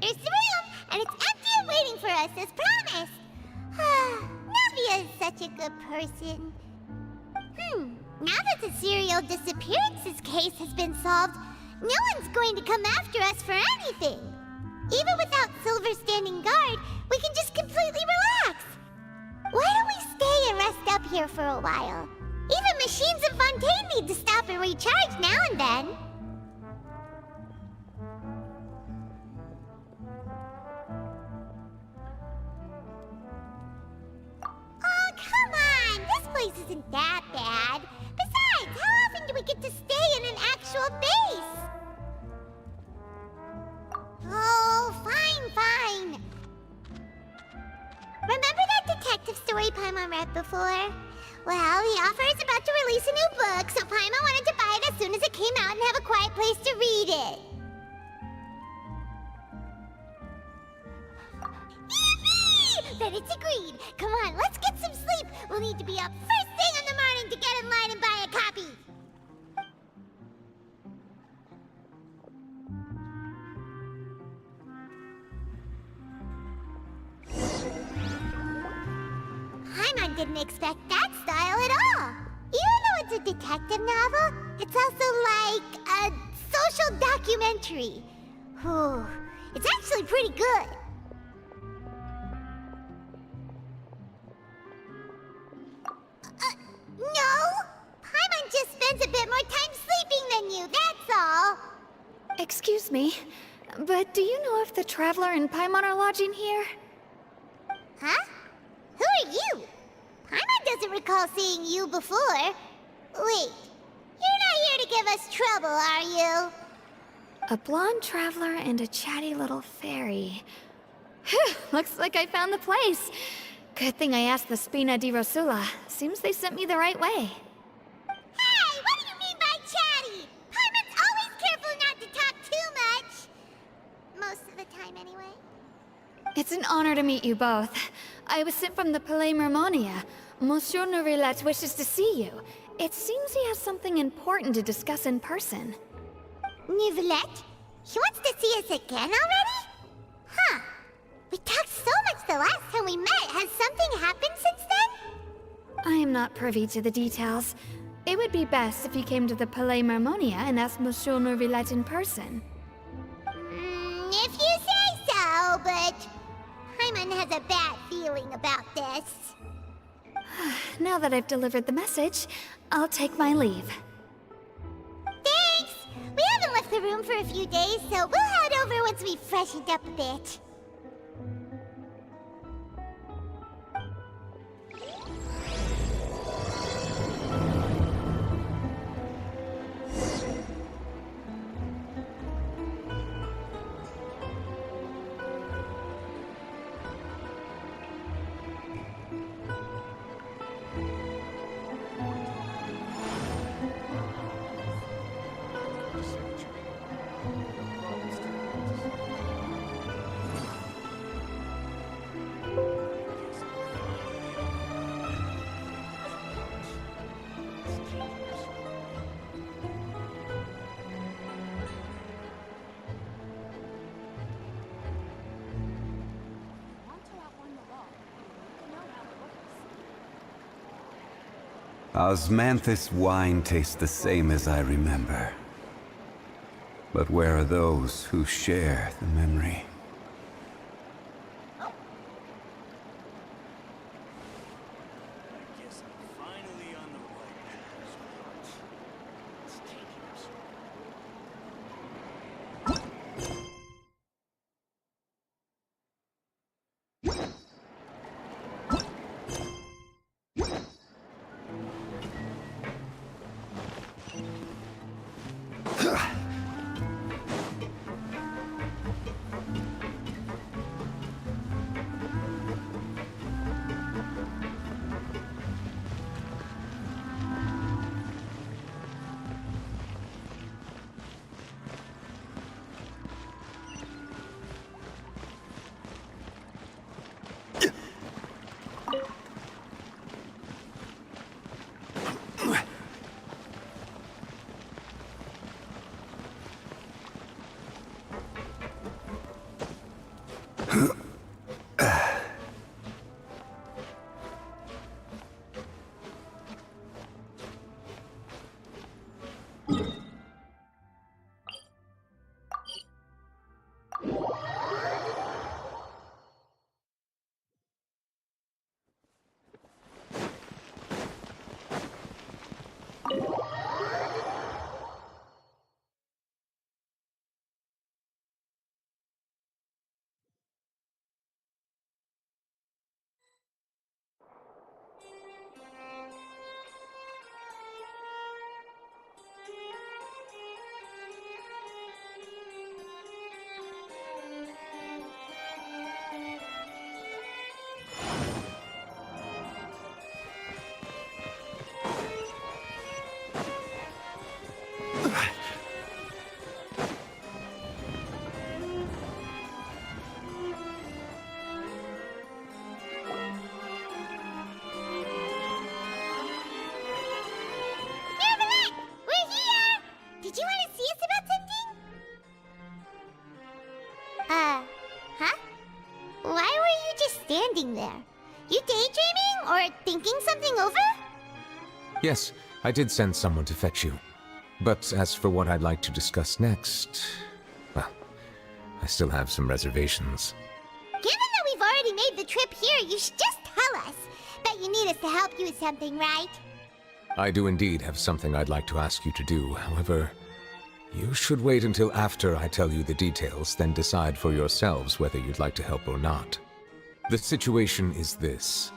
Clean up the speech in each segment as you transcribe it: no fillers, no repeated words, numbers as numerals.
There's the room, and it's empty and waiting for us as promised. Navia is such a good person. Now that the serial disappearances case has been solved, no one's going to come after us for anything. Even without Silver standing guard, we can just completely relax. Why don't we stay and rest up here for a while? Even machines in Fontaine need to stop and recharge now and then. Oh, come on! This place isn't that bad. Besides, how often do we get to stay in an actual base? Oh, fine. Remember that detective story Paimon read before? Well, the author is about to release a new book, so Paimon wanted to buy it as soon as it came out and have a quiet place to read it. Yippee! Then it's agreed. Come on, let's get some sleep. We'll need to be up first thing in the morning to get in line and buy a copy. Paimon didn't expect that style at all. Even though it's a detective novel, it's also like a social documentary. Whew. It's actually pretty good. No! Paimon just spends a bit more time sleeping than you, that's all. Excuse me, but do you know if the Traveler and Paimon are lodging here? Huh? Who are you? Paimon doesn't recall seeing you before. Wait, you're not here to give us trouble, are you? A blonde traveler and a chatty little fairy. Phew, looks like I found the place. Good thing I asked the Spina di Rosula. Seems they sent me the right way. Hey, what do you mean by chatty? Paimon's always careful not to talk too much. Most of the time, anyway. It's an honor to meet you both. I was sent from the Palais Mermonia. Monsieur Nourilette wishes to see you. It seems he has something important to discuss in person. Nourilette? He wants to see us again already? Huh. We talked so much the last time we met. Has something happened since then? I am not privy to the details. It would be best if you came to the Palais Mermonia and asked Monsieur Nourilette in person. If you say so, but Paimon has a bad feeling about this. Now that I've delivered the message, I'll take my leave. Thanks! We haven't left the room for a few days, so we'll head over once we've freshened up a bit. Osmanthus wine tastes the same as I remember. But where are those who share the memory? Caroline! We're here! Did you want to see us about something? Huh? Why were you just standing there? You daydreaming or thinking something over? Yes, I did send someone to fetch you. But as for what I'd like to discuss next, well, I still have some reservations. Given that we've already made the trip here, you should just tell us. Bet you need us to help you with something, right? I do indeed have something I'd like to ask you to do. However, you should wait until after I tell you the details, then decide for yourselves whether you'd like to help or not. The situation is this.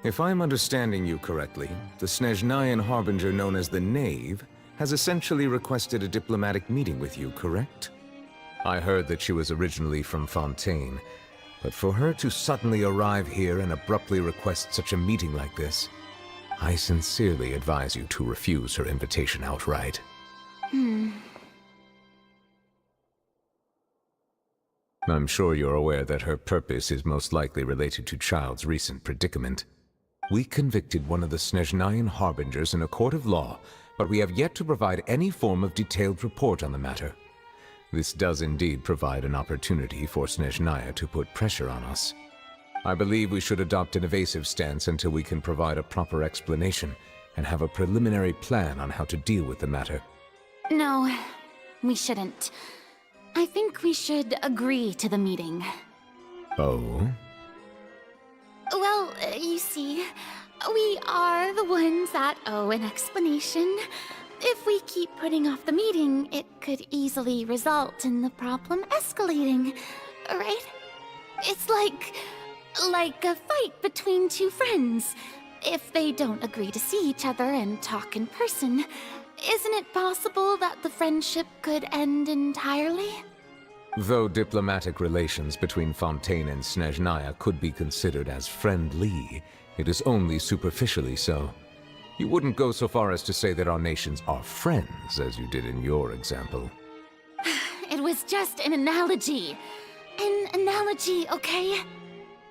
If I'm understanding you correctly, the Snezhnayan Harbinger known as the Knave has essentially requested a diplomatic meeting with you, correct? I heard that she was originally from Fontaine, but for her to suddenly arrive here and abruptly request such a meeting like this, I sincerely advise you to refuse her invitation outright. I'm sure you're aware that her purpose is most likely related to Child's recent predicament. We convicted one of the Snezhnayan Harbingers in a court of law, but we have yet to provide any form of detailed report on the matter. This does indeed provide an opportunity for Snezhnaya to put pressure on us. I believe we should adopt an evasive stance until we can provide a proper explanation and have a preliminary plan on how to deal with the matter. No, we shouldn't. I think we should agree to the meeting. Oh? Well, you see, we are the ones that owe an explanation. If we keep putting off the meeting, it could easily result in the problem escalating, right? It's like a fight between two friends. If they don't agree to see each other and talk in person, isn't it possible that the friendship could end entirely? Though diplomatic relations between Fontaine and Snezhnaya could be considered as friendly, it is only superficially so. You wouldn't go so far as to say that our nations are friends, as you did in your example. It was just an analogy. An analogy, okay?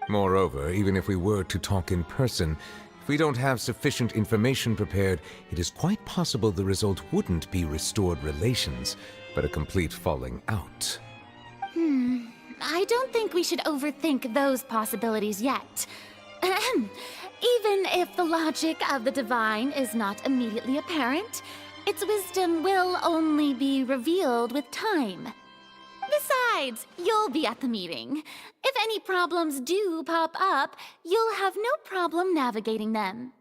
Moreover, even if we were to talk in person, if we don't have sufficient information prepared, it is quite possible the result wouldn't be restored relations, but a complete falling out. I don't think we should overthink those possibilities yet. Ahem. Even if the logic of the divine is not immediately apparent, its wisdom will only be revealed with time. Besides, you'll be at the meeting. If any problems do pop up, you'll have no problem navigating them.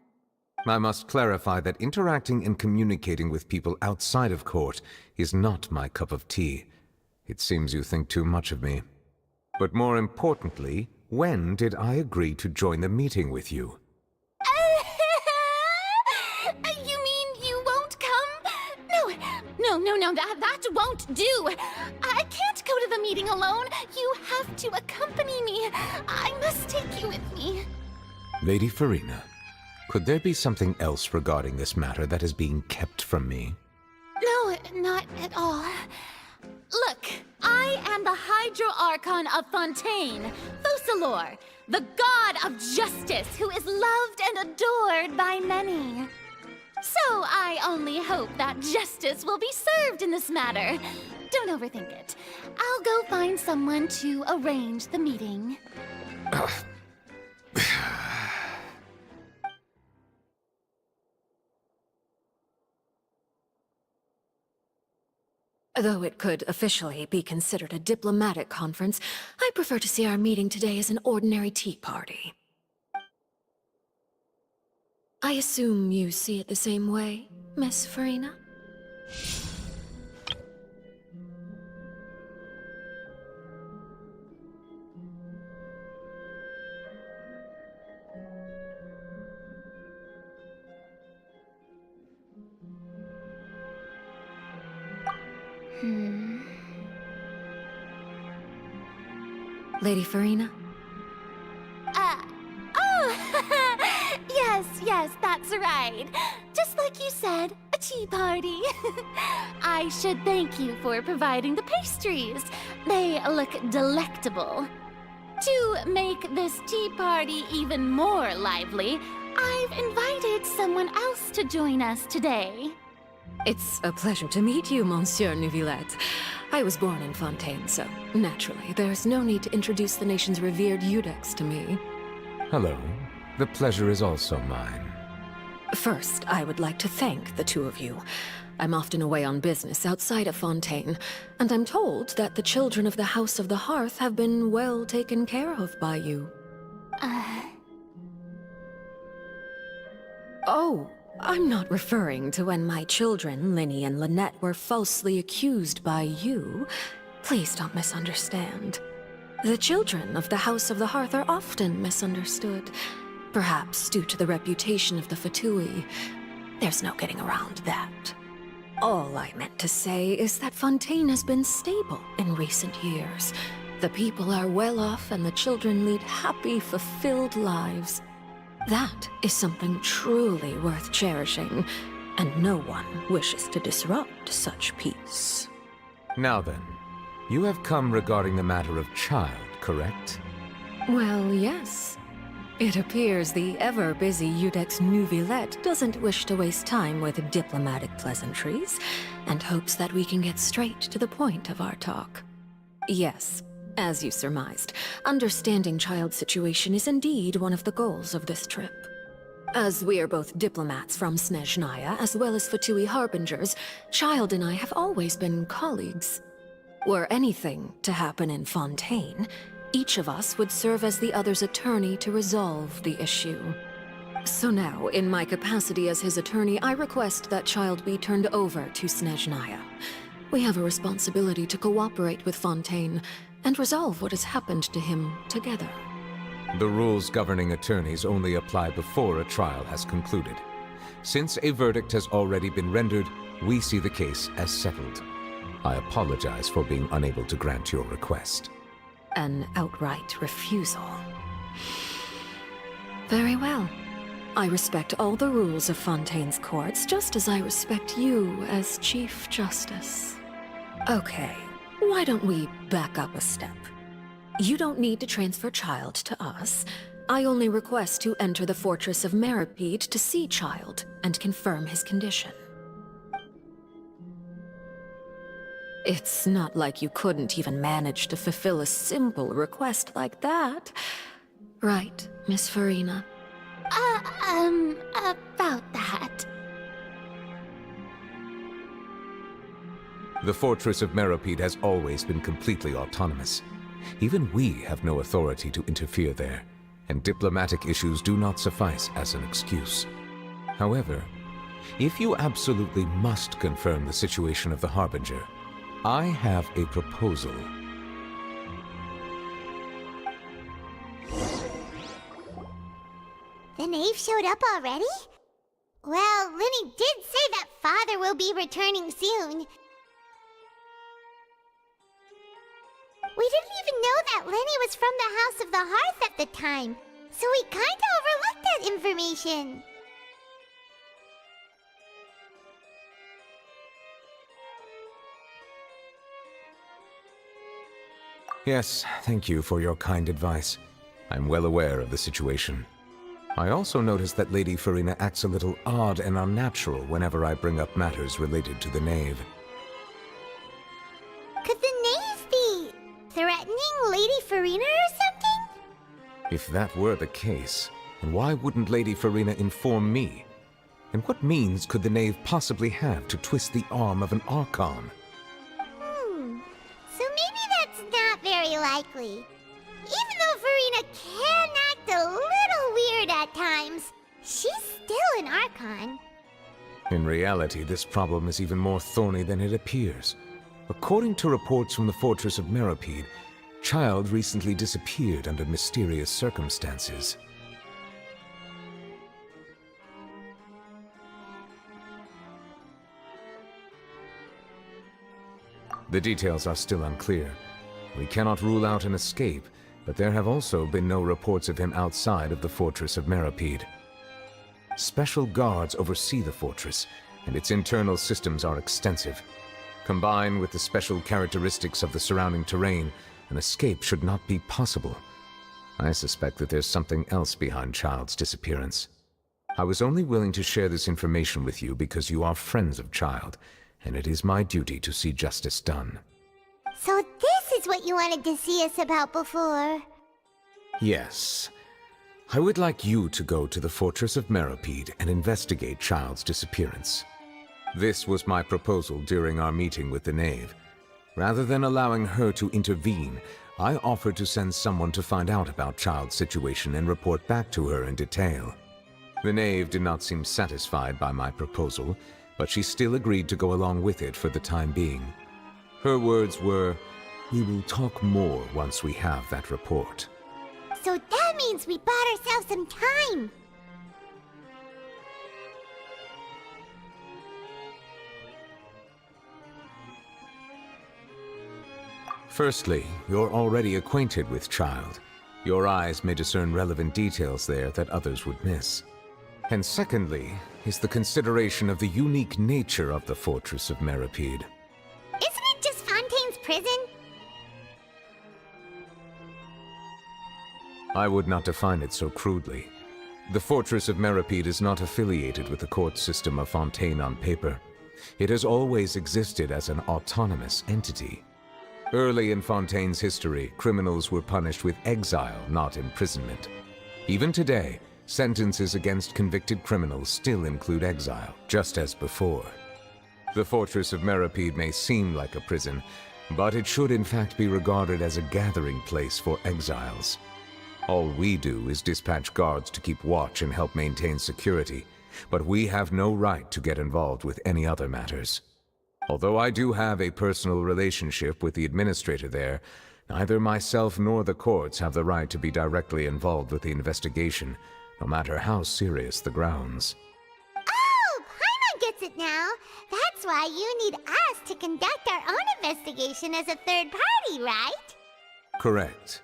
I must clarify that interacting and communicating with people outside of court is not my cup of tea. It seems you think too much of me. But more importantly, when did I agree to join the meeting with you? You mean you won't come? No, that won't do. I can't go to the meeting alone. You have to accompany me. I must take you with me. Lady Farina, could there be something else regarding this matter that is being kept from me? No, not at all. Look, I am the Hydro-Archon of Fontaine, Focalor, the god of justice who is loved and adored by many. So I only hope that justice will be served in this matter. Don't overthink it. I'll go find someone to arrange the meeting. Though it could officially be considered a diplomatic conference, I prefer to see our meeting today as an ordinary tea party. I assume you see it the same way, Miss Farina? Lady Farina? Oh, yes, that's right. Just like you said, a tea party. I should thank you for providing the pastries. They look delectable. To make this tea party even more lively, I've invited someone else to join us today. It's a pleasure to meet you, Monsieur Neuvillette. I was born in Fontaine, so naturally, there's no need to introduce the nation's revered Eudex to me. Hello. The pleasure is also mine. First, I would like to thank the two of you. I'm often away on business outside of Fontaine, and I'm told that the children of the House of the Hearth have been well taken care of by you. Oh, I'm not referring to when my children, Linny and Lynette, were falsely accused by you. Please don't misunderstand. The children of the House of the Hearth are often misunderstood, perhaps due to the reputation of the Fatui. There's no getting around that. All I meant to say is that Fontaine has been stable in recent years. The people are well off and the children lead happy, fulfilled lives. That is something truly worth cherishing, and no one wishes to disrupt such peace. Now then, you have come regarding the matter of child, correct? Well, yes. It appears the ever-busy Eudex Neuvillette doesn't wish to waste time with diplomatic pleasantries, and hopes that we can get straight to the point of our talk. Yes, as you surmised, understanding child's situation is indeed one of the goals of this trip. As we are both diplomats from Snezhnaya, as well as Fatui harbingers, Child and I have always been colleagues. Were anything to happen in Fontaine, each of us would serve as the other's attorney to resolve the issue. So now, in my capacity as his attorney, I request that Child be turned over to Snezhnaya. We have a responsibility to cooperate with Fontaine and resolve what has happened to him together. The rules governing attorneys only apply before a trial has concluded. Since a verdict has already been rendered, we see the case as settled. I apologize for being unable to grant your request. An outright refusal. Very well. I respect all the rules of Fontaine's courts, just as I respect you as Chief Justice. Okay, why don't we back up a step? You don't need to transfer Child to us. I only request to enter the fortress of Meripede to see Child and confirm his condition. It's not like you couldn't even manage to fulfill a simple request like that. Right, Miss Farina? About that. The fortress of Meripede has always been completely autonomous. Even we have no authority to interfere there, and diplomatic issues do not suffice as an excuse. However, if you absolutely must confirm the situation of the Harbinger, I have a proposal. The knave showed up already? Well, Linny did say that Father will be returning soon. We didn't even know that Lenny was from the House of the Hearth at the time, so we kinda overlooked that information. Yes, thank you for your kind advice. I'm well aware of the situation. I also noticed that Lady Farina acts a little odd and unnatural whenever I bring up matters related to the Knave. Could the Knave be threatening Lady Farina or something? If that were the case, then why wouldn't Lady Farina inform me? And what means could the Knave possibly have to twist the arm of an Archon? So maybe that's not very likely. Even though Farina can act a little weird at times, she's still an Archon. In reality, this problem is even more thorny than it appears. According to reports from the Fortress of Meropide, Child recently disappeared under mysterious circumstances. The details are still unclear. We cannot rule out an escape, but there have also been no reports of him outside of the Fortress of Meropide. Special guards oversee the fortress, and its internal systems are extensive. Combined with the special characteristics of the surrounding terrain, an escape should not be possible. I suspect that there's something else behind Child's disappearance. I was only willing to share this information with you because you are friends of Child, and it is my duty to see justice done. So this is what you wanted to see us about before. Yes. I would like you to go to the Fortress of Meropide and investigate Child's disappearance. This was my proposal during our meeting with the Knave. Rather than allowing her to intervene, I offered to send someone to find out about Child's situation and report back to her in detail. The Knave did not seem satisfied by my proposal, but she still agreed to go along with it for the time being. Her words were, "We will talk more once we have that report." So that means we bought ourselves some time. Firstly, you're already acquainted with Child. Your eyes may discern relevant details there that others would miss. And secondly, is the consideration of the unique nature of the Fortress of Meropide. Isn't it just Fontaine's prison? I would not define it so crudely. The Fortress of Meropide is not affiliated with the court system of Fontaine on paper. It has always existed as an autonomous entity. Early in Fontaine's history, criminals were punished with exile, not imprisonment. Even today, sentences against convicted criminals still include exile, just as before. The Fortress of Meropide may seem like a prison, but it should in fact be regarded as a gathering place for exiles. All we do is dispatch guards to keep watch and help maintain security, but we have no right to get involved with any other matters. Although I do have a personal relationship with the administrator there, neither myself nor the courts have the right to be directly involved with the investigation, no matter how serious the grounds. Oh, Paimon gets it now. That's why you need us to conduct our own investigation as a third party, right? Correct.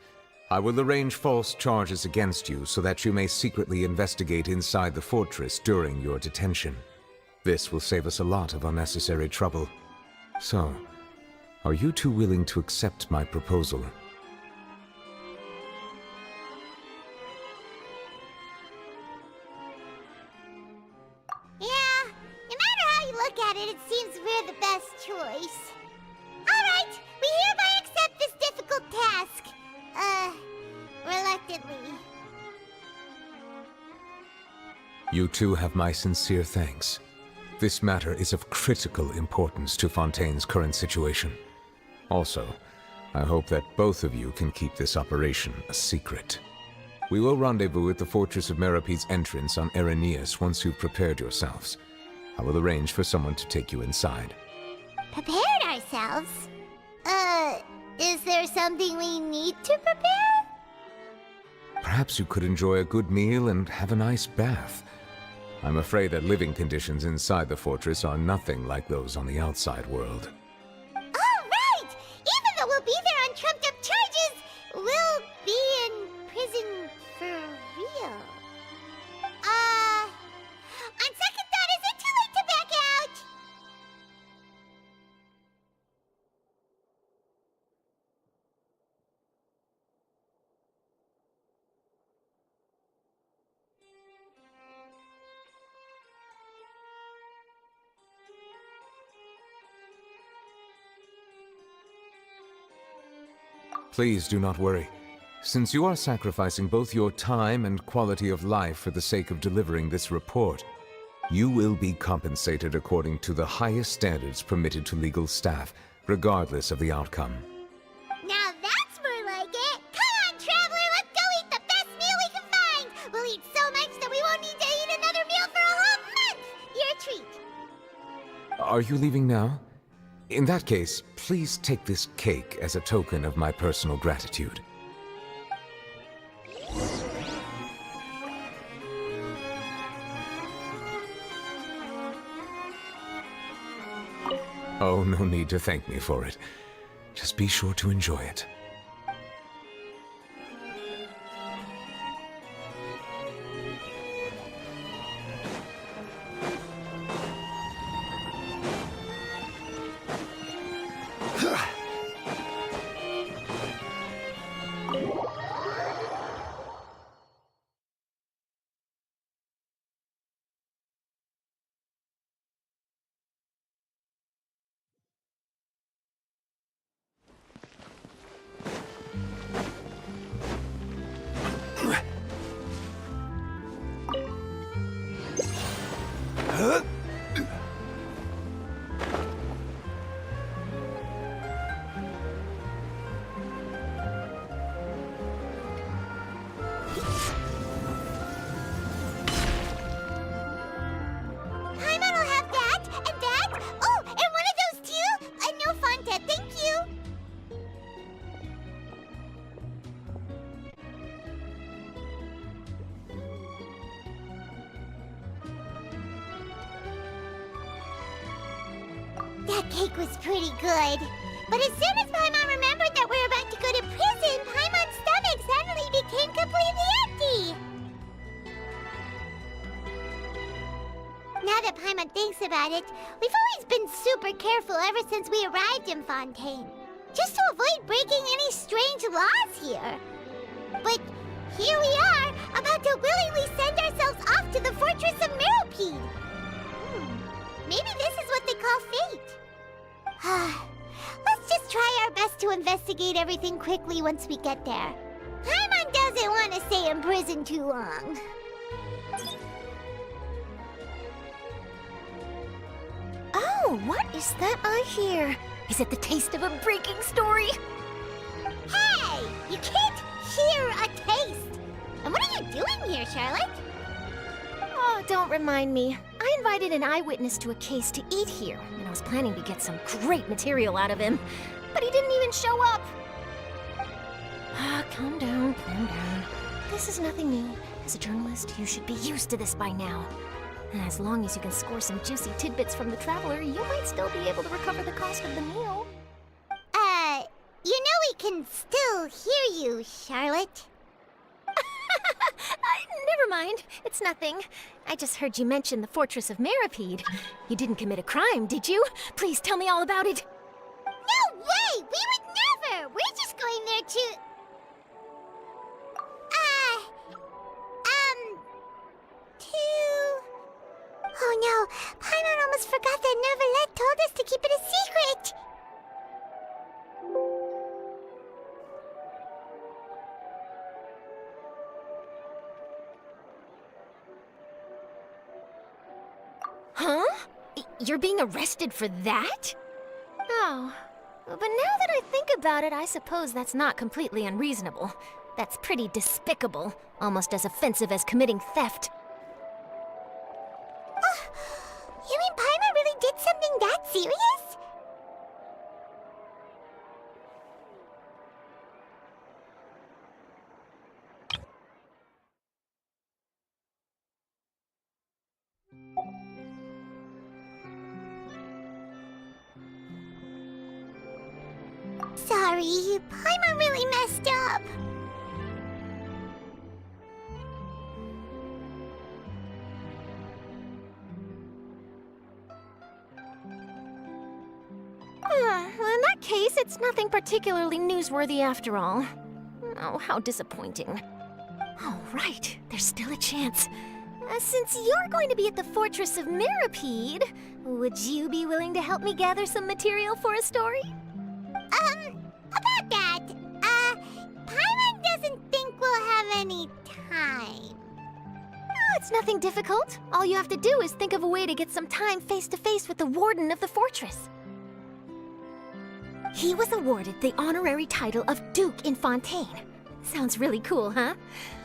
I will arrange false charges against you so that you may secretly investigate inside the fortress during your detention. This will save us a lot of unnecessary trouble. So, are you two willing to accept my proposal? Yeah, no matter how you look at it, it seems we're the best choice. Alright, we hereby accept this difficult task. Reluctantly. You two have my sincere thanks. This matter is of critical importance to Fontaine's current situation. Also, I hope that both of you can keep this operation a secret. We will rendezvous at the Fortress of Meropide's entrance on Erinius once you've prepared yourselves. I will arrange for someone to take you inside. Prepared ourselves? Is there something we need to prepare? Perhaps you could enjoy a good meal and have a nice bath. I'm afraid that living conditions inside the fortress are nothing like those on the outside world. Oh, right! Even though we'll be there on trumped-up charges, we'll be in prison for real. On second thought, is it too late to back out? Please do not worry. Since you are sacrificing both your time and quality of life for the sake of delivering this report, you will be compensated according to the highest standards permitted to legal staff, regardless of the outcome. Now that's more like it! Come on, Traveler, let's go eat the best meal we can find! We'll eat so much that we won't need to eat another meal for a whole month! Your treat. Are you leaving now? In that case, please take this cake as a token of my personal gratitude. Oh, no need to thank me for it. Just be sure to enjoy it. Paimon will have that, and that. Oh, and one of those too. And no Fonta, thank you. That cake was pretty good. But as soon as Paimon remembered that we're about to go to prison, Paimon's stomach suddenly became completely empty. Now that Paimon thinks about it, we've always been super careful ever since we arrived in Fontaine. Just to avoid breaking any strange laws here. But here we are, about to willingly send ourselves off to the Fortress of Meropide. Maybe this is what they call fate. Let's just try our best to investigate everything quickly once we get there. Paimon doesn't want to stay in prison too long. Oh, what is that I hear? Is it the taste of a breaking story? Hey! You can't hear a taste! And what are you doing here, Charlotte? Oh, don't remind me. I invited an eyewitness to a case to eat here, and I was planning to get some great material out of him. But he didn't even show up. Calm down, calm down. This is nothing new. As a journalist, you should be used to this by now. And as long as you can score some juicy tidbits from the Traveler, you might still be able to recover the cost of the meal. You know we can still hear you, Charlotte. Never mind. It's nothing. I just heard you mention the Fortress of Meropide. You didn't commit a crime, did you? Please tell me all about it. No way! We would never! We're just going there to... Oh no, Paimon almost forgot that Neuvillette told us to keep it a secret! Huh? You're being arrested for that? Oh. But now that I think about it, I suppose that's not completely unreasonable. That's pretty despicable. Almost as offensive as committing theft. You mean Paimon really did something that serious? Sorry, Paimon really messed up. Well, in that case, it's nothing particularly newsworthy after all. Oh, how disappointing. Oh, right. There's still a chance. Since you're going to be at the Fortress of Meropide, would you be willing to help me gather some material for a story? About that, any time. Oh, it's nothing difficult. All you have to do is think of a way to get some time face to face with the warden of the fortress. He was awarded the honorary title of Duke in Fontaine. Sounds really cool, huh?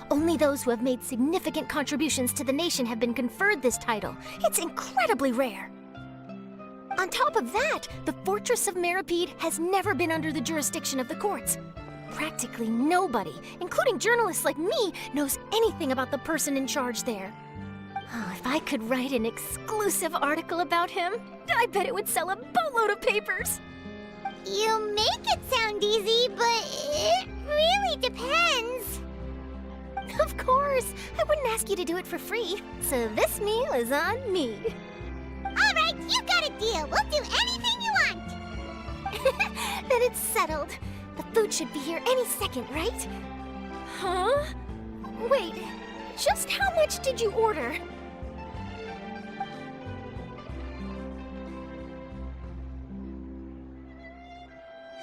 Only those who have made significant contributions to the nation have been conferred this title. It's incredibly rare. On top of that, the Fortress of Meripede has never been under the jurisdiction of the courts. Practically nobody, including journalists like me, knows anything about the person in charge there. Oh, if I could write an exclusive article about him, I bet it would sell a boatload of papers. You make it sound easy, but it really depends. Of course, I wouldn't ask you to do it for free, so this meal is on me. All right, you got a deal. We'll do anything you want. Then it's settled. The food should be here any second, right? Huh? Wait, just how much did you order?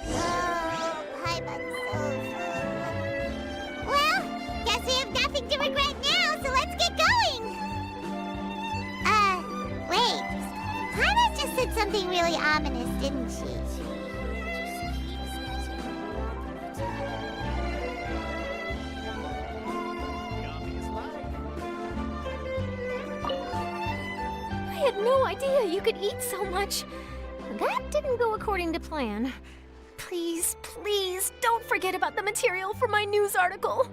Oh, Paimon so full. Well, guess we have nothing to regret now, so let's get going. Wait. Paimon just said something really ominous, didn't she? I had no idea you could eat so much. That didn't go according to plan. Please, please, don't forget about the material for my news article.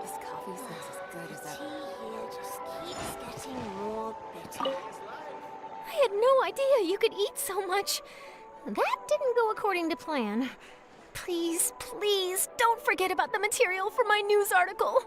This coffee smells as good as ever. Here just keeps getting more bitter. I had no idea you could eat so much. That didn't go according to plan. Please, please, don't forget about the material for my news article.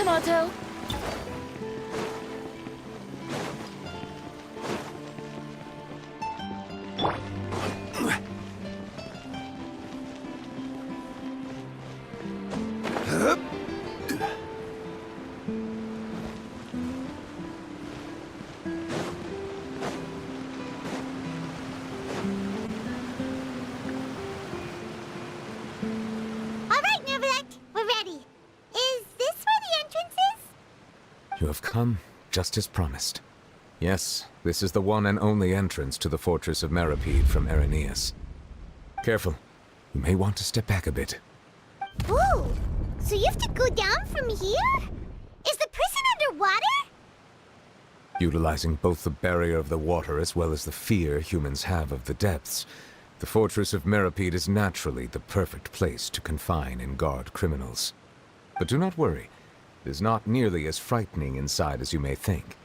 tomato. All right, Neverland, we're ready. Is this where the entrance is? You have come just as promised. Yes, this is the one and only entrance to the fortress of Meripede from Erinius. Careful. You may want to step back a bit. Ooh, so you have to go down from here? Is the prison underwater? Utilizing both the barrier of the water as well as the fear humans have of the depths, the fortress of Meripede is naturally the perfect place to confine and guard criminals. But do not worry. It is not nearly as frightening inside as you may think.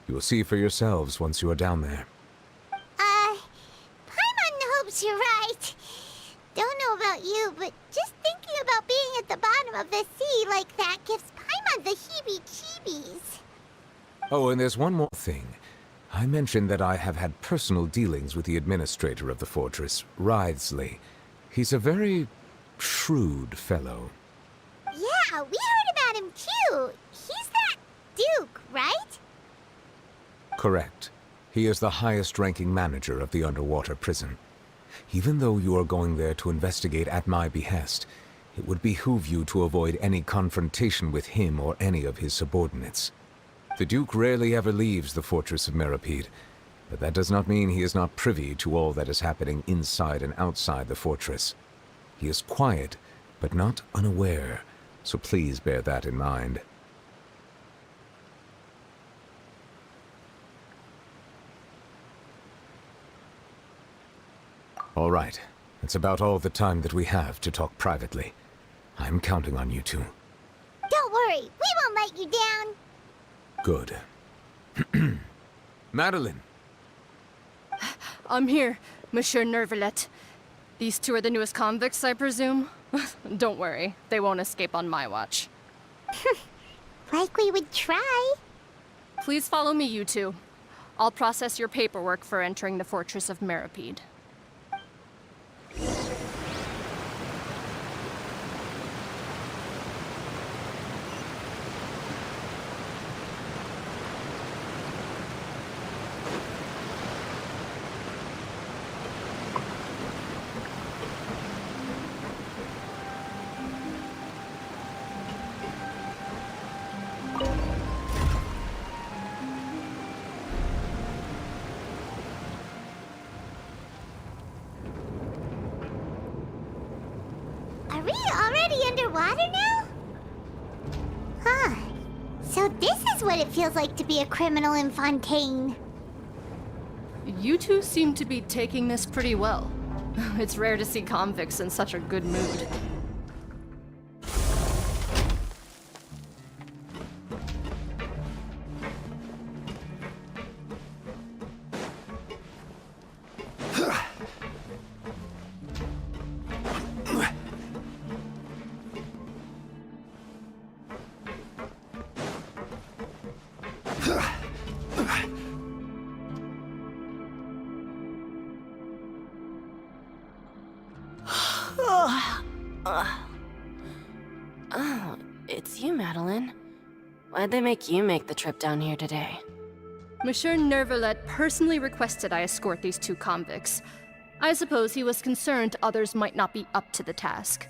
You will see for yourselves once you are down there. Paimon hopes you're right. Don't know about you, but just thinking about being at the bottom of the sea like that gives Paimon the heebie-jeebies. Oh, and there's one more thing. I mentioned that I have had personal dealings with the administrator of the fortress, Writhsley. He's a very shrewd fellow. Yeah, we heard about him too. He's that Duke, right? Correct. He is the highest-ranking manager of the underwater prison. Even though you are going there to investigate at my behest, it would behoove you to avoid any confrontation with him or any of his subordinates. The Duke rarely ever leaves the fortress of Meripede, but that does not mean he is not privy to all that is happening inside and outside the fortress. He is quiet, but not unaware, so please bear that in mind. All right. That's about all the time that we have to talk privately. I'm counting on you two. Don't worry, we won't let you down. Good. Madeline! I'm here, Monsieur Nervalet. These two are the newest convicts, I presume? Don't worry, they won't escape on my watch. Like we would try. Please follow me, you two. I'll process your paperwork for entering the Fortress of Meripede. Are we already underwater now? Huh. So this is what it feels like to be a criminal in Fontaine. You two seem to be taking this pretty well. It's rare to see convicts in such a good mood. Oh, it's you, Madeline. Why'd they make you make the trip down here today? Monsieur Nervalet personally requested I escort these two convicts. I suppose he was concerned others might not be up to the task.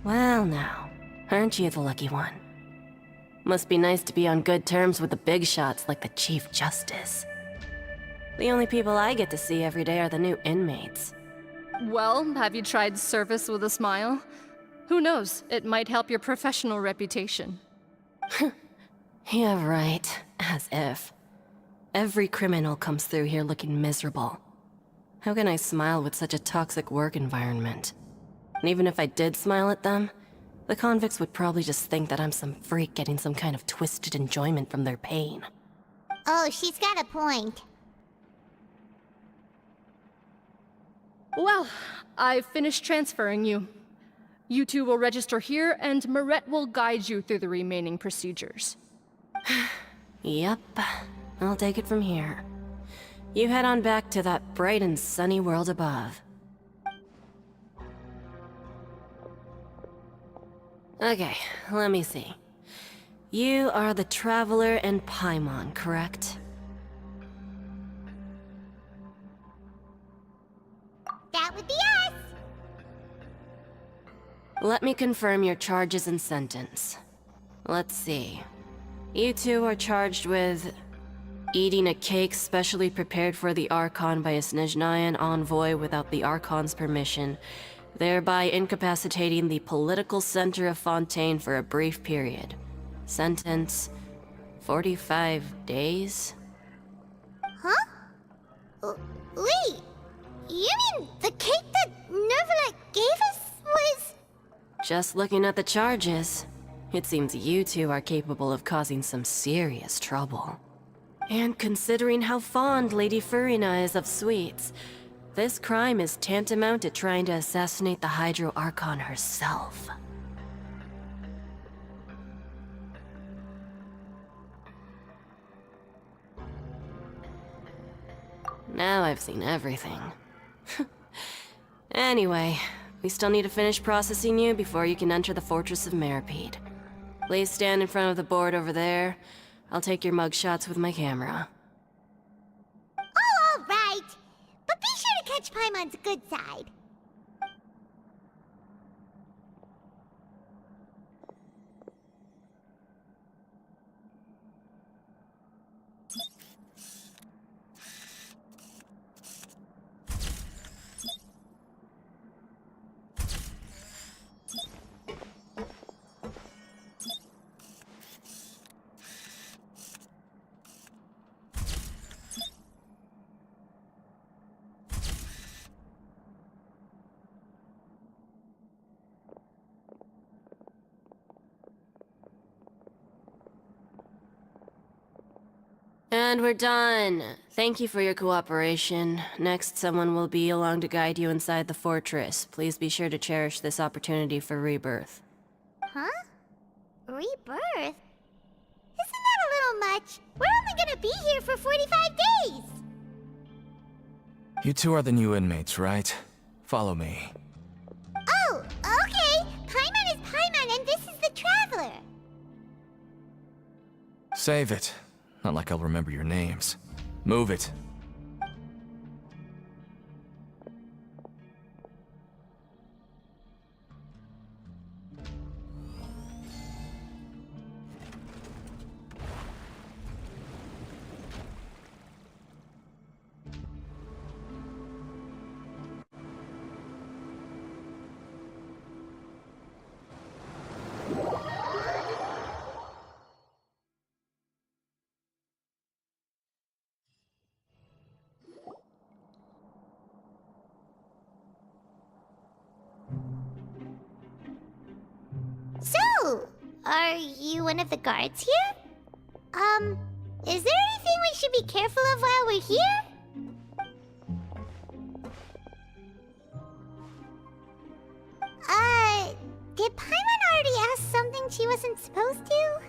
Well now, aren't you the lucky one? Must be nice to be on good terms with the big shots like the Chief Justice. The only people I get to see every day are the new inmates. Well, have you tried service with a smile? Who knows, it might help your professional reputation. Yeah, right. As if. Every criminal comes through here looking miserable. How can I smile with such a toxic work environment? And even if I did smile at them, the convicts would probably just think that I'm some freak getting some kind of twisted enjoyment from their pain. Oh, she's got a point. Well, I've finished transferring you. You two will register here, and Marette will guide you through the remaining procedures. Yep, I'll take it from here. You head on back to that bright and sunny world above. Okay, let me see. You are the Traveler and Paimon, correct? That would be us! Let me confirm your charges and sentence. Let's see. You two are charged with eating a cake specially prepared for the Archon by a Snezhnayan envoy without the Archon's permission, thereby incapacitating the political center of Fontaine for a brief period. Sentence: 45 days? Huh? Wait, you mean the cake that Nervalet gave us was... Just looking at the charges, it seems you two are capable of causing some serious trouble. And considering how fond Lady Furina is of sweets, this crime is tantamount to trying to assassinate the Hydro Archon herself. Now I've seen everything. Anyway, we still need to finish processing you before you can enter the Fortress of Meripede. Please stand in front of the board over there. I'll take your mugshots with my camera. Oh, all right. But be sure to catch Paimon's good side. And we're done. Thank you for your cooperation. Next, someone will be along to guide you inside the fortress. Please be sure to cherish this opportunity for rebirth. Huh? Rebirth? Isn't that a little much? We're only gonna be here for 45 days! You two are the new inmates, right? Follow me. Oh, okay! Paimon is Paimon and this is the Traveler! Save it. Not like I'll remember your names. Move it. So, are you one of the guards here? Is there anything we should be careful of while we're here? Did Paimon already ask something she wasn't supposed to?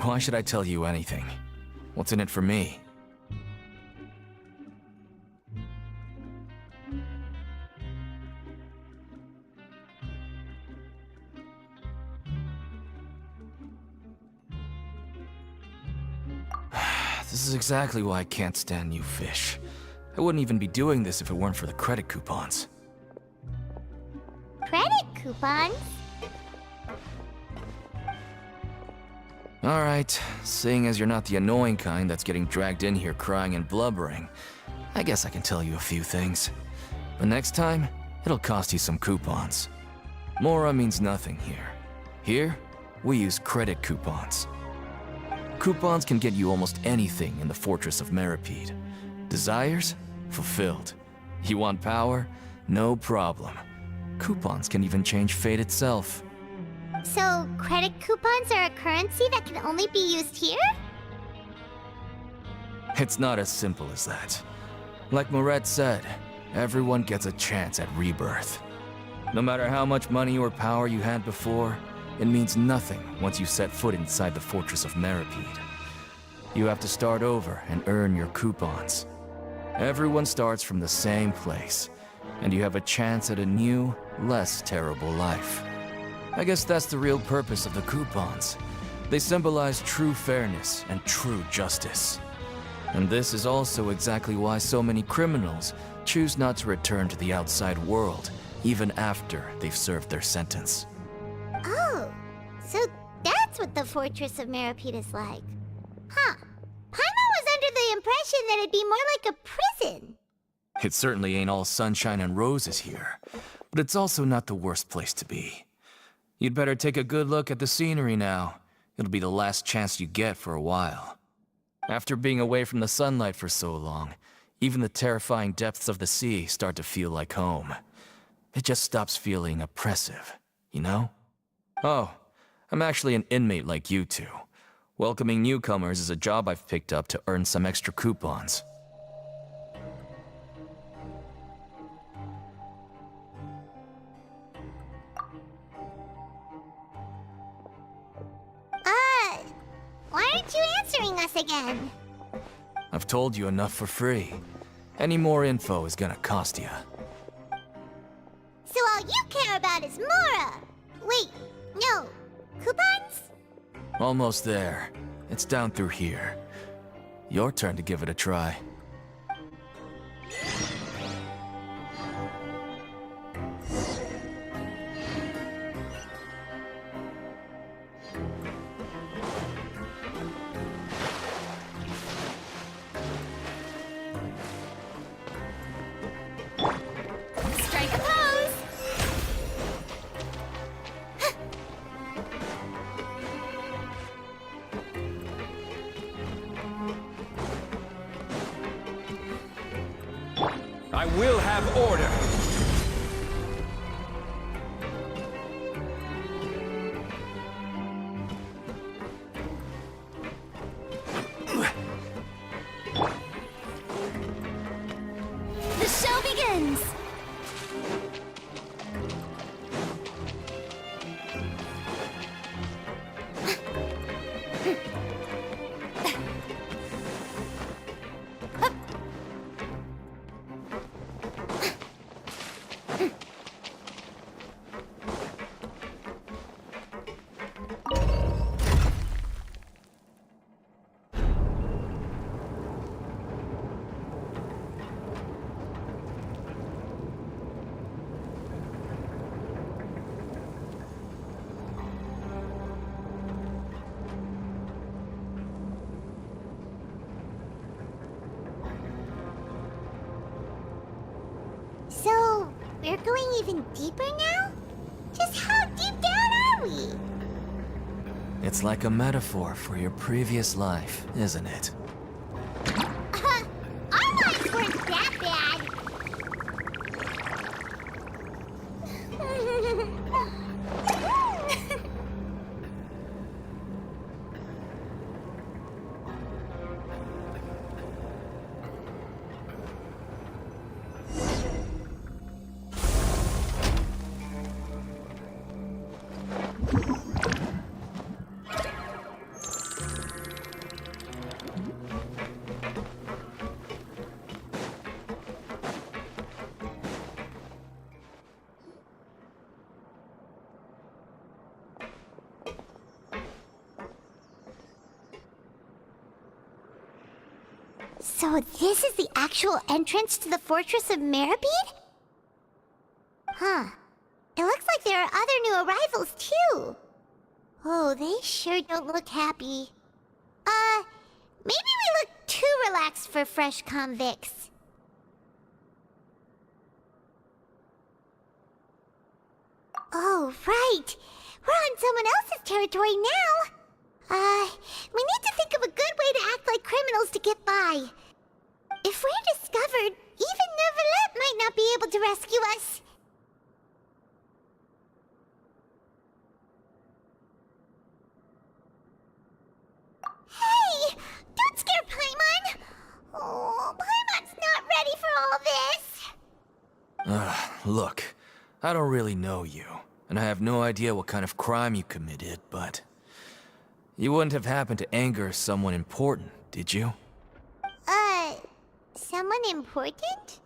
Why should I tell you anything? What's in it for me? This is exactly why I can't stand you fish. I wouldn't even be doing this if it weren't for the credit coupons. Credit coupons? Alright, seeing as you're not the annoying kind that's getting dragged in here crying and blubbering, I guess I can tell you a few things. But next time, it'll cost you some coupons. Mora means nothing here. Here, we use credit coupons. Coupons can get you almost anything in the Fortress of Meripede. Desires? Fulfilled. You want power? No problem. Coupons can even change fate itself. So, credit coupons are a currency that can only be used here? It's not as simple as that. Like Marette said, everyone gets a chance at rebirth. No matter how much money or power you had before, it means nothing once you set foot inside the fortress of Meripede. You have to start over and earn your coupons. Everyone starts from the same place, and you have a chance at a new, less terrible life. I guess that's the real purpose of the coupons. They symbolize true fairness and true justice. And this is also exactly why so many criminals choose not to return to the outside world, even after they've served their sentence. Oh, so that's what the Fortress of Meripede is like. Huh. Paimon was under the impression that it'd be more like a prison. It certainly ain't all sunshine and roses here, but it's also not the worst place to be. You'd better take a good look at the scenery now. It'll be the last chance you get for a while. After being away from the sunlight for so long, even the terrifying depths of the sea start to feel like home. It just stops feeling oppressive, you know? Oh, I'm actually an inmate like you two. Welcoming newcomers is a job I've picked up to earn some extra coupons. Why aren't you answering us again? I've told you enough for free. Any more info is gonna cost you. So all you care about is Mora! Wait, no. Coupons? Almost there. It's down through here. Your turn to give it a try. Strike a pose! I will have order! The show begins! So, we're going even deeper now? Just how deep down are we? It's like a metaphor for your previous life, isn't it? Our lives weren't that bad. So this is the actual entrance to the Fortress of Meripede? Huh. It looks like there are other new arrivals, too. Oh, they sure don't look happy. Maybe we look too relaxed for fresh convicts. Oh, right. We're on someone else's territory now. We need to think of a good way to act like criminals to get by. If we're discovered, even Neuvillette might not be able to rescue us. Hey! Don't scare Paimon! Oh, Paimon's not ready for all this. Look, I don't really know you, and I have no idea what kind of crime you committed, but... You wouldn't have happened to anger someone important, did you? Someone important?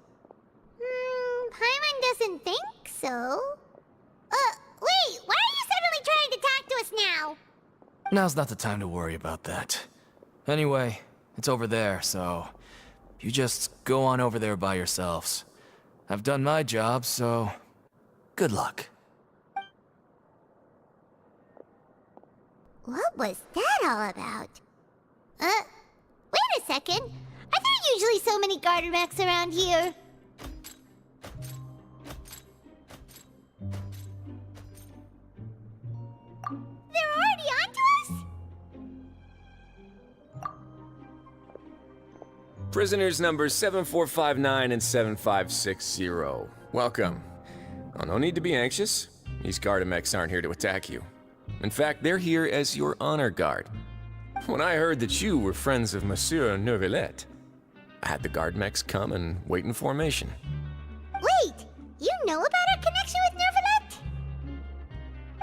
Paimon doesn't think so. Wait, why are you suddenly trying to talk to us now? Now's not the time to worry about that. Anyway, it's over there, so... You just go on over there by yourselves. I've done my job, so... Good luck. What was that all about? Wait a second. Are there usually so many Gardermechs around here? They're already onto us? Prisoners numbers 7459 and 7560. Welcome. Oh, no need to be anxious. These Gardermechs aren't here to attack you. In fact, they're here as your honor guard. When I heard that you were friends of Monsieur Neuvillette, I had the Gardermechs come and wait in formation. Wait, you know about our connection with Neuvillette?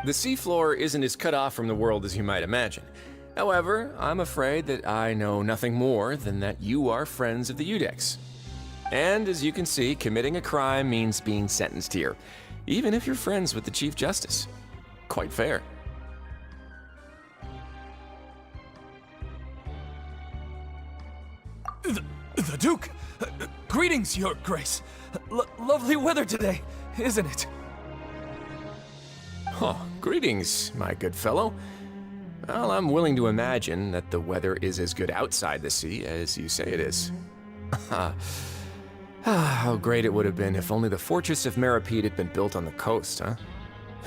The seafloor isn't as cut off from the world as you might imagine. However, I'm afraid that I know nothing more than that you are friends of the Udex. And as you can see, committing a crime means being sentenced here, even if you're friends with the Chief Justice. Quite fair. The Duke! Greetings, Your Grace. Lovely weather today, isn't it? Oh, greetings, my good fellow. Well, I'm willing to imagine that the weather is as good outside the sea as you say it is. How great it would have been if only the Fortress of Meripede had been built on the coast, huh?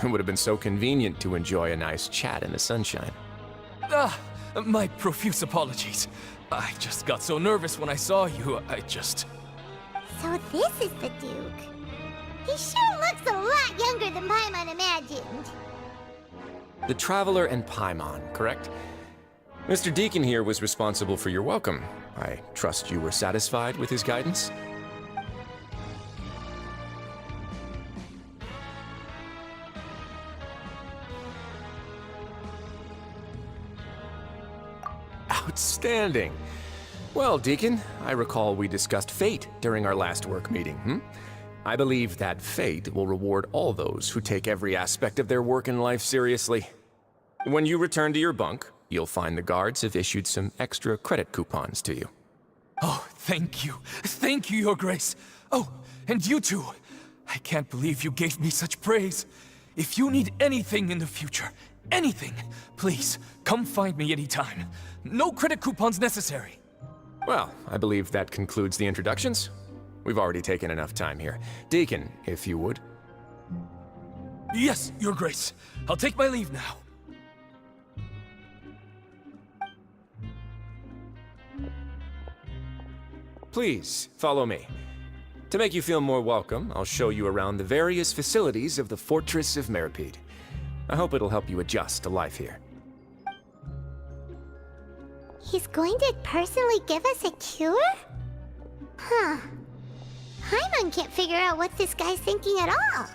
It would have been so convenient to enjoy a nice chat in the sunshine. My profuse apologies. I just got so nervous when I saw you, So this is the Duke. He sure looks a lot younger than Paimon imagined. The Traveler and Paimon, correct? Mr. Deacon here was responsible for your welcome. I trust you were satisfied with his guidance? Outstanding. Well, Deacon, I recall we discussed fate during our last work meeting, I believe that fate will reward all those who take every aspect of their work in life seriously. When you return to your bunk, you'll find the guards have issued some extra credit coupons to you. Oh, thank you. Thank you, Your Grace. Oh, and you too. I can't believe you gave me such praise. If you need anything in the future, anything, please, come find me anytime. No credit coupons necessary. Well, I believe that concludes the introductions. We've already taken enough time here. Deacon, if you would. Yes, Your Grace. I'll take my leave now. Please, follow me. To make you feel more welcome, I'll show you around the various facilities of the Fortress of Meripede. I hope it'll help you adjust to life here. He's going to personally give us a cure? Huh. Paimon can't figure out what this guy's thinking at all.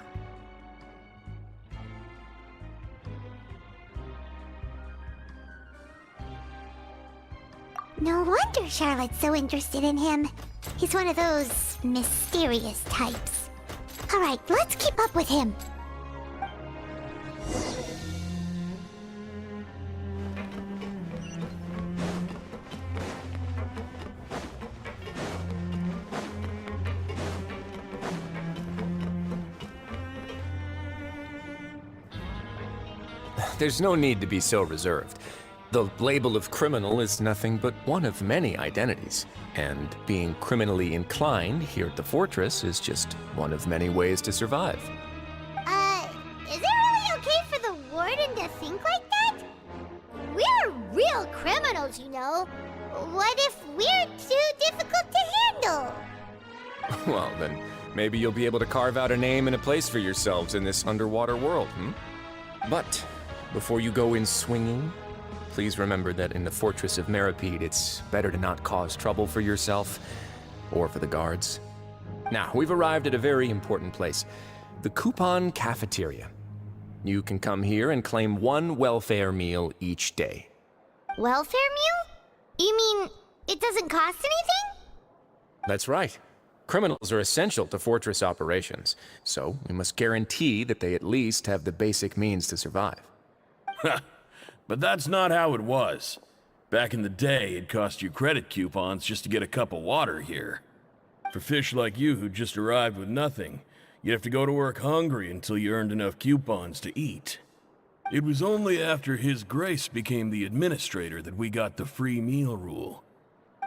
No wonder Charlotte's so interested in him. He's one of those mysterious types. Alright, let's keep up with him. There's no need to be so reserved. The label of criminal is nothing but one of many identities, and being criminally inclined here at the Fortress is just one of many ways to survive. Is it really okay for the Warden to think like that? We're real criminals, you know. What if we're too difficult to handle? Well, then maybe you'll be able to carve out a name and a place for yourselves in this underwater world, But before you go in swinging, please remember that in the Fortress of Meripede, it's better to not cause trouble for yourself or for the guards. Now, we've arrived at a very important place. the Coupon Cafeteria. You can come here and claim one welfare meal each day. Welfare meal? You mean it doesn't cost anything? That's right. Criminals are essential to Fortress operations, so we must guarantee that they at least have the basic means to survive. But that's not how it was. Back in the day, it cost you credit coupons just to get a cup of water here. For fish like you who just arrived with nothing, you'd have to go to work hungry until you earned enough coupons to eat. It was only after His Grace became the administrator that we got the free meal rule.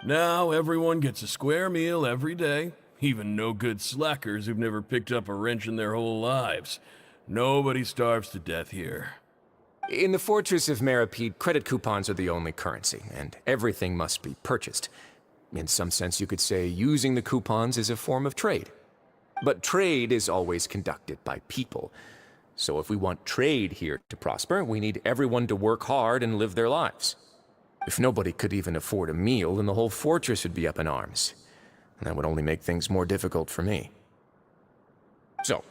Now everyone gets a square meal every day, even no-good slackers who've never picked up a wrench in their whole lives. Nobody starves to death here. In the Fortress of Meripede, credit coupons are the only currency, and everything must be purchased. In some sense, you could say using the coupons is a form of trade. But trade is always conducted by people. So if we want trade here to prosper, we need everyone to work hard and live their lives. If nobody could even afford a meal, then the whole fortress would be up in arms. And that would only make things more difficult for me. So,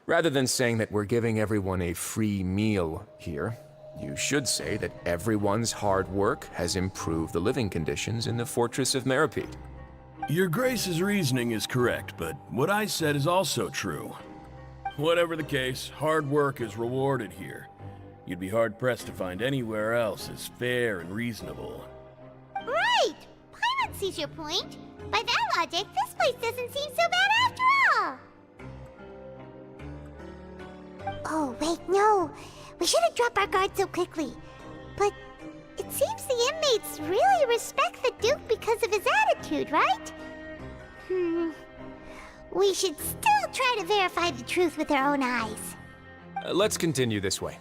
rather than saying that we're giving everyone a free meal here, you should say that everyone's hard work has improved the living conditions in the Fortress of Meripede. Your Grace's reasoning is correct, but what I said is also true. Whatever the case, hard work is rewarded here. You'd be hard-pressed to find anywhere else as fair and reasonable. Right! Paimon sees your point. By that logic, this place doesn't seem so bad after all. Oh, wait, no. We shouldn't drop our guard so quickly. But it seems the inmates really respect the Duke because of his attitude, right? We should still try to verify the truth with our own eyes. Let's continue this way.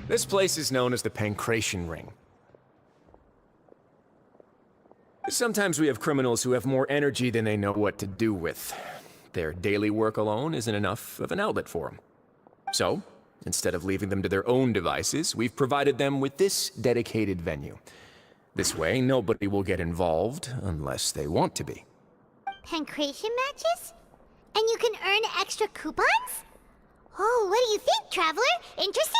This place is known as the Pancration Ring. Sometimes we have criminals who have more energy than they know what to do with. Their daily work alone isn't enough of an outlet for them. So, instead of leaving them to their own devices, we've provided them with this dedicated venue. This way, nobody will get involved unless they want to be. Pancration matches? And you can earn extra coupons? Oh, what do you think, Traveler? Interested?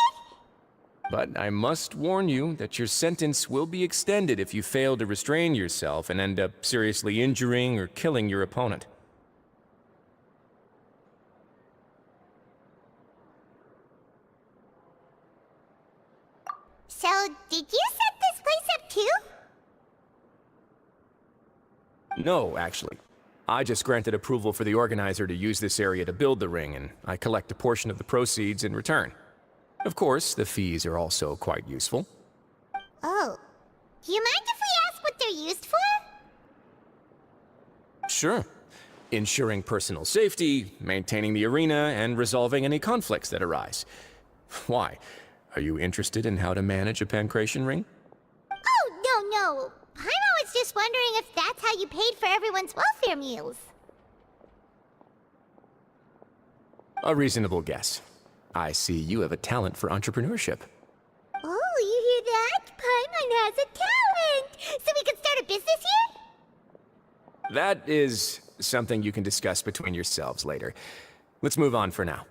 But I must warn you that your sentence will be extended if you fail to restrain yourself and end up seriously injuring or killing your opponent. So, did you set this place up too? No, actually. I just granted approval for the organizer to use this area to build the ring, and I collect a portion of the proceeds in return. Of course, the fees are also quite useful. Oh. Do you mind if we ask what they're used for? Sure. Ensuring personal safety, maintaining the arena, and resolving any conflicts that arise. Why? Are you interested in how to manage a pancration ring? Oh, no. Paimon was just wondering if that's how you paid for everyone's welfare meals. A reasonable guess. I see you have a talent for entrepreneurship. Oh, you hear that, Paimon? That is something you can discuss between yourselves later. Let's move on for now.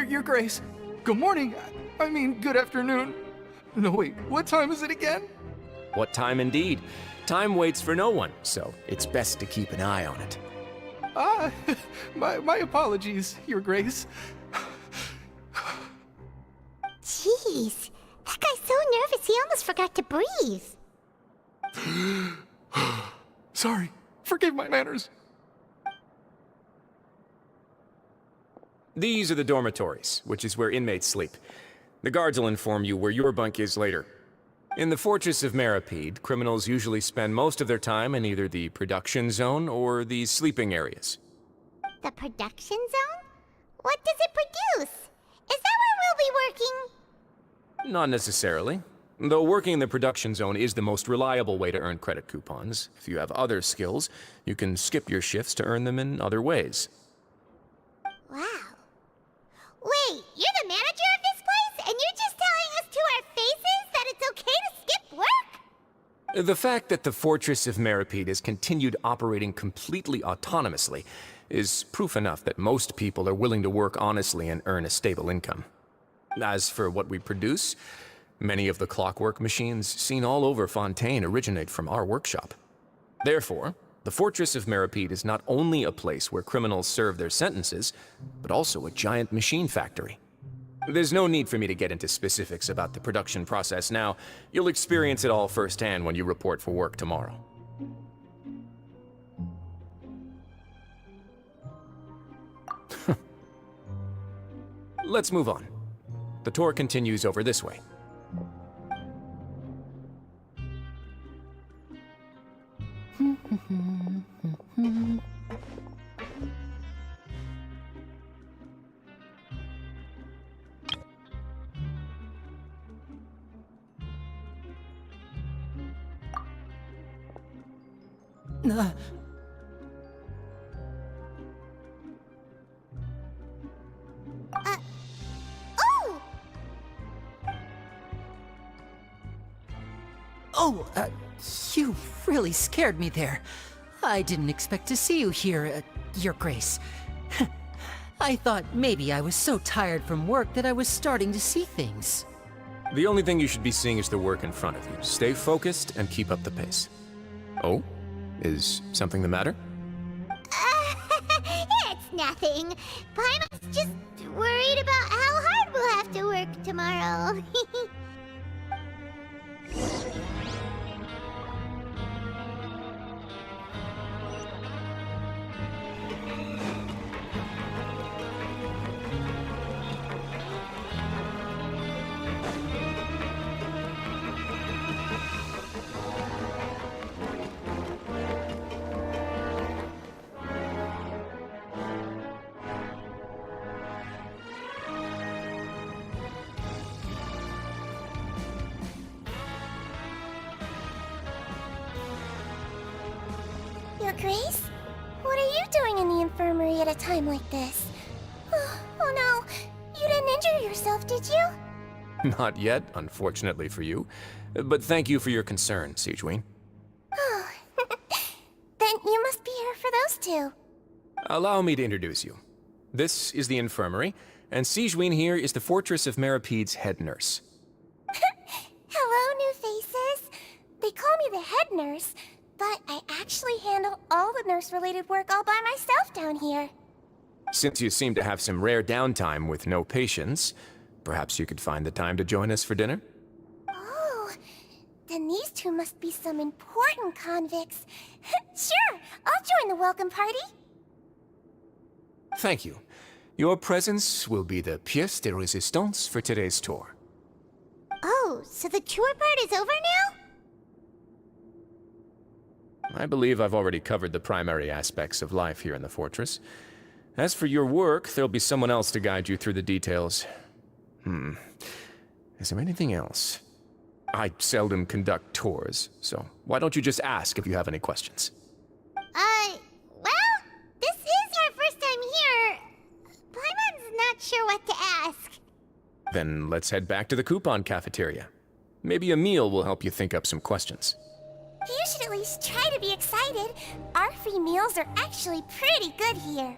Your Grace. Good morning. I mean, good afternoon. No, wait, what time is it again? What time indeed? Time waits for no one, so it's best to keep an eye on it. Ah, my apologies, Your Grace. Jeez, that guy's so nervous he almost forgot to breathe. Sorry, forgive my manners. These are the dormitories, which is where inmates sleep. The guards will inform you where your bunk is later. In the Fortress of Meripede, criminals usually spend most of their time in either the production zone or the sleeping areas. The production zone? What does it produce? Is that where we'll be working? Not necessarily. Though working in the production zone is the most reliable way to earn credit coupons, if you have other skills, you can skip your shifts to earn them in other ways. Wow. Wait, you're the manager of this place, and you're just telling us to our faces that it's okay to skip work? The fact that the Fortress of Meripede has continued operating completely autonomously is proof enough that most people are willing to work honestly and earn a stable income. As for what we produce, many of the clockwork machines seen all over Fontaine originate from our workshop. Therefore, the Fortress of Meripede is not only a place where criminals serve their sentences, but also a giant machine factory. There's no need for me to get into specifics about the production process now. You'll experience it all firsthand when you report for work tomorrow. Let's move on. The tour continues over this way. Oh! You really scared me there. I didn't expect to see you here. Your Grace. I thought maybe I was so tired from work that I was starting to see things. The only thing you should be seeing is the work in front of you. Stay focused and keep up the pace. Oh? Is something the matter? It's nothing. Paimon's just worried about how hard we'll have to work tomorrow. Your Grace? What are you doing in the infirmary at a time like this? Oh no, you didn't injure yourself, did you? Not yet, unfortunately for you. But thank you for your concern, Sigewinne. Oh, then you must be here for those two. Allow me to introduce you. This is the infirmary, and Sigewinne here is the Fortress of Meripede's head nurse. Hello, new faces. They call me the head nurse, but I actually handle all the nurse-related work all by myself down here. Since you seem to have some rare downtime with no patients, perhaps you could find the time to join us for dinner? Oh, then these two must be some important convicts. Sure, I'll join the welcome party. Thank you. Your presence will be the pièce de résistance for today's tour. Oh, so the tour part is over now? I believe I've already covered the primary aspects of life here in the fortress. As for your work, there'll be someone else to guide you through the details. Is there anything else? I seldom conduct tours, so why don't you just ask if you have any questions? Well, this is our first time here. Paimon's not sure what to ask. Then let's head back to the coupon cafeteria. Maybe a meal will help you think up some questions. You should at least try to be excited. Our free meals are actually pretty good here.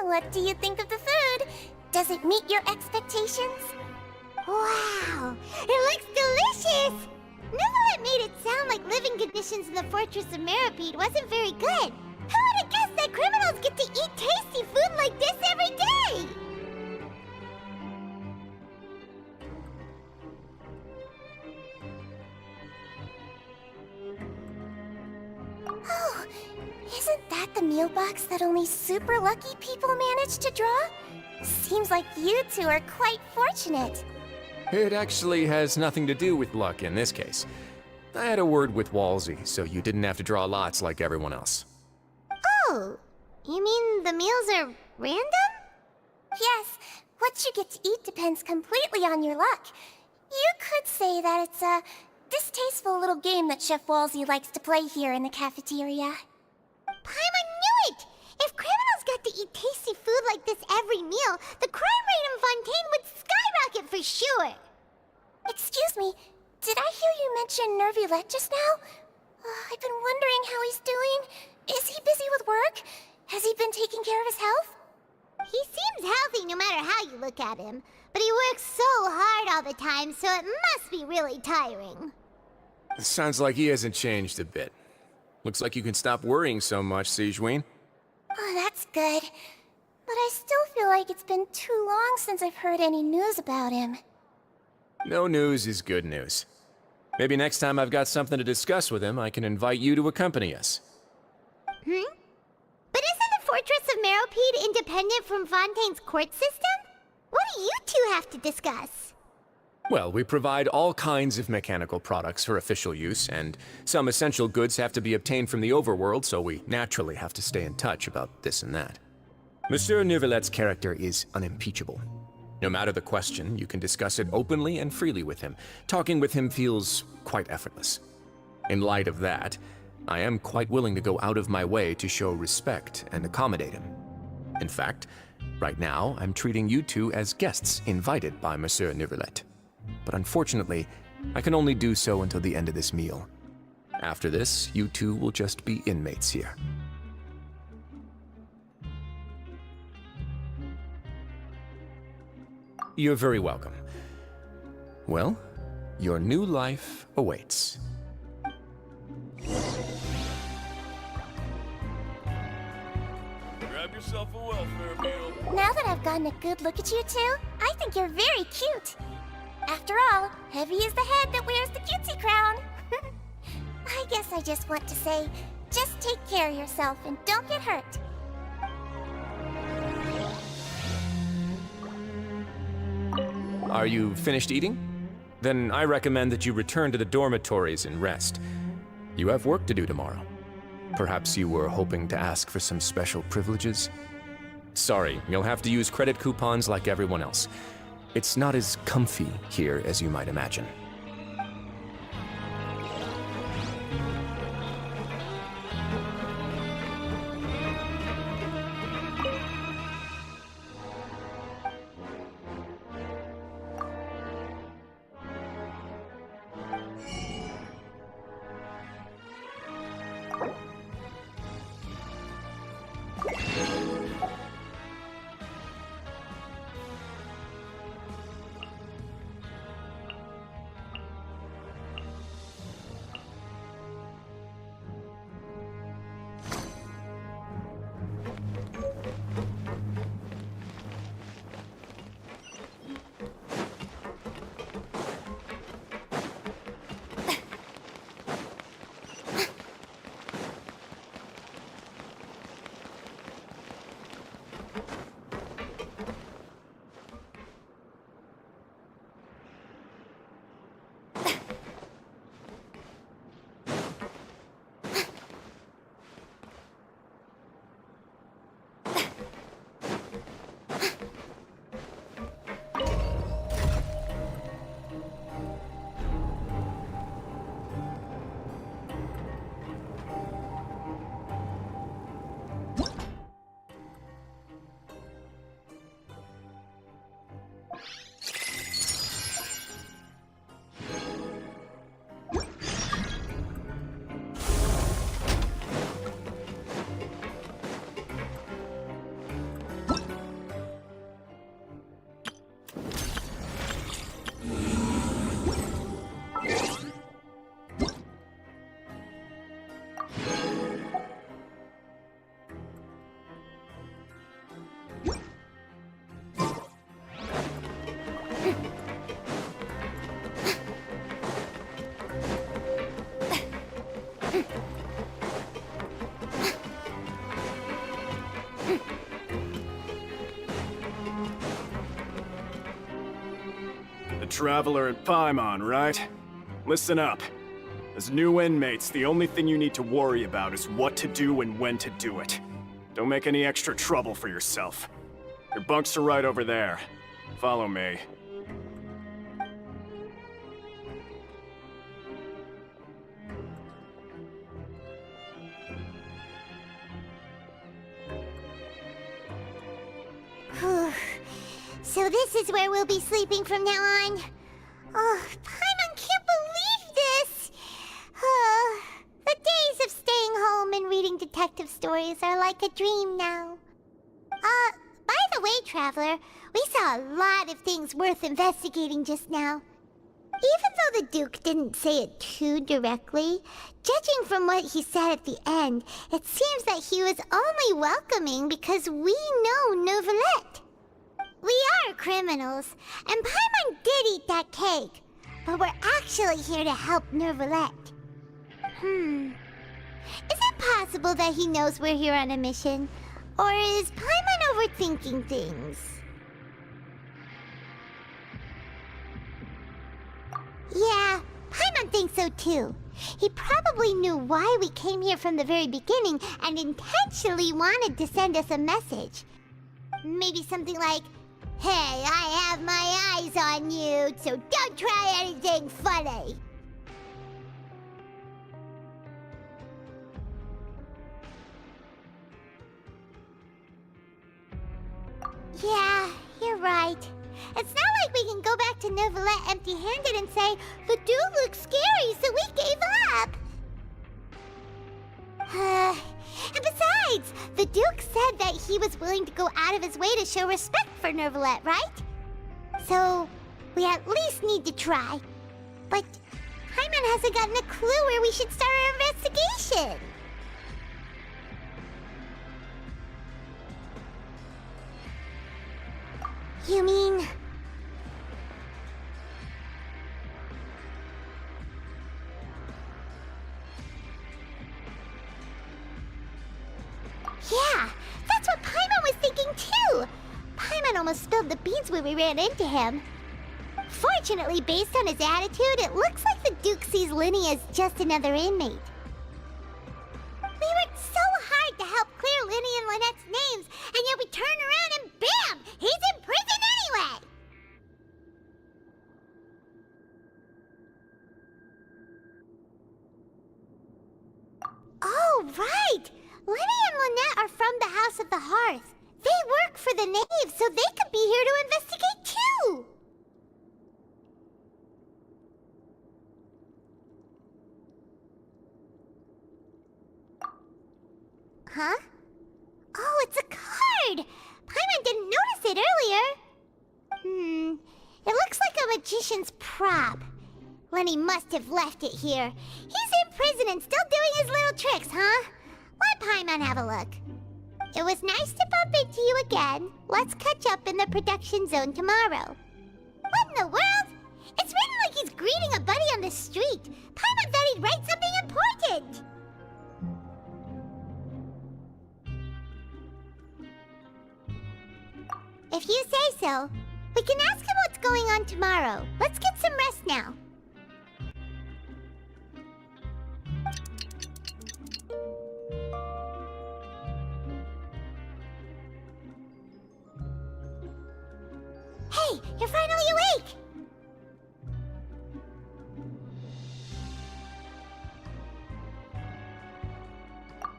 What do you think of the food? Does it meet your expectations? Wow, it looks delicious! Neverlet made it sound like living conditions in the Fortress of Meripede wasn't very good. Who would have guessed that criminals get to eat tasty food like this every day? Oh, isn't that the meal box that only super lucky people manage to draw? Seems like you two are quite fortunate. It actually has nothing to do with luck in this case. I had a word with Walsey, so you didn't have to draw lots like everyone else. Oh, you mean the meals are random? Yes, what you get to eat depends completely on your luck. You could say that it's a distasteful little game that Chef Walsey likes to play here in the cafeteria. Paimon knew it! If criminals got to eat tasty food like this every meal, the crime rate in Fontaine would skyrocket for sure! Excuse me, did I hear you mention Nervulette just now? I've been wondering how he's doing. Is he busy with work? Has he been taking care of his health? He seems healthy no matter how you look at him, but he works so hard all the time, so it must be really tiring. Sounds like he hasn't changed a bit. Looks like you can stop worrying so much, Sigewinne. Oh, that's good. But I still feel like it's been too long since I've heard any news about him. No news is good news. Maybe next time I've got something to discuss with him, I can invite you to accompany us. But isn't the Meropede independent from Fontaine's court system? What do you two have to discuss? Well, we provide all kinds of mechanical products for official use, and some essential goods have to be obtained from the overworld, so we naturally have to stay in touch about this and that. Monsieur Neuvillett's character is unimpeachable. No matter the question, you can discuss it openly and freely with him. Talking with him feels quite effortless. In light of that, I am quite willing to go out of my way to show respect and accommodate him. In fact, right now, I'm treating you two as guests invited by Monsieur Neuvillette. But unfortunately, I can only do so until the end of this meal. After this, you two will just be inmates here. You're very welcome. Well, your new life awaits. Grab yourself a welfare meal. Now that I've gotten a good look at you two, I think you're very cute. After all, heavy is the head that wears the cutesy crown. I guess I just want to say, just take care of yourself and don't get hurt. Are you finished eating? Then I recommend that you return to the dormitories and rest. You have work to do tomorrow. Perhaps you were hoping to ask for some special privileges? Sorry, you'll have to use credit coupons like everyone else. It's not as comfy here as you might imagine. The Traveler at Paimon, right? Listen up. As new inmates, the only thing you need to worry about is what to do and when to do it. Don't make any extra trouble for yourself. Your bunks are right over there. Follow me. So this is where we'll be sleeping from now on. Oh, Paimon can't believe this! The days of staying home and reading detective stories are like a dream now. By the way, Traveler, we saw a lot of things worth investigating just now. Even though the Duke didn't say it too directly, judging from what he said at the end, it seems that he was only welcoming because we know Neuvillette. We are criminals, and Paimon did eat that cake, but we're actually here to help Neuvillette. Is it possible that he knows we're here on a mission? Or is Paimon overthinking things? Yeah, Paimon thinks so too. He probably knew why we came here from the very beginning and intentionally wanted to send us a message. Maybe something like, "Hey, I have my eyes on you, so don't try anything funny." Yeah, you're right. It's not like we can go back to Neuvillette empty-handed and say, "The dude looks scary, so we gave up." And besides, the Duke said that he was willing to go out of his way to show respect for Neuvillette, right? So, we at least need to try. But Paimon hasn't gotten a clue where we should start our investigation. You mean... Yeah, that's what Paimon was thinking too! Paimon almost spilled the beans when we ran into him. Fortunately, based on his attitude, it looks like the Duke sees Linny as just another inmate. We worked so hard to help clear Linny and Lynette's names, and yet we turn around and bam! He's in prison anyway! Oh, right! Linny and Lynette are from the House of the Hearth. They work for the Knave, so they could be here to investigate too! Huh? Oh, it's a card! Paimon didn't notice it earlier. It looks like a magician's prop. Lenny must have left it here. He's in prison and still doing his little tricks, huh? Let Paimon have a look. It was nice to bump into you again. Let's catch up in the production zone tomorrow. What in the world? It's written like he's greeting a buddy on the street. Paimon thought he'd write something important. If you say so, we can ask him what's going on tomorrow. Let's get some rest now. Hey, you're finally awake!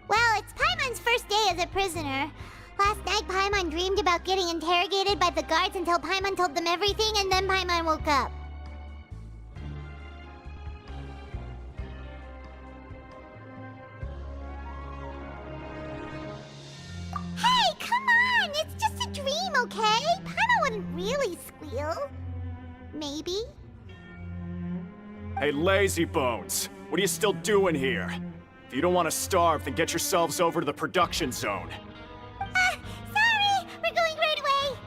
Well, it's Paimon's first day as a prisoner. Last night, Paimon dreamed about getting interrogated by the guards until Paimon told them everything, and then Paimon woke up. Hey, come on! It's just a dream, okay? Paimon wouldn't really squeal. Maybe? Hey, lazy bones! What are you still doing here? If you don't want to starve, then get yourselves over to the production zone. Sorry! We're going right away!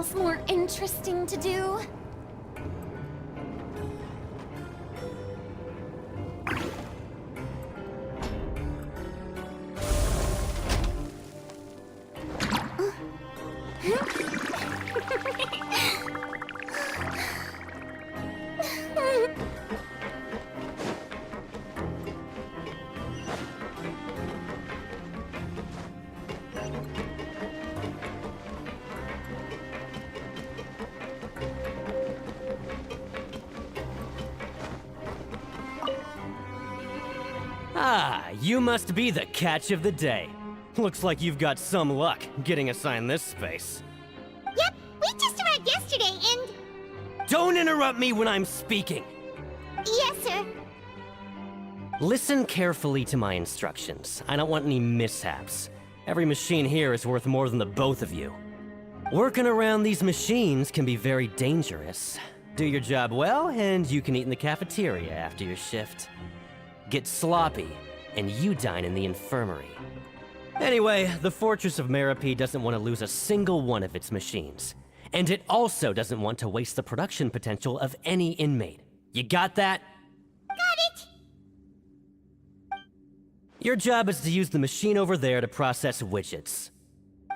else more interesting to do? Ah, you must be the catch of the day. Looks like you've got some luck getting assigned this space. Yep, we just arrived yesterday and... Don't interrupt me when I'm speaking! Yes, sir. Listen carefully to my instructions. I don't want any mishaps. Every machine here is worth more than the both of you. Working around these machines can be very dangerous. Do your job well, and you can eat in the cafeteria after your shift. Get sloppy, and you dine in the infirmary. Anyway, the Fortress of Meropide doesn't want to lose a single one of its machines. And it also doesn't want to waste the production potential of any inmate. You got that? Got it! Your job is to use the machine over there to process widgets.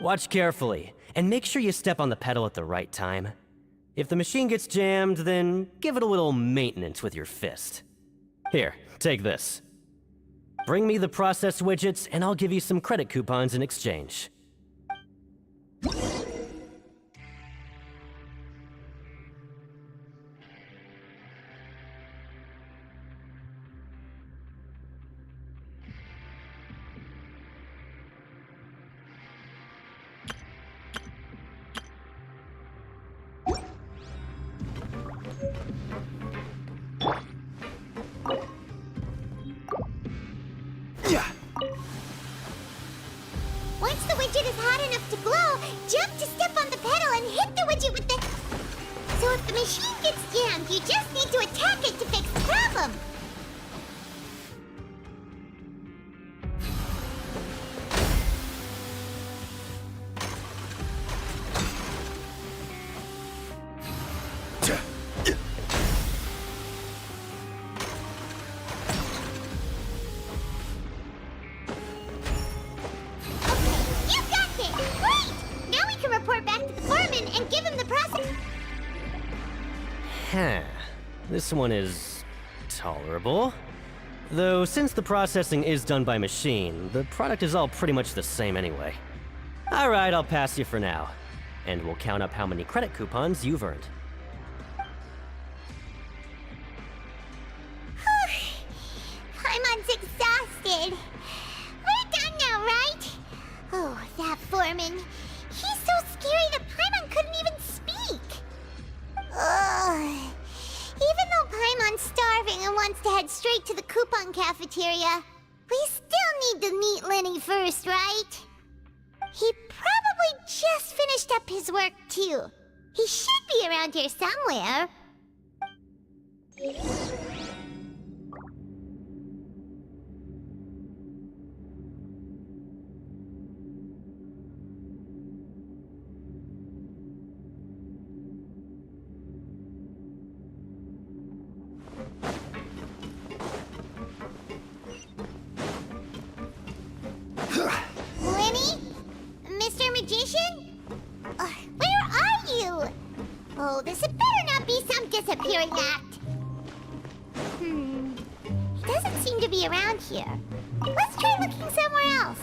Watch carefully, and make sure you step on the pedal at the right time. If the machine gets jammed, then give it a little maintenance with your fist. Here, take this. Bring me the processed widgets, and I'll give you some credit coupons in exchange. Once the widget is hot enough to glow, jump to step on the pedal and hit the widget with the... So if the machine gets jammed, you just need to attack it to fix the problem. This one is tolerable. Though since the processing is done by machine, the product is all pretty much the same anyway. Alright, I'll pass you for now. And we'll count up how many credit coupons you've earned. Paimon's exhausted. We're done now, right? Oh, that foreman. He's so scary that Paimon couldn't even speak. Ugh. Even though Paimon's starving and wants to head straight to the coupon cafeteria, we still need to meet Lenny first, right? He probably just finished up his work, too. He should be around here somewhere. Lenny? Mr. Magician? Where are you? Oh, this had better not be some disappearing act. He doesn't seem to be around here. Let's try looking somewhere else.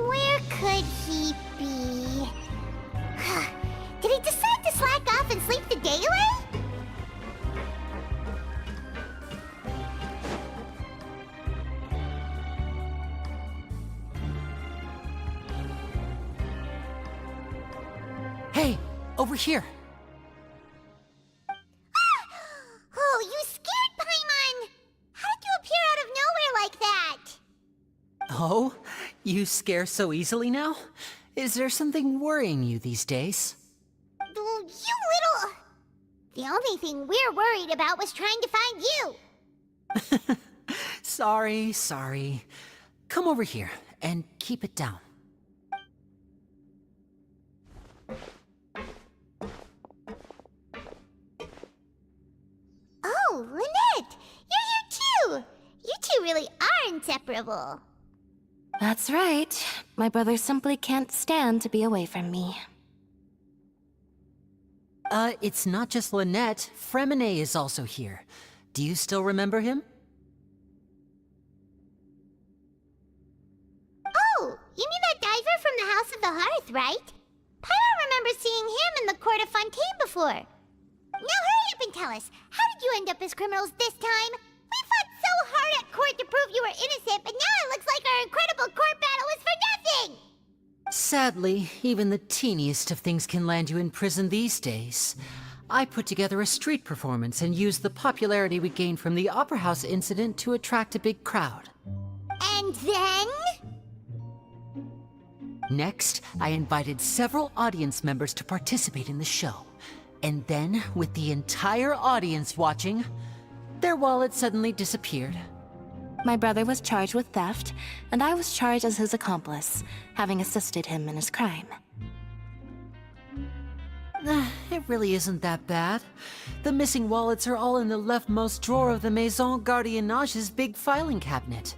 Where could he be? Did he decide to slack off and sleep the day away? Hey, over here. Oh, you scared Paimon! How did you appear out of nowhere like that? Oh, you scare so easily now? Is there something worrying you these days? Oh, you little... The only thing we're worried about was trying to find you. Sorry. Come over here and keep it down. Oh, Lynette! You're here too! You two really are inseparable. That's right. My brother simply can't stand to be away from me. It's not just Lynette. Fremine is also here. Do you still remember him? Oh, you mean that diver from the House of the Hearth, right? Paimon remembers seeing him in the Court of Fontaine before. Now hurry up and tell us, how did you end up as criminals this time? We fought so hard at court to prove you were innocent, but now it looks like our incredible court battle was for nothing! Sadly, even the teeniest of things can land you in prison these days. I put together a street performance and used the popularity we gained from the Opera House incident to attract a big crowd. And then? Next, I invited several audience members to participate in the show. And then, with the entire audience watching, their wallet suddenly disappeared. My brother was charged with theft, and I was charged as his accomplice, having assisted him in his crime. It really isn't that bad. The missing wallets are all in the leftmost drawer of the Maison Gardiennage's big filing cabinet.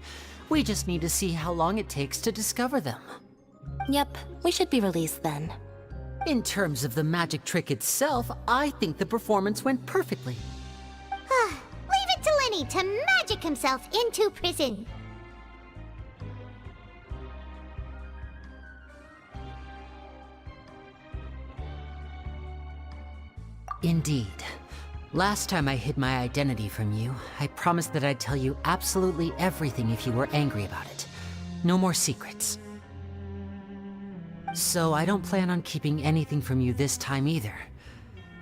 We just need to see how long it takes to discover them. Yep, we should be released then. In terms of the magic trick itself, I think the performance went perfectly. Leave it to Lenny to magic himself into prison. Indeed. Last time I hid my identity from you, I promised that I'd tell you absolutely everything if you were angry about it. No more secrets. So I don't plan on keeping anything from you this time either.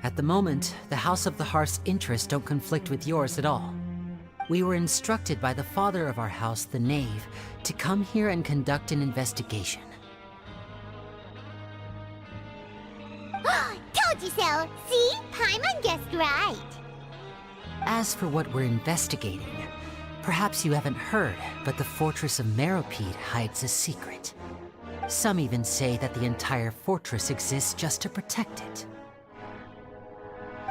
At the moment, the House of the Hearth's interests don't conflict with yours at all. We were instructed by the father of our house, the Knave, to come here and conduct an investigation. Told you so! See? Paimon guessed right. As for what we're investigating, perhaps you haven't heard, but the fortress of Meropide hides a secret. Some even say that the entire fortress exists just to protect it.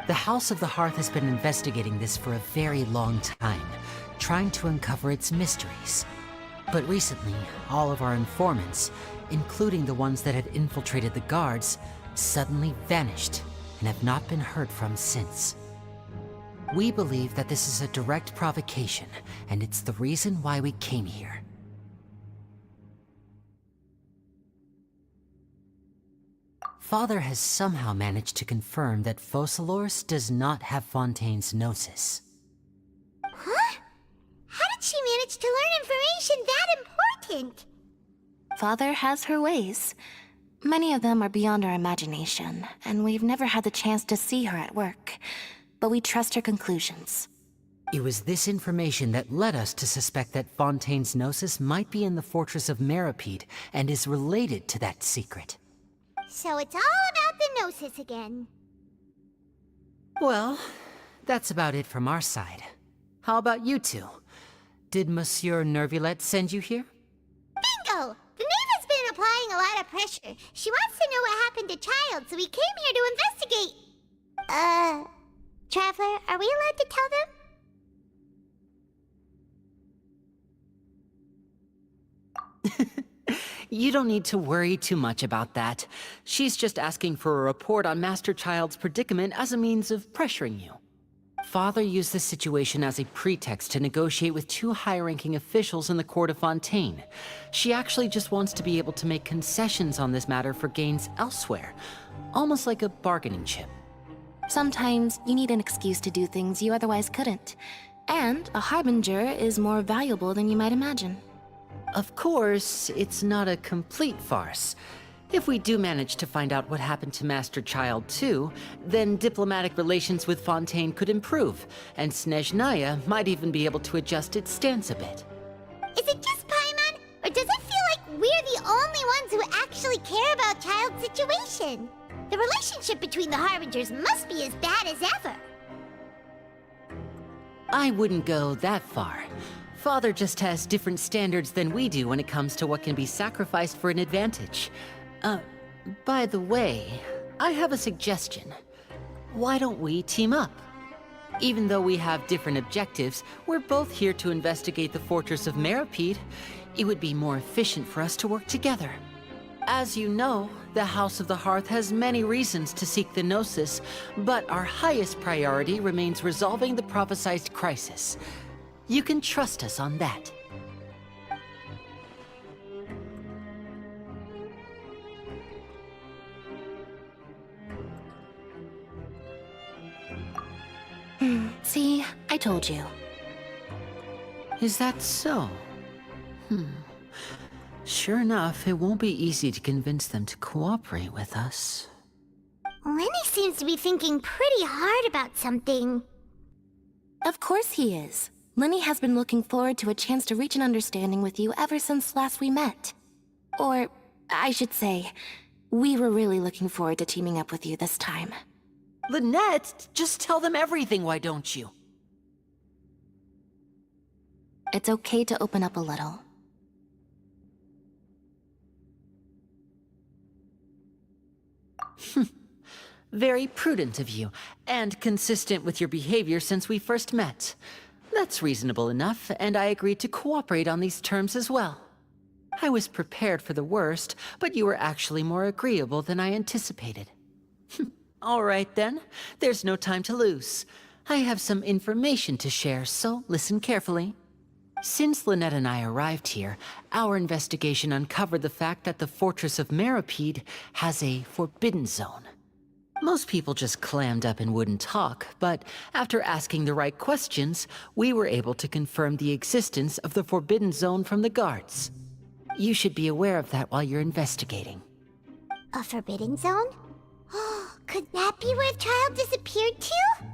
The House of the Hearth has been investigating this for a very long time, trying to uncover its mysteries. But recently, all of our informants, including the ones that had infiltrated the guards, suddenly vanished and have not been heard from since. We believe that this is a direct provocation, and it's the reason why we came here. Father has somehow managed to confirm that Focalors does not have Fontaine's Gnosis. Huh? How did she manage to learn information that important? Father has her ways. Many of them are beyond our imagination, and we've never had the chance to see her at work. But we trust her conclusions. It was this information that led us to suspect that Fontaine's Gnosis might be in the fortress of Meropide and is related to that secret. So it's all about the Gnosis again. Well, that's about it from our side. How about you two? Did Monsieur Nervulette send you here? Bingo! The Knave has been applying a lot of pressure. She wants to know what happened to Child, so we came here to investigate. Traveler, are we allowed to tell them? You don't need to worry too much about that. She's just asking for a report on Master Child's predicament as a means of pressuring you. Father used this situation as a pretext to negotiate with two high-ranking officials in the court of Fontaine. She actually just wants to be able to make concessions on this matter for gains elsewhere, almost like a bargaining chip. Sometimes you need an excuse to do things you otherwise couldn't. And a harbinger is more valuable than you might imagine. Of course, it's not a complete farce. If we do manage to find out what happened to Master Child 2, then diplomatic relations with Fontaine could improve, and Snezhnaya might even be able to adjust its stance a bit. Is it just Paimon, or does it feel like we're the only ones who actually care about Child's situation? The relationship between the Harbingers must be as bad as ever. I wouldn't go that far. Father just has different standards than we do when it comes to what can be sacrificed for an advantage. By the way, I have a suggestion. Why don't we team up? Even though we have different objectives, we're both here to investigate the Fortress of Meropide. It would be more efficient for us to work together. As you know, the House of the Hearth has many reasons to seek the Gnosis, but our highest priority remains resolving the prophesized crisis. You can trust us on that. See, I told you. Is that so? Sure enough, it won't be easy to convince them to cooperate with us. Lenny seems to be thinking pretty hard about something. Of course he is. Lenny has been looking forward to a chance to reach an understanding with you ever since last we met. Or, I should say, we were really looking forward to teaming up with you this time. Lynette, just tell them everything, why don't you? It's okay to open up a little. Very prudent of you, and consistent with your behavior since we first met. That's reasonable enough, and I agreed to cooperate on these terms as well. I was prepared for the worst, but you were actually more agreeable than I anticipated. All right then, there's no time to lose. I have some information to share, so listen carefully. Since Lynette and I arrived here, our investigation uncovered the fact that the Fortress of Meropide has a forbidden zone. Most people just clammed up and wouldn't talk, but after asking the right questions, we were able to confirm the existence of the forbidden zone from the guards. You should be aware of that while you're investigating. A forbidden zone? Could that be where the child disappeared to?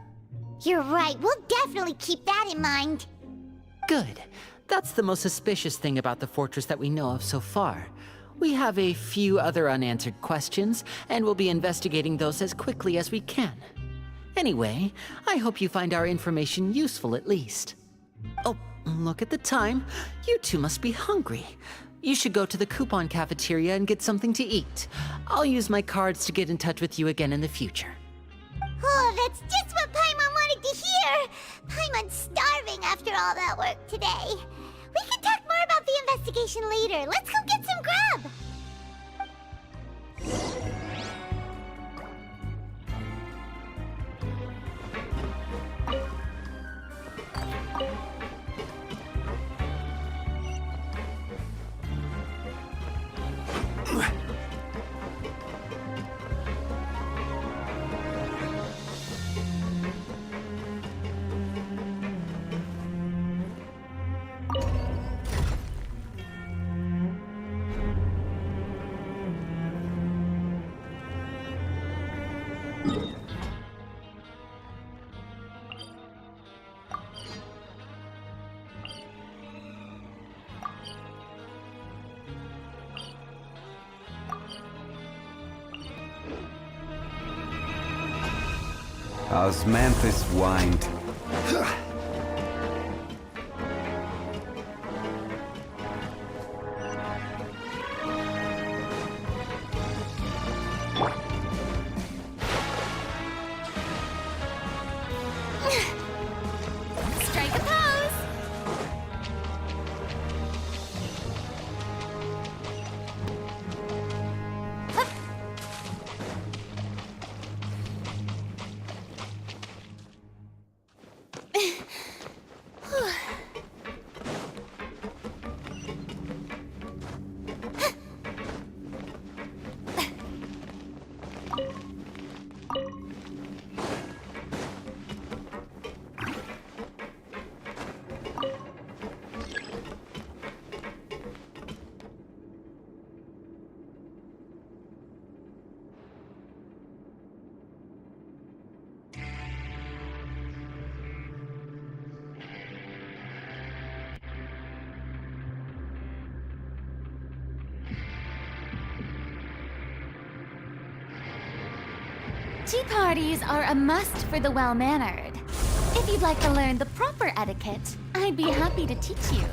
You're right, we'll definitely keep that in mind. Good. That's the most suspicious thing about the fortress that we know of so far. We have a few other unanswered questions, and we'll be investigating those as quickly as we can. Anyway, I hope you find our information useful at least. Oh, look at the time. You two must be hungry. You should go to the coupon cafeteria and get something to eat. I'll use my cards to get in touch with you again in the future. Oh, that's just what Paimon wanted to hear! Paimon's starving after all that work today. We can talk more about the investigation later. Let's go get some grub! Osmanthus whined. Strike a pose! Tea parties are a must for the well-mannered. If you'd like to learn the proper etiquette, I'd be happy to teach you.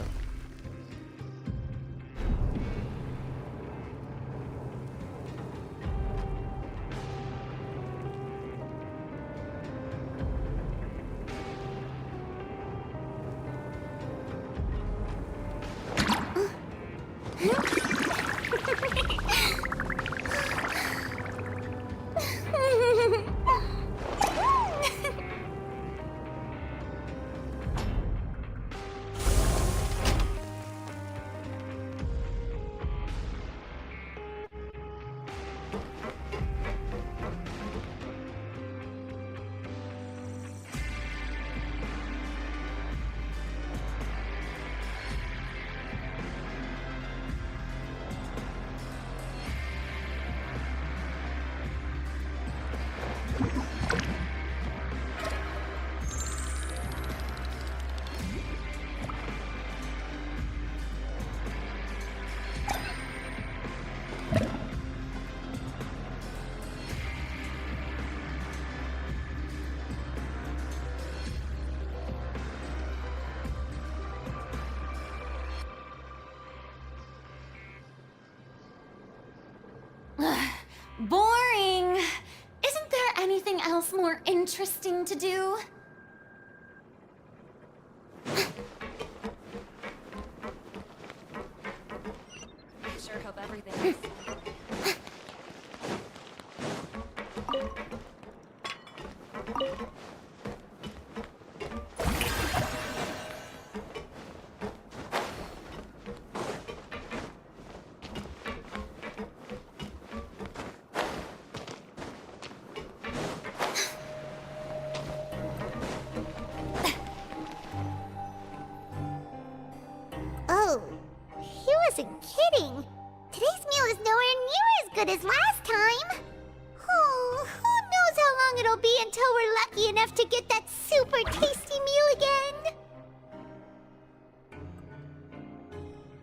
Boring! Isn't there anything else more interesting to do? I sure hope everything is... Oh, he wasn't kidding. Today's meal is nowhere near as good as last time. Oh, who knows how long it'll be until we're lucky enough to get that super tasty meal again.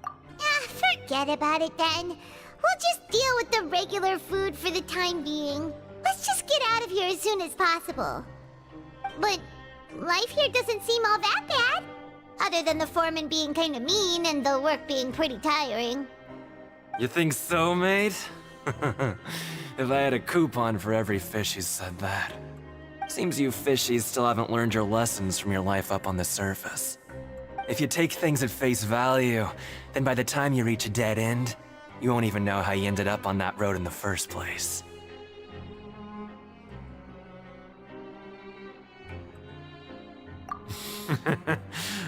Ah, forget about it then. We'll just deal with the regular food for the time being. Let's just get out of here as soon as possible. But life here doesn't seem all that bad. Other than the foreman being kinda mean and the work being pretty tiring. You think so, mate? If I had a coupon for every fish who said that. Seems you fishies still haven't learned your lessons from your life up on the surface. If you take things at face value, then by the time you reach a dead end, you won't even know how you ended up on that road in the first place.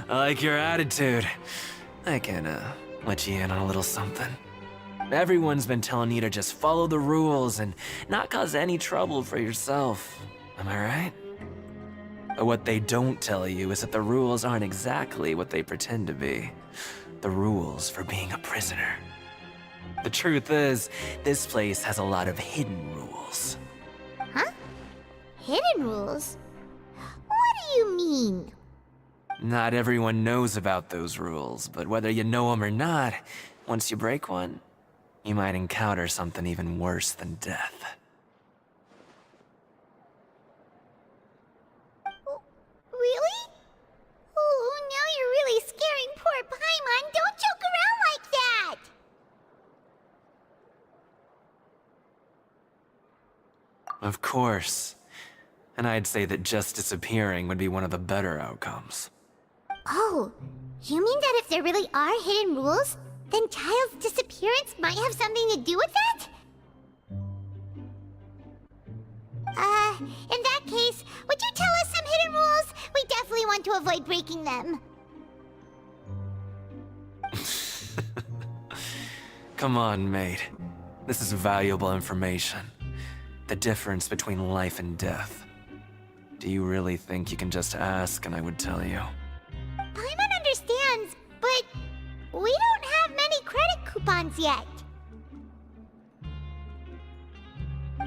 I like your attitude. I can, let you in on a little something. Everyone's been telling you to just follow the rules and not cause any trouble for yourself. Am I right? But what they don't tell you is that the rules aren't exactly what they pretend to be. The rules for being a prisoner. The truth is, this place has a lot of hidden rules. Huh? Hidden rules? What do you mean? Not everyone knows about those rules, but whether you know them or not, once you break one, you might encounter something even worse than death. Really? Oh, now you're really scaring poor Paimon. Don't joke around like that! Of course. And I'd say that just disappearing would be one of the better outcomes. Oh, you mean that if there really are hidden rules, then Child's disappearance might have something to do with that? In that case, would you tell us some hidden rules? We definitely want to avoid breaking them. Come on, mate. This is valuable information. The difference between life and death. Do you really think you can just ask and I would tell you? Paimon understands, but we don't have many credit coupons yet.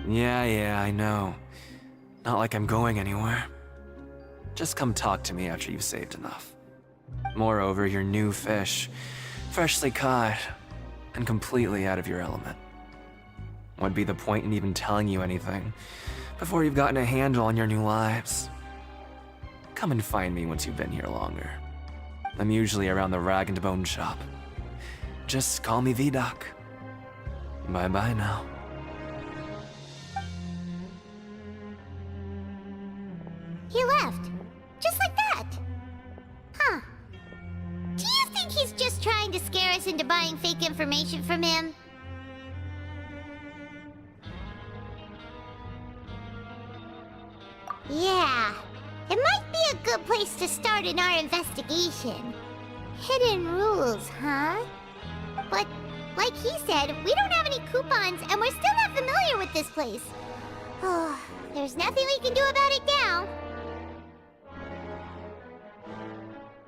Yeah, I know. Not like I'm going anywhere. Just come talk to me after you've saved enough. Moreover, you're new fish, freshly caught, and completely out of your element. What'd be the point in even telling you anything before you've gotten a handle on your new lives? Come and find me once you've been here longer. I'm usually around the rag and bone shop. Just call me V-Doc. Bye-bye now. He left. Just like that. Huh. Do you think he's just trying to scare us into buying fake information from him? Yeah. It might be a good place to start in our investigation. Hidden rules, huh? But, like he said, we don't have any coupons and we're still not familiar with this place. Oh, there's nothing we can do about it now.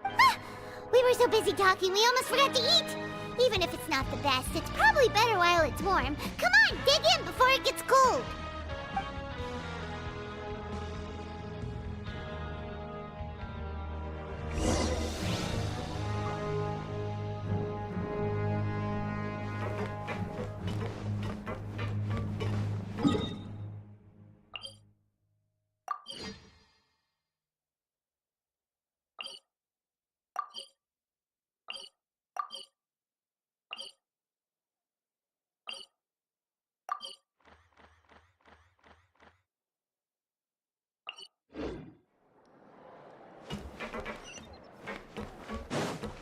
Ah, we were so busy talking we almost forgot to eat. Even if it's not the best, it's probably better while it's warm. Come on, dig in before it gets cold.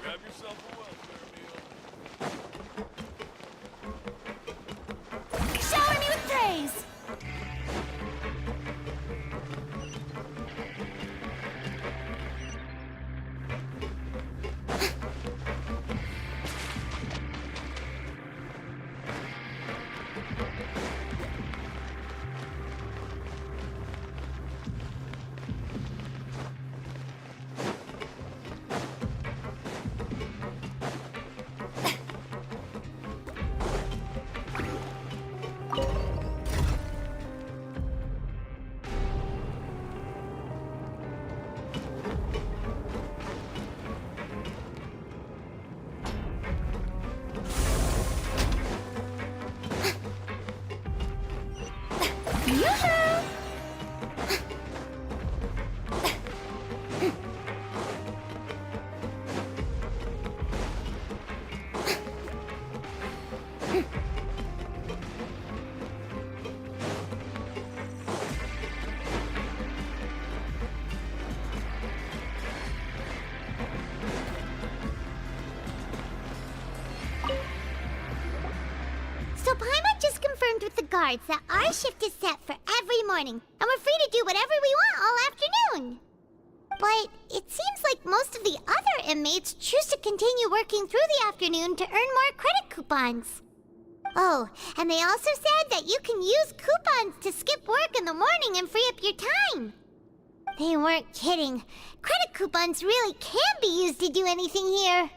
Grab yourself a welfare meal. Shower me with praise! So Paimon just confirmed with the guards that our shift is set for every morning, and we're free to do whatever we want all afternoon. But it seems like most of the other inmates choose to continue working through the afternoon to earn more credit coupons. Oh, and they also said that you can use coupons to skip work in the morning and free up your time. They weren't kidding. Credit coupons really can be used to do anything here.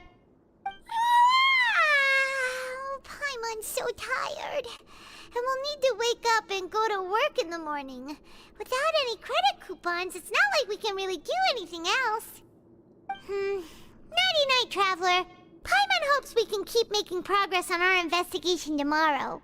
Paimon's so tired. And we'll need to wake up and go to work in the morning. Without any credit coupons, it's not like we can really do anything else. Nighty-night, Traveler. Paimon hopes we can keep making progress on our investigation tomorrow.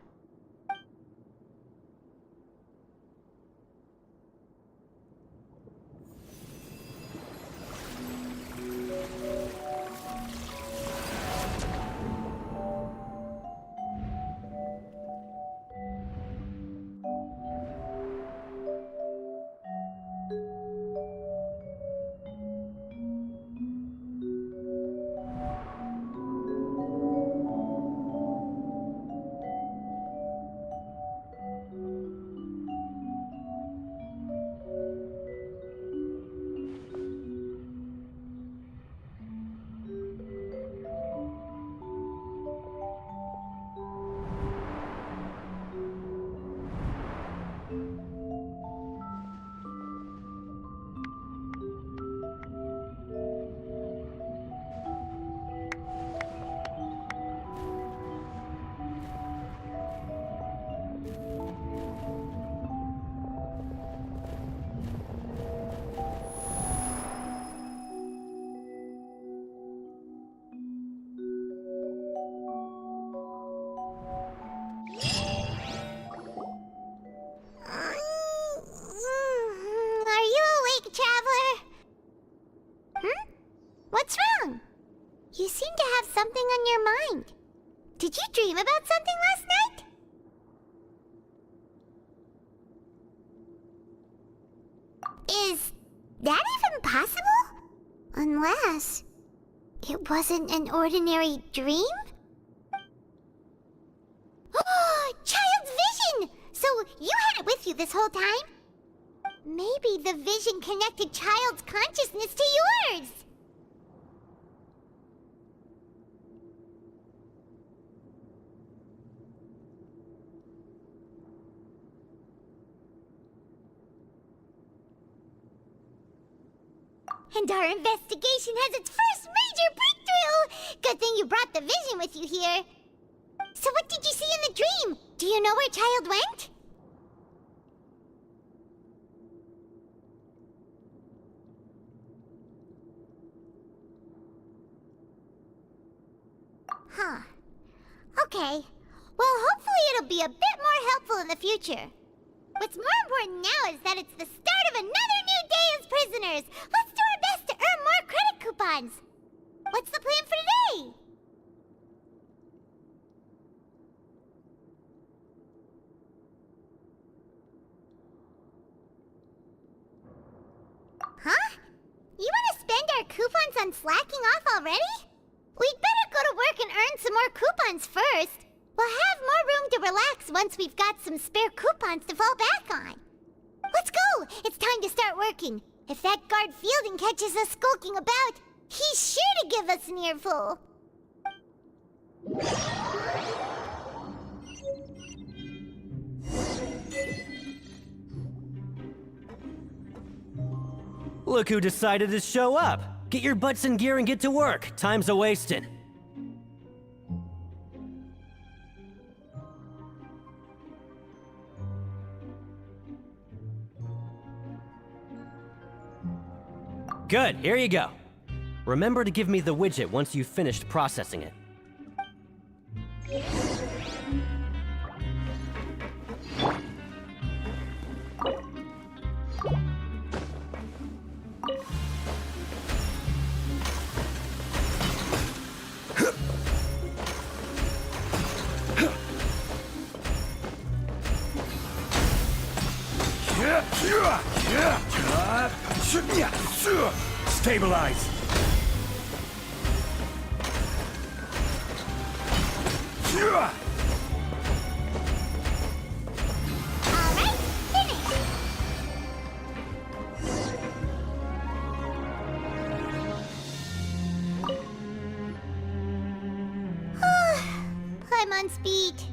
your mind? Did you dream about something last night? Is that even possible? Unless it wasn't an ordinary dream? Oh, child's vision! So you had it with you this whole time? Maybe the vision connected child's consciousness to yours. And our investigation has its first major breakthrough! Good thing you brought the vision with you here. So what did you see in the dream? Do you know where Child went? Huh. Okay. Well, hopefully it'll be a bit more helpful in the future. What's more important now is that it's the start of another new day as prisoners. Let's do our best to earn more credit coupons. What's the plan for today? Huh? You want to spend our coupons on slacking off already? We'd better go to work and earn some more coupons first. We'll have more room to relax once we've got some spare coupons to fall back on. Let's go! It's time to start working. If that guard Fielding catches us skulking about, he's sure to give us an earful. Look who decided to show up! Get your butts in gear and get to work. Time's a-wasting. Good, here you go. Remember to give me the widget once you've finished processing it. Stabilize! Alright, finished! Paimon's beat.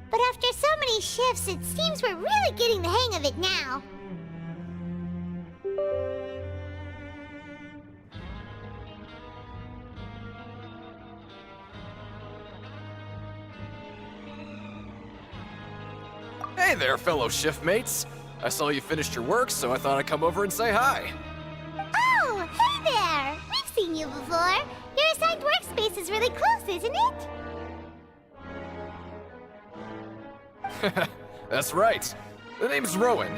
But after so many shifts, it seems we're really getting the hang of it now. Hey there, fellow shiftmates. I saw you finished your work, so I thought I'd come over and say hi. Oh, hey there! We've seen you before. Your assigned workspace is really close, isn't it? That's right. The name's Rowan.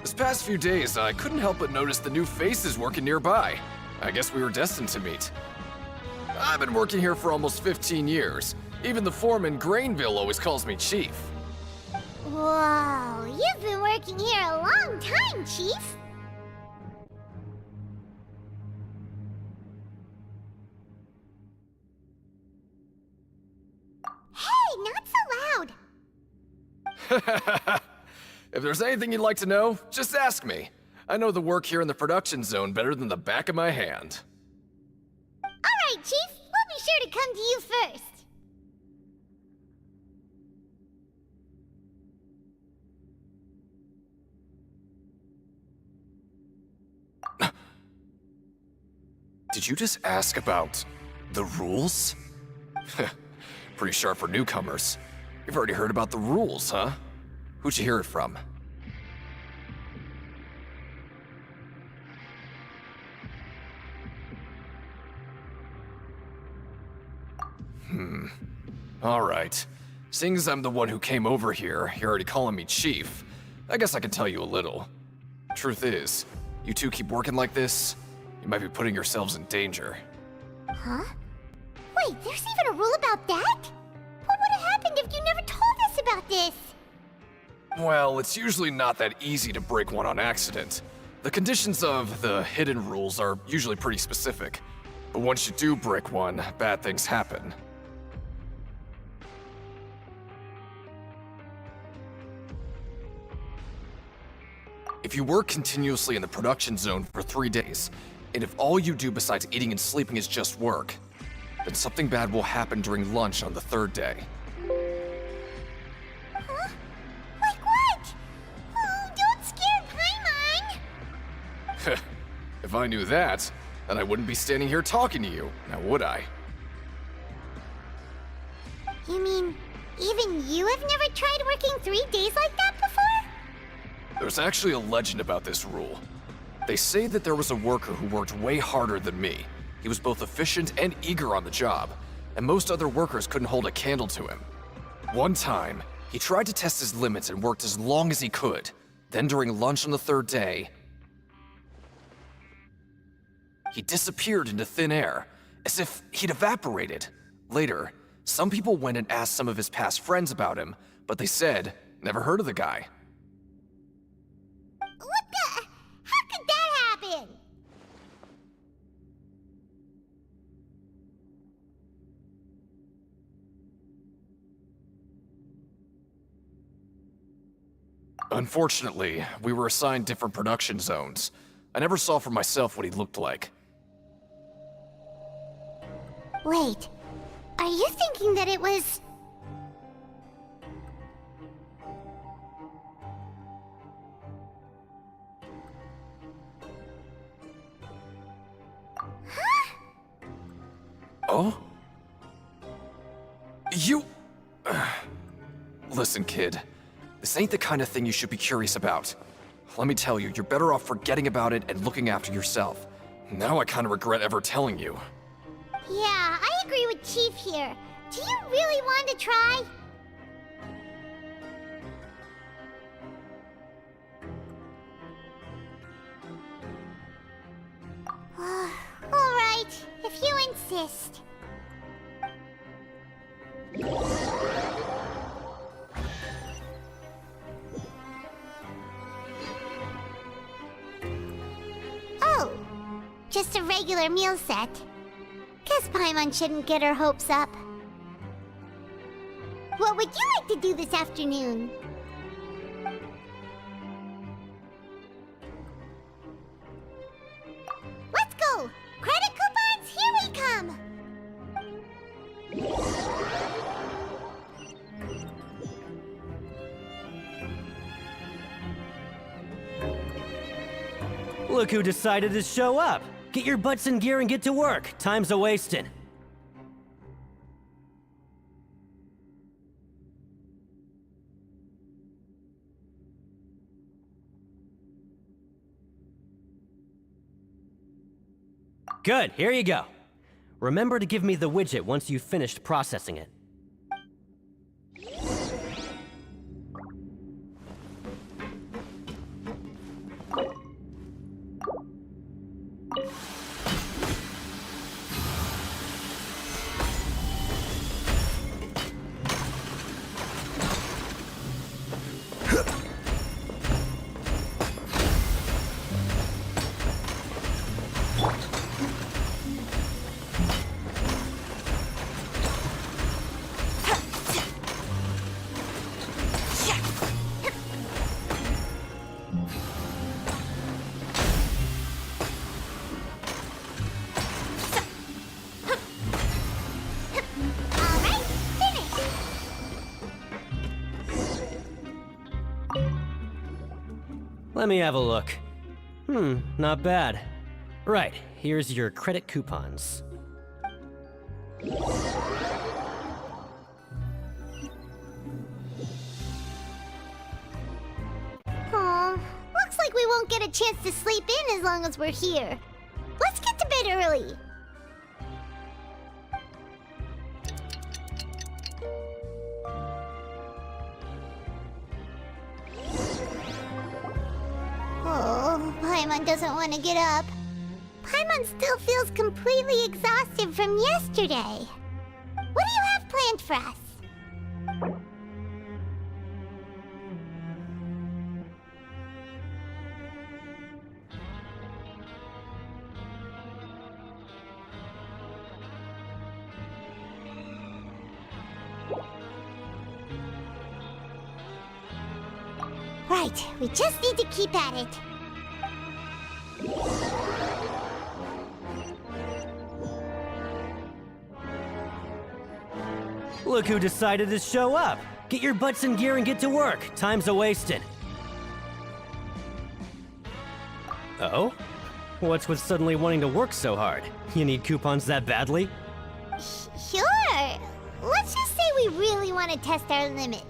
This past few days, I couldn't help but notice the new faces working nearby. I guess we were destined to meet. I've been working here for almost 15 years. Even the foreman, Grainville, always calls me Chief. Whoa, you've been working here a long time, Chief. Hey, not so loud. If there's anything you'd like to know, just ask me. I know the work here in the production zone better than the back of my hand. Alright, Chief. We'll be sure to come to you first. Did you just ask about the rules? Pretty sharp for newcomers. You've already heard about the rules, huh? Who'd you hear it from? Alright. Seeing as I'm the one who came over here, you're already calling me Chief. I guess I can tell you a little. Truth is, you two keep working like this, you might be putting yourselves in danger. Huh? Wait, there's even a rule about that? What would have happened if you never told us about this? Well, it's usually not that easy to break one on accident. The conditions of the hidden rules are usually pretty specific. But once you do break one, bad things happen. If you work continuously in the production zone for 3 days, and if all you do besides eating and sleeping is just work, then something bad will happen during lunch on the 3rd day. Huh? Like what? Oh, don't scare Paimon! If I knew that, then I wouldn't be standing here talking to you, now would I? You mean, even you have never tried working 3 days like that before? There's actually a legend about this rule. They say that there was a worker who worked way harder than me. He was both efficient and eager on the job, and most other workers couldn't hold a candle to him. One time, he tried to test his limits and worked as long as he could. Then during lunch on the 3rd day, he disappeared into thin air, as if he'd evaporated. Later, some people went and asked some of his past friends about him, but they said, never heard of the guy. What the? How could that happen? Unfortunately, we were assigned different production zones. I never saw for myself what he looked like. Wait, are you thinking that it was... Oh? You... Listen, kid. This ain't the kind of thing you should be curious about. Let me tell you, you're better off forgetting about it and looking after yourself. Now I kind of regret ever telling you. Yeah, I agree with Chief here. Do you really want to try? Alright, if you insist. Oh, just a regular meal set. Guess Paimon shouldn't get her hopes up. What would you like to do this afternoon? Let's go! Credit coupons, here we come! Look who decided to show up! Get your butts in gear and get to work. Time's a-wasting. Good, here you go. Remember to give me the widget once you've finished processing it. Let me have a look. Not bad. Right, here's your credit coupons. Aw, looks like we won't get a chance to sleep in as long as we're here. Let's get to bed early. Oh, Paimon doesn't want to get up. Paimon still feels completely exhausted from yesterday. for us. Right, we just need to keep at it. Look who decided to show up! Get your butts in gear and get to work. Time's a-wasted. Oh? What's with suddenly wanting to work so hard? You need coupons that badly? Sure. Let's just say we really want to test our limits.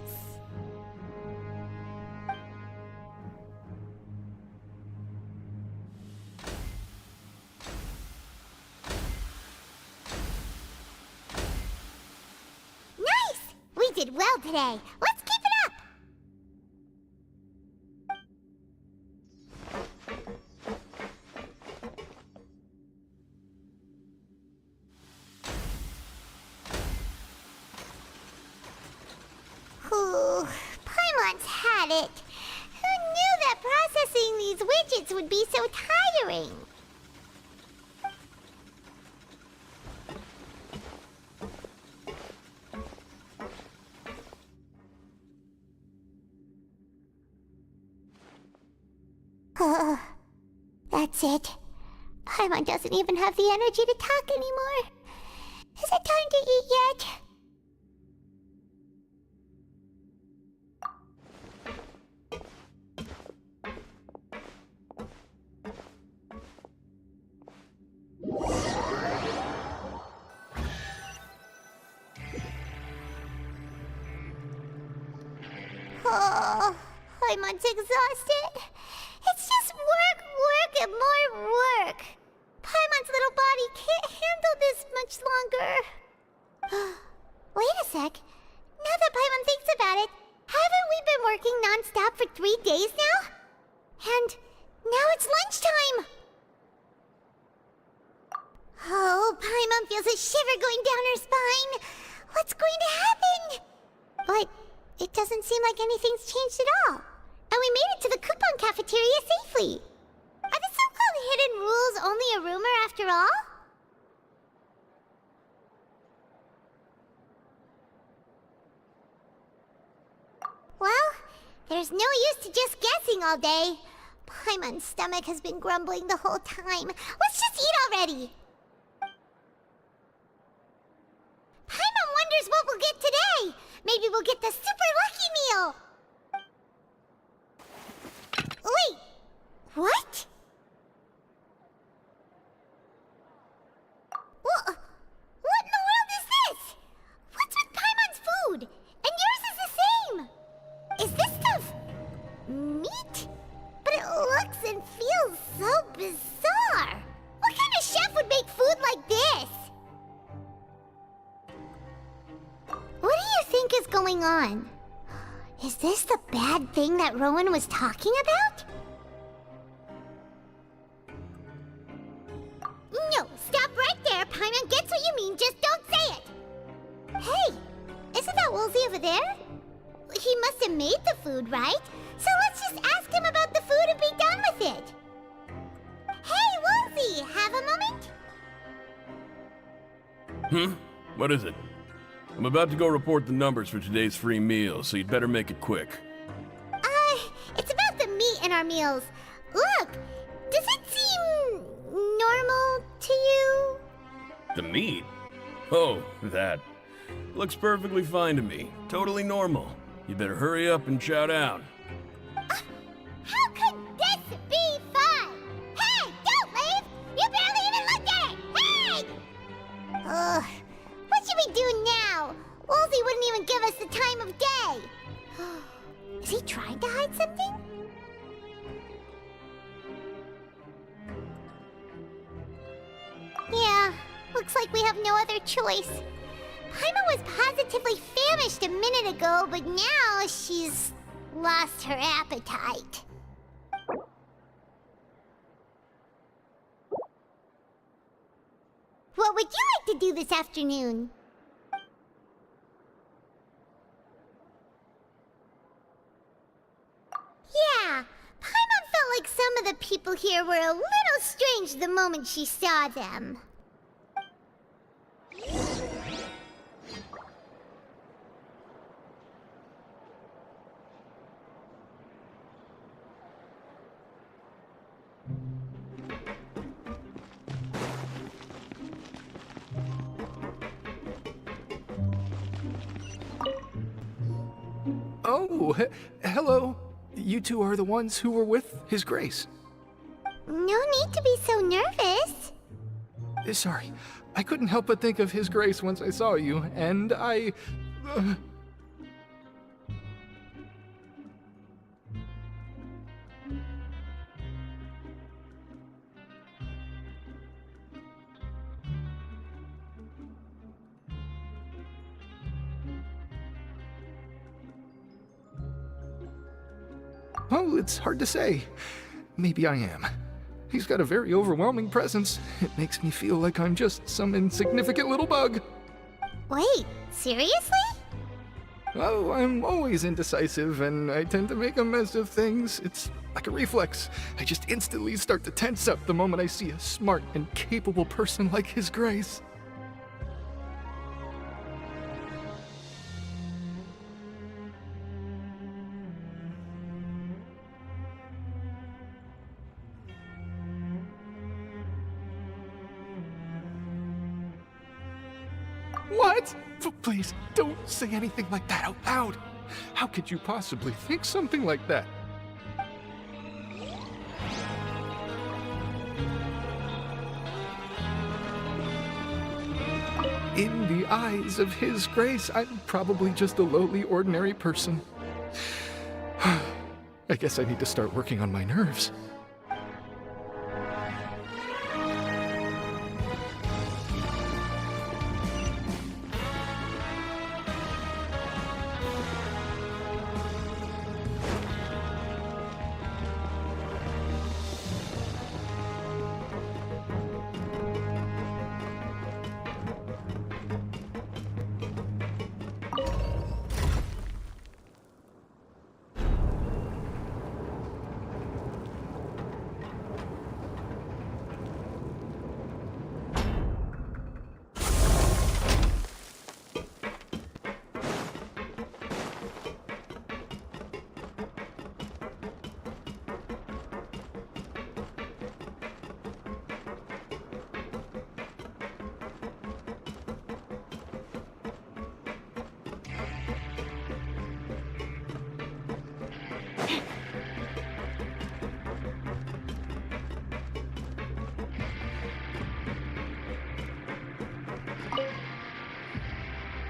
Nice! We did well today. Let's keep it up! Ooh, Paimon's had it. Who knew that processing these widgets would be so tiring? That's it. Paimon doesn't even have the energy to talk anymore. Is it time to eat yet? Oh, Paimon's exhausted. It's just work, work, and more work. Paimon's little body can't handle this much longer. Wait a sec. Now that Paimon thinks about it, haven't we been working non-stop for 3 days now? And now it's lunchtime! Oh, Paimon feels a shiver going down her spine. What's going to happen? But it doesn't seem like anything's changed at all. And we made it to the coupon cafeteria safely. Are the so-called hidden rules only a rumor after all? Well, there's no use to just guessing all day. Paimon's stomach has been grumbling the whole time. Let's just eat already. Paimon wonders what we'll get today. Maybe we'll get the super lucky meal. Wait, what? What in the world is this? What's with Paimon's food? And yours is the same. Is this stuff meat? But it looks and feels so bizarre. What kind of chef would make food like this? What do you think is going on? Is this the bad thing that Rowan was talking about? No, stop right there. Paimon gets what you mean, just don't say it. Hey, isn't that Woolsey over there? He must have made the food, right? So let's just ask him about the food and be done with it. Hey, Woolsey, have a moment? What is it? I'm about to go report the numbers for today's free meal, so you'd better make it quick. It's about the meat in our meals. Look, does it seem normal to you? The meat? Oh, that. Looks perfectly fine to me. Totally normal. You better hurry up and chow down. How could this be fun? Hey, don't leave! You barely even looked at it! Hey! Ugh, what should we do now? Woolsey wouldn't even give us the time of day. Is he trying to hide something? Yeah, looks like we have no other choice. Paimon was positively famished a minute ago, but now she's lost her appetite. What would you like to do this afternoon? people here were a little strange the moment she saw them. Oh, hello. You two are the ones who were with His Grace. No need to be so nervous. Sorry, I couldn't help but think of His Grace once I saw you, and I... Oh, it's hard to say. Maybe I am. He's got a very overwhelming presence. It makes me feel like I'm just some insignificant little bug. Wait, seriously? Oh, I'm always indecisive, and I tend to make a mess of things. It's like a reflex. I just instantly start to tense up the moment I see a smart and capable person like His Grace. What? Please, don't say anything like that out loud. How could you possibly think something like that? In the eyes of His Grace, I'm probably just a lowly, ordinary person. I guess I need to start working on my nerves.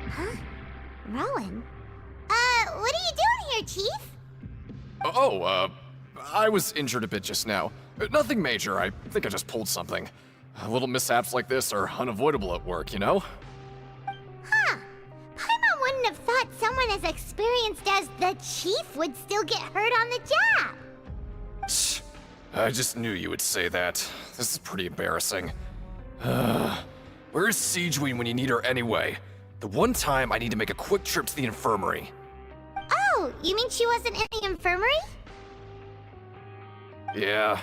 Huh? Rowan? What are you doing here, Chief? I was injured a bit just now. Nothing major, I think I just pulled something. Little mishaps like this are unavoidable at work, you know? Huh. Paimon wouldn't have thought someone as experienced as the Chief would still get hurt on the job. I just knew you would say that. This is pretty embarrassing. Where's Siegeween when you need her anyway? The one time I need to make a quick trip to the infirmary. Oh, you mean she wasn't in the infirmary? Yeah.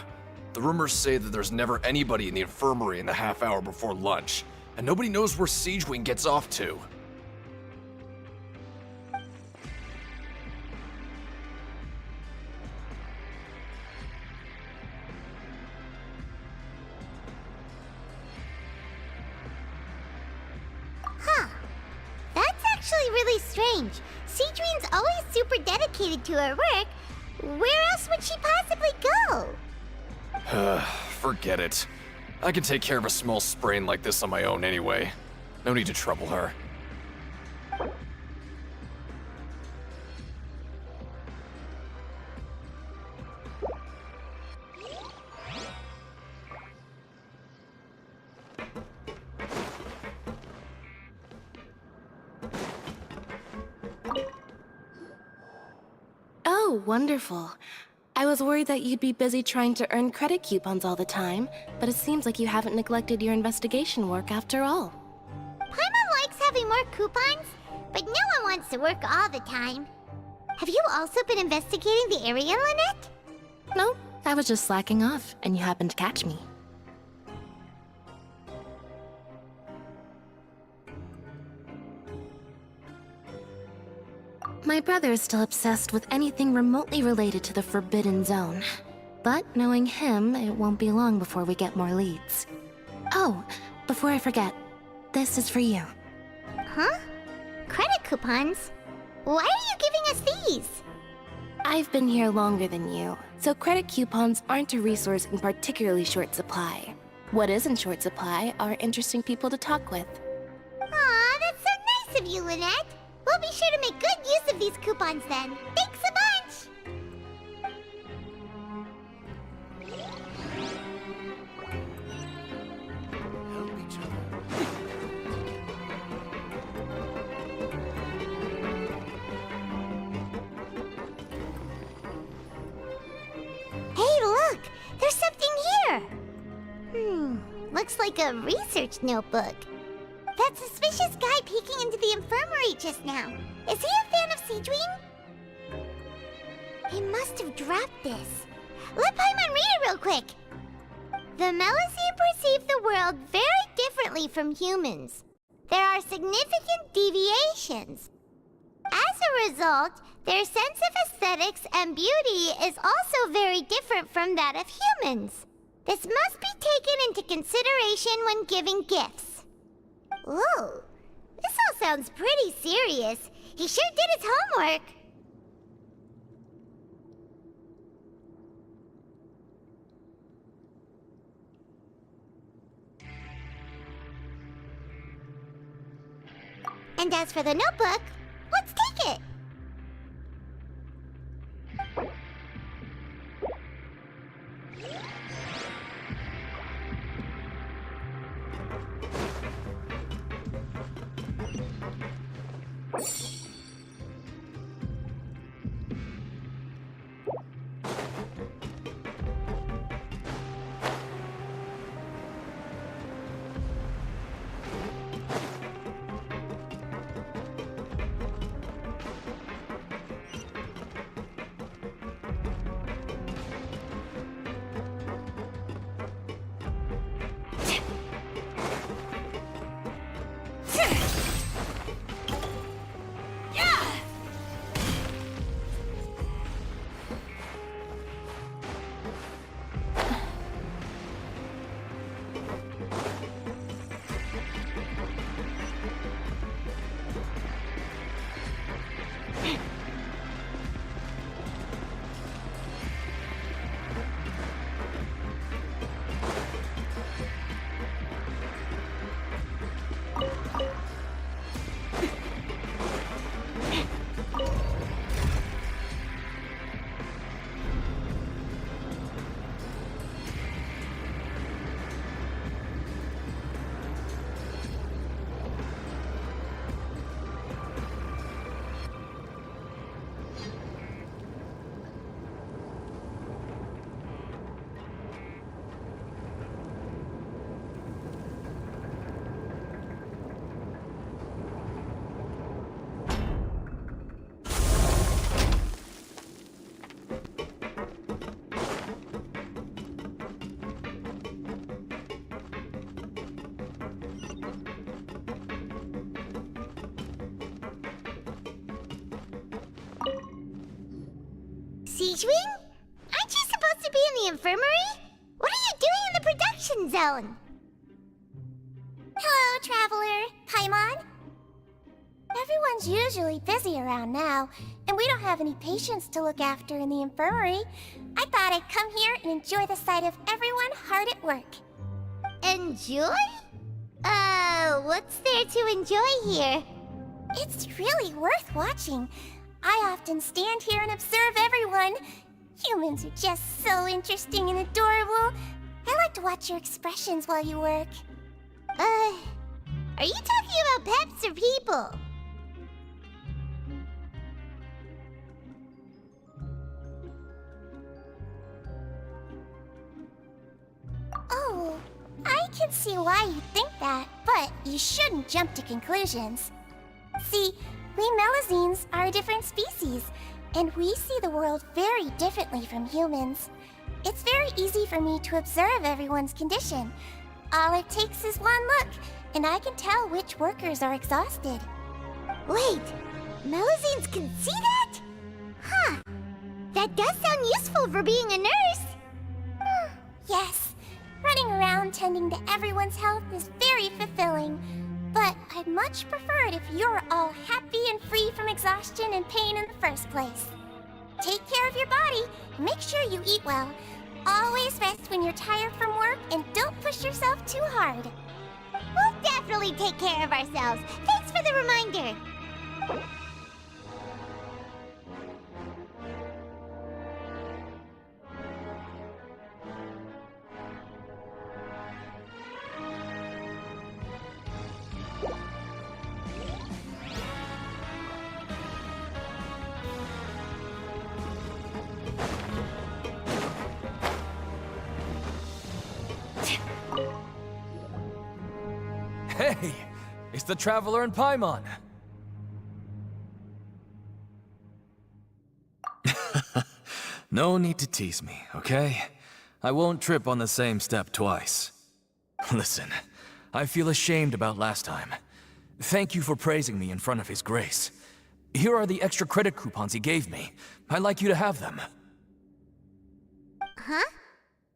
The rumors say that there's never anybody in the infirmary in the half hour before lunch, and nobody knows where Siegeween gets off to. Huh. That's actually really strange. Siegeween's always super dedicated to her work. Where else would she possibly go? Forget it. I can take care of a small sprain like this on my own anyway. No need to trouble her. Oh, wonderful. I was worried that you'd be busy trying to earn credit coupons all the time, but it seems like you haven't neglected your investigation work after all. Paimon likes having more coupons, but no one wants to work all the time. Have you also been investigating the area, Lynette? No, I was just slacking off, and you happened to catch me. My brother is still obsessed with anything remotely related to the Forbidden Zone. But knowing him, it won't be long before we get more leads. Oh, before I forget, this is for you. Huh? Credit coupons? Why are you giving us these? I've been here longer than you, so credit coupons aren't a resource in particularly short supply. What is in short supply are interesting people to talk with. Aw, that's so nice of you, Lynette. We'll be sure to make good use of these coupons then. Thanks a bunch! Hey, look! There's something here! Looks like a research notebook. That suspicious guy peeking into the infirmary just now. Is he a fan of Seedwing? He must have dropped this. Let Paimon read it real quick. The Melusine perceive the world very differently from humans. There are significant deviations. As a result, their sense of aesthetics and beauty is also very different from that of humans. This must be taken into consideration when giving gifts. Ooh, this all sounds pretty serious. He sure did his homework. And as for the notebook, let's take it. Seedwing? Aren't you supposed to be in the infirmary? What are you doing in the production zone? Hello, Traveler. Paimon? Everyone's usually busy around now, and we don't have any patients to look after in the infirmary. I thought I'd come here and enjoy the sight of everyone hard at work. Enjoy? What's there to enjoy here? It's really worth watching. I often stand here and observe everyone. Humans are just so interesting and adorable. I like to watch your expressions while you work. Are you talking about pets or people? Oh, I can see why you think that, but you shouldn't jump to conclusions. See, we Melusines are a different species, and we see the world very differently from humans. It's very easy for me to observe everyone's condition. All it takes is one look, and I can tell which workers are exhausted. Wait, Melusines can see that? Huh. That does sound useful for being a nurse. Yes, running around tending to everyone's health is very fulfilling. But I'd much prefer it if you're all happy and free from exhaustion and pain in the first place. Take care of your body, and make sure you eat well. Always rest when you're tired from work, and don't push yourself too hard. We'll definitely take care of ourselves. Thanks for the reminder. Hey, it's the Traveler and Paimon. No need to tease me, okay? I won't trip on the same step twice. Listen, I feel ashamed about last time. Thank you for praising me in front of His Grace. Here are the extra credit coupons he gave me. I'd like you to have them. Huh?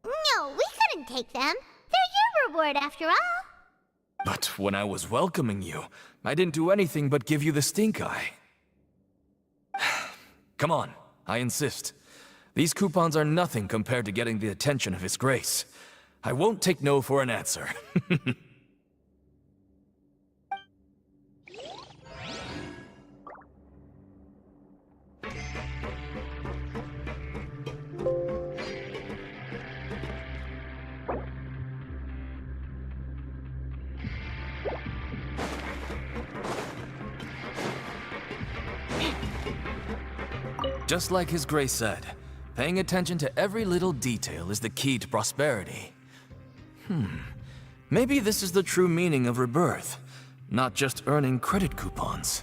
No, we couldn't take them. They're your reward after all. But when I was welcoming you, I didn't do anything but give you the stink eye. Come on, I insist. These coupons are nothing compared to getting the attention of His Grace. I won't take no for an answer. Just like His Grace said, paying attention to every little detail is the key to prosperity. Maybe this is the true meaning of rebirth, not just earning credit coupons.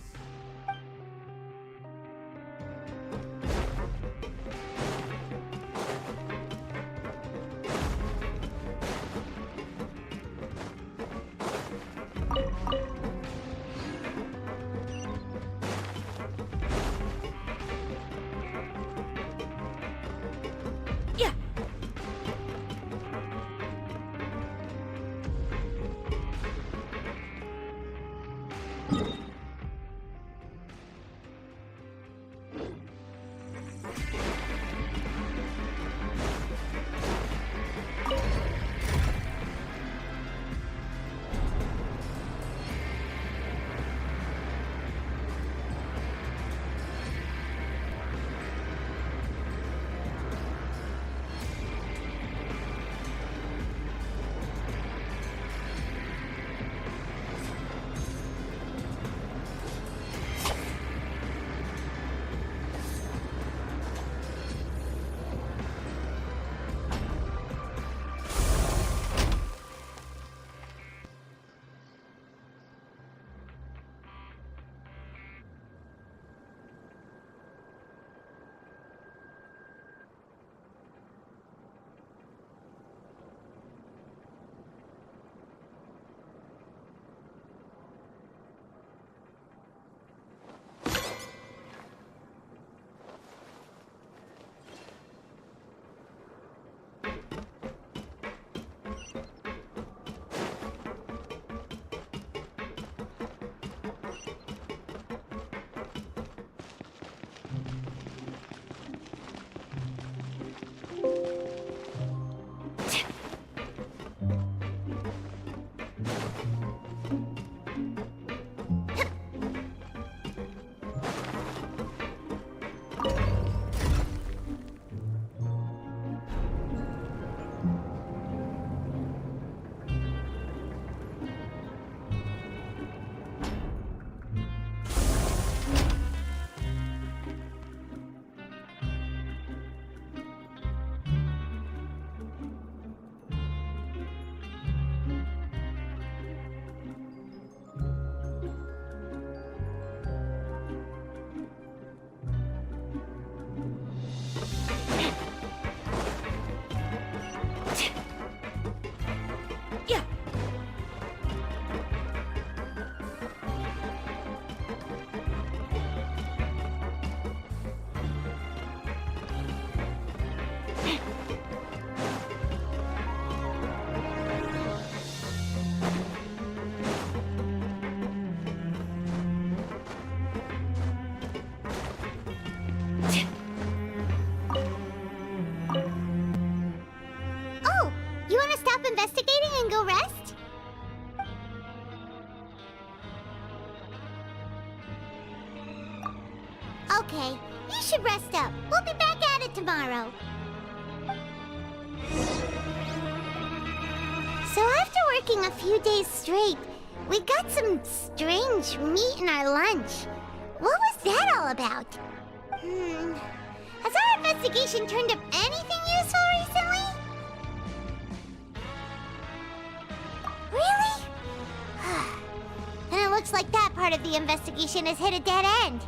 stop investigating and go rest? Okay, you should rest up. We'll be back at it tomorrow. So after working a few days straight, we got some strange meat in our lunch. What was that all about? Has our investigation turned up anything useful recently? Really? And it looks like that part of the investigation has hit a dead end.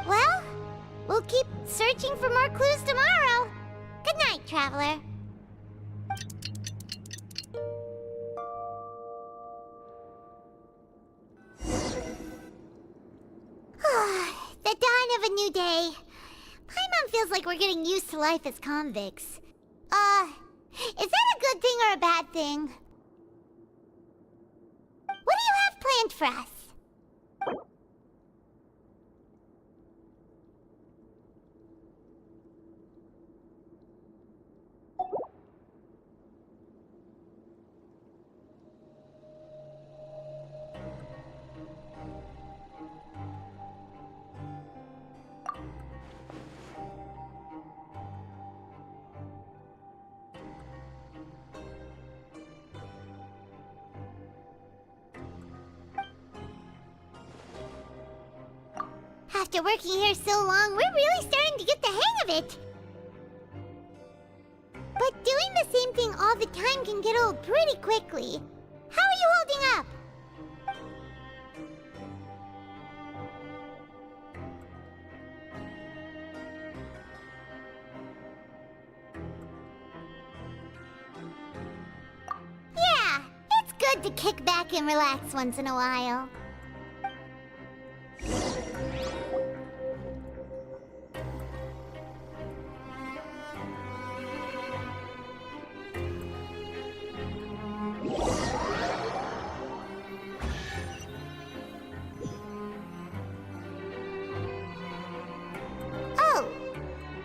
Well, we'll keep searching for more clues tomorrow. Good night, Traveler. The dawn of a new day. Paimon feels like we're getting used to life as convicts. Is that a good thing or a bad thing? What do you have planned for us? After working here so long, we're really starting to get the hang of it. But doing the same thing all the time can get old pretty quickly. How are you holding up? Yeah, it's good to kick back and relax once in a while.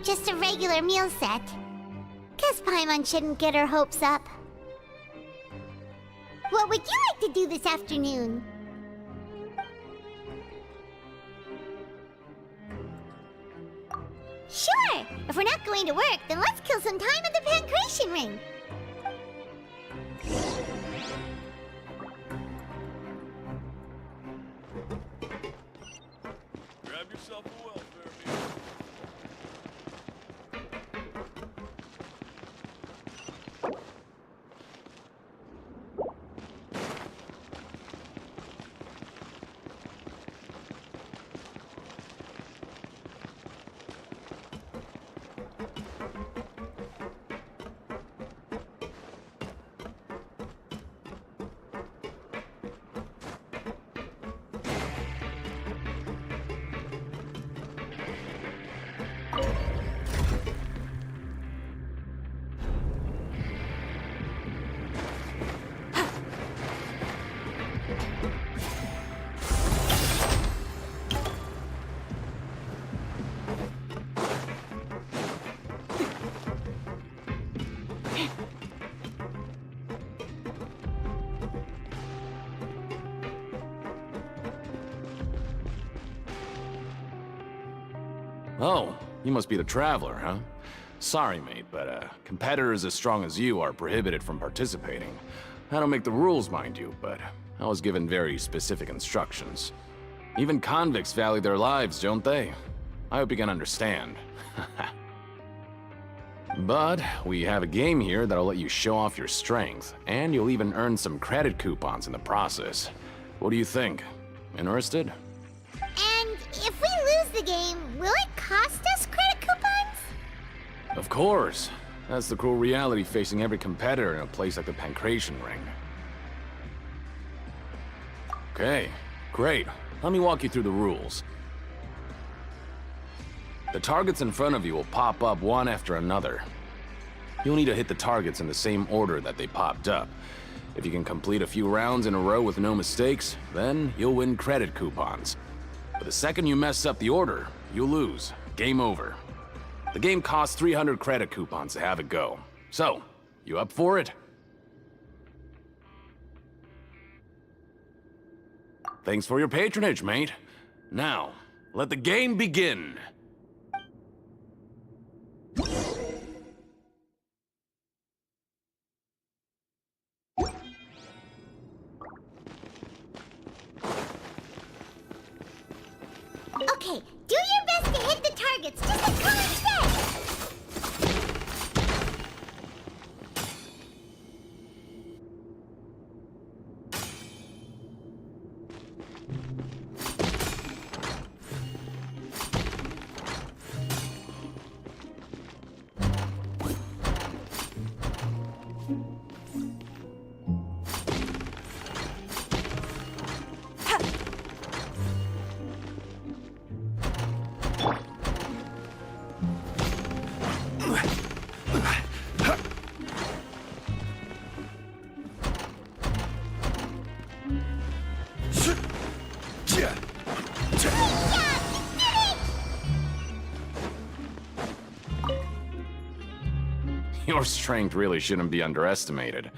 Just a regular meal set. Guess Paimon shouldn't get her hopes up. What would you like to do this afternoon? Sure! If we're not going to work, then let's kill some time at the Pancration Ring. Grab yourself a welfare meal. Oh, you must be the Traveler, huh? Sorry, mate, but competitors as strong as you are prohibited from participating. I don't make the rules, mind you, but I was given very specific instructions. Even convicts value their lives, don't they? I hope you can understand. But we have a game here that'll let you show off your strength, and you'll even earn some credit coupons in the process. What do you think? Interested? And if we lose the game, will it cost us credit coupons? Of course. That's the cruel reality facing every competitor in a place like the Pancration Ring. Okay, great. Let me walk you through the rules. The targets in front of you will pop up one after another. You'll need to hit the targets in the same order that they popped up. If you can complete a few rounds in a row with no mistakes, then you'll win credit coupons. But the second you mess up the order, you'll lose. Game over. The game costs 300 credit coupons to have it go. So, You up for it? Thanks for your patronage, mate. Now, let the game begin. Okay, do your best to hit the targets, just as Connor said! Your strength really shouldn't be underestimated.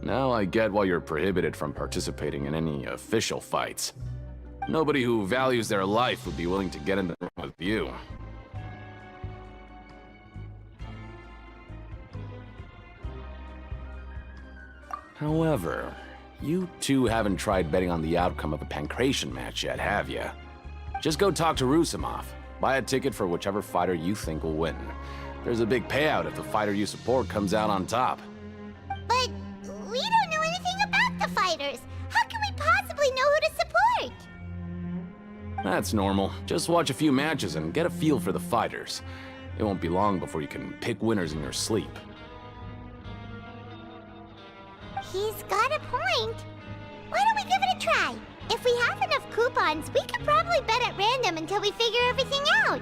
Now I get why you're prohibited from participating in any official fights. Nobody who values their life would be willing to get in the ring with you. However, you two haven't tried betting on the outcome of a Pancration match yet, have you? Just go talk to Rusimov. Buy a ticket for whichever fighter you think will win. There's a big payout if the fighter you support comes out on top. But we don't know anything about the fighters. How can we possibly know who to support? That's normal. Just watch a few matches and get a feel for the fighters. It won't be long before you can pick winners in your sleep. He's got a point. Why don't we give it a try? If we have enough coupons, we could probably bet at random until we figure everything out.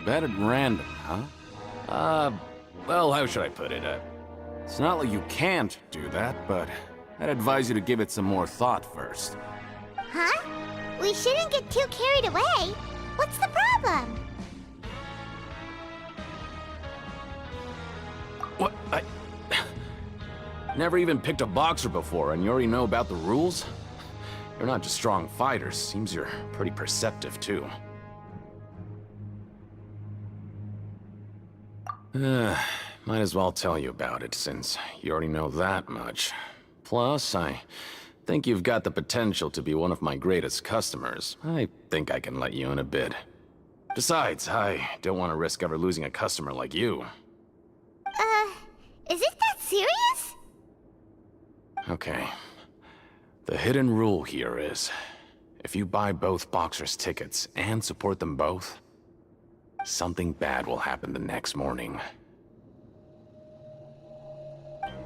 Bet at random, huh? Well, how should I put it? It's not like you can't do that, but I'd advise you to give it some more thought first. Huh? We shouldn't get too carried away. What's the problem? What? Never even picked a boxer before, and you already know about the rules? You're not just strong fighters. Seems you're pretty perceptive, too. Might as well tell you about it, since you already know that much. Plus, I think you've got the potential to be one of my greatest customers. I think I can let you in a bit. Besides, I don't want to risk ever losing a customer like you. Is it that serious? Okay. The hidden rule here is, if you buy both boxers' tickets and support them both, something bad will happen the next morning.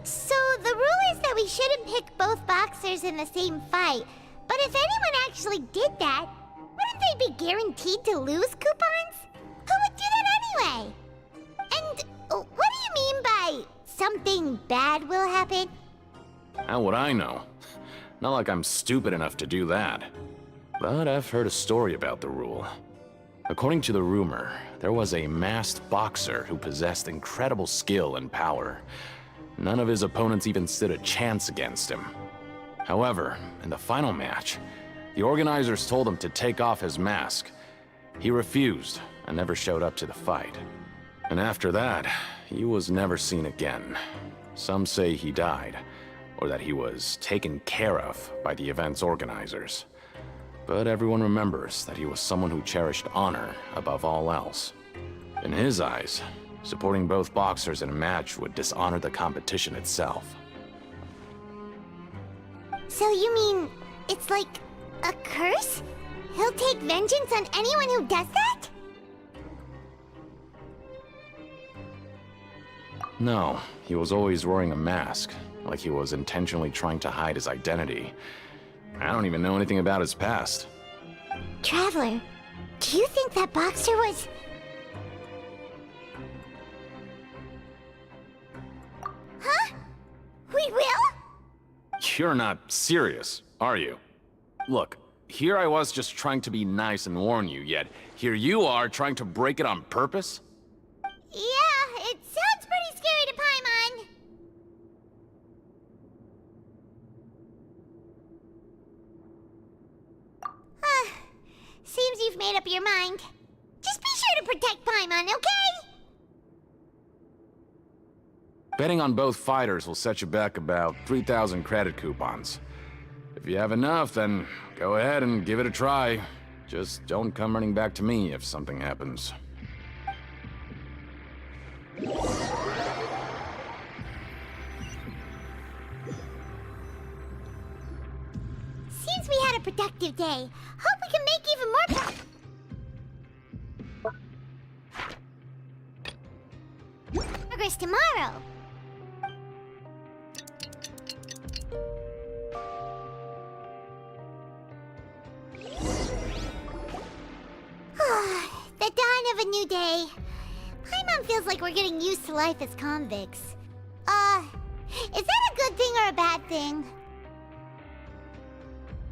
So the rule is that we shouldn't pick both boxers in the same fight. But if anyone actually did that, wouldn't they be guaranteed to lose coupons? Who would do that anyway? And what do you mean by something bad will happen? How would I know? Not like I'm stupid enough to do that. But I've heard a story about the rule. According to the rumor, there was a masked boxer who possessed incredible skill and power. None of his opponents even stood a chance against him. However, in the final match, the organizers told him to take off his mask. He refused and never showed up to the fight. And after that, he was never seen again. Some say he died, or that he was taken care of by the event's organizers. But everyone remembers that he was someone who cherished honor above all else. In his eyes, supporting both boxers in a match would dishonor the competition itself. So you mean it's like a curse? He'll take vengeance on anyone who does that? No, he was always wearing a mask, like he was intentionally trying to hide his identity. I don't even know anything about his past. Traveler, do you think that boxer was... Huh? We will? You're not serious, are you? Look, here I was just trying to be nice and warn you, yet here you are trying to break it on purpose? Yeah, it sounds pretty made up your mind. Just be sure to protect Paimon, okay? Betting on both fighters will set you back about 3,000 credit coupons. If you have enough, then go ahead and give it a try. Just don't come running back to me if something happens. Seems we had a productive day. Hope we can make even more progress tomorrow. The dawn of a new day. Paimon feels like we're getting used to life as convicts. Is that a good thing or a bad thing?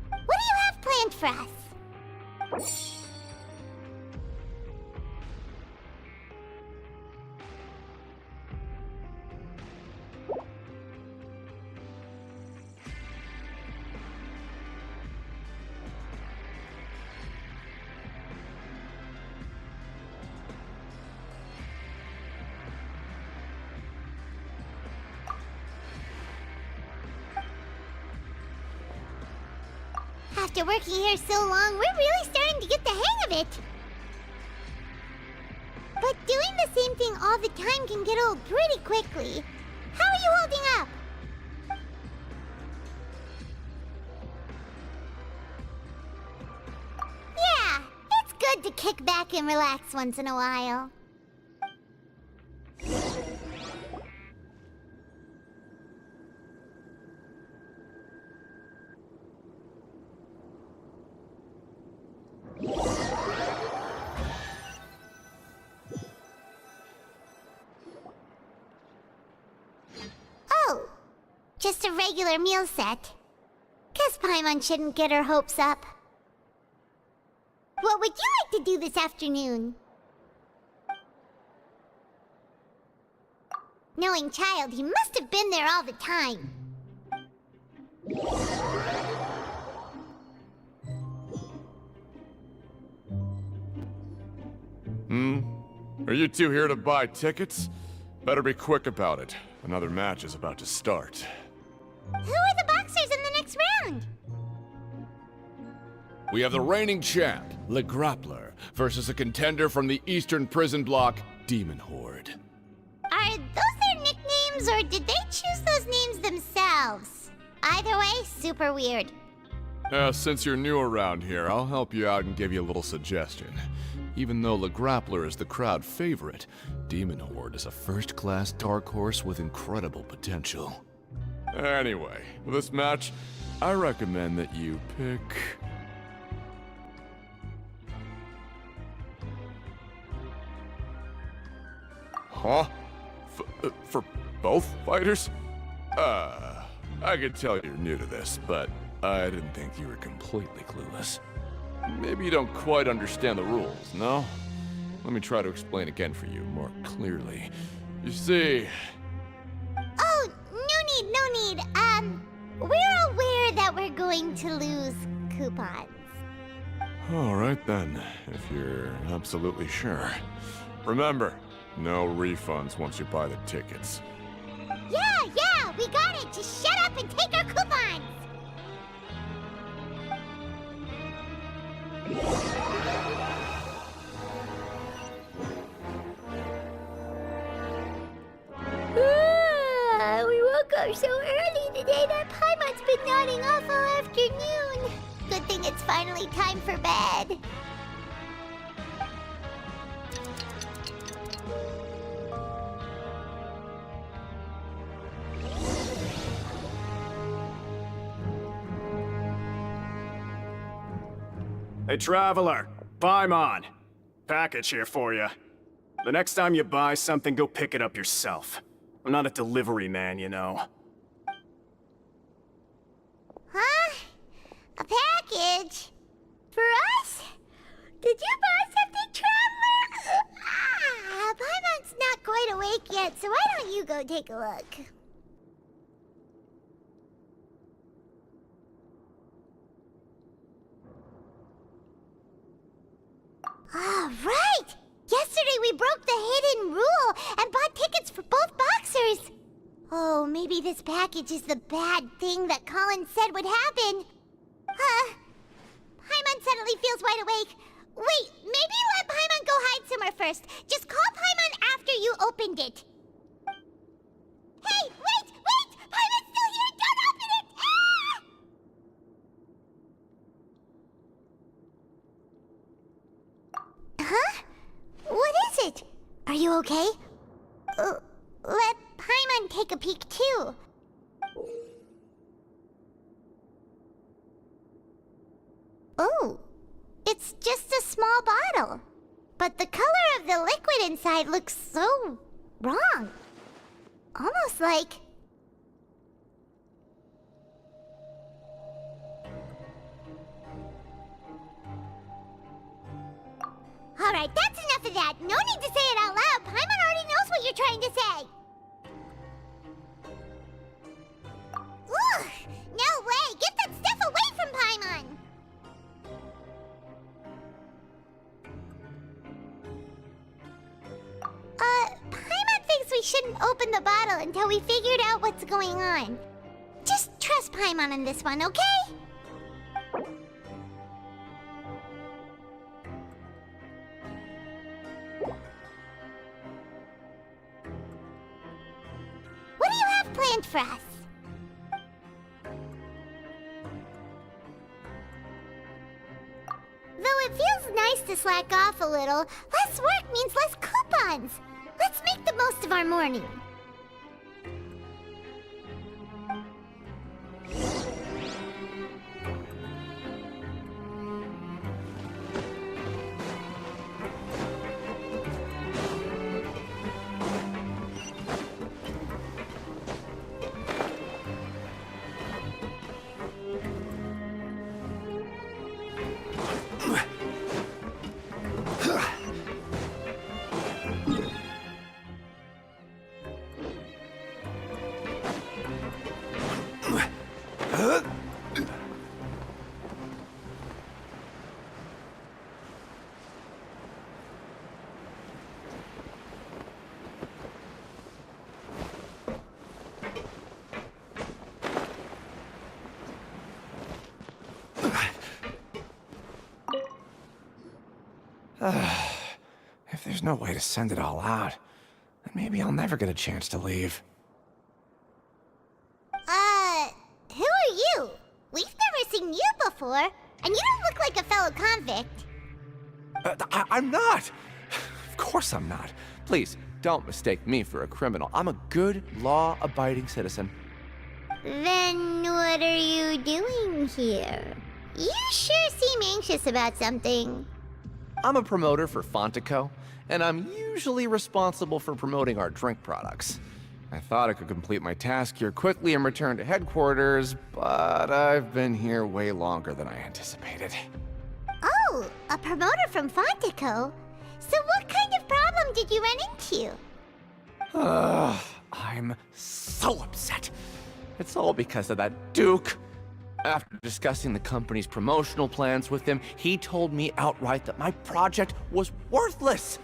What do you have planned for us? After working here so long, we're really starting to get the hang of it. But doing the same thing all the time can get old pretty quickly. How are you holding up? Yeah, it's good to kick back and relax once in a while. Oh, just a regular meal set. Guess Paimon shouldn't get her hopes up. What would you like to do this afternoon? Knowing child, he must have been there all the time. Are you two here to buy tickets? Better be quick about it. Another match is about to start. Who are the boxers in the next round? We have the reigning champ, Le Grappler, versus a contender from the Eastern Prison Block, Demon Horde. Are those their nicknames, or did they choose those names themselves? Either way, super weird. Since you're new around here, I'll help you out and give you a little suggestion. Even though Le Grappler is the crowd favorite, Demon Horde is a first-class dark horse with incredible potential. Anyway, for this match, I recommend that you pick... Huh? For both fighters? I could tell you're new to this, but I didn't think you were completely clueless. Maybe you don't quite understand the rules, no? Let me try to explain again for you more clearly. You see... Oh, no need. We're aware that we're going to lose coupons. Alright then, if you're absolutely sure. Remember, no refunds once you buy the tickets. Yeah, we got it! Just shut up and take our coupons! We woke up so early today that Paimon's been nodding off all afternoon. Good thing it's finally time for bed. Hey, Traveler! Paimon! Package here for you. The next time you buy something, go pick it up yourself. I'm not a delivery man, you know. Huh? A package? For us? Did you buy something, Traveler? Paimon's not quite awake yet, so why don't you go take a look? package is the bad thing that Colin said would happen. Paimon suddenly feels wide awake. Wait, maybe let Paimon go hide somewhere first. Just call Paimon after you opened it. Hey, wait! Paimon's still here! Don't open it! Ah! Huh? What is it? Are you okay? Let Paimon take a peek too. Oh, it's just a small bottle. But the color of the liquid inside looks so wrong. Almost like... Alright, that's enough of that. No need to say it out loud. Paimon already knows what you're trying to say. Ugh! No way! Get that stuff away from Paimon! Paimon thinks we shouldn't open the bottle until we figured out what's going on. Just trust Paimon on this one, okay? What do you have planned for us? Though it feels nice to slack off a little, less work means less coupons. Let's make the most of our morning. If there's no way to send it all out, then maybe I'll never get a chance to leave. Who are you? We've never seen you before, and you don't look like a fellow convict. I'm not! Of course I'm not. Please, don't mistake me for a criminal. I'm a good, law-abiding citizen. Then what are you doing here? You sure seem anxious about something. I'm a promoter for Fontico, and I'm usually responsible for promoting our drink products. I thought I could complete my task here quickly and return to headquarters, but I've been here way longer than I anticipated. Oh, a promoter from Fontico? So what kind of problem did you run into? I'm so upset. It's all because of that Duke. After discussing the company's promotional plans with him, he told me outright that my project was worthless.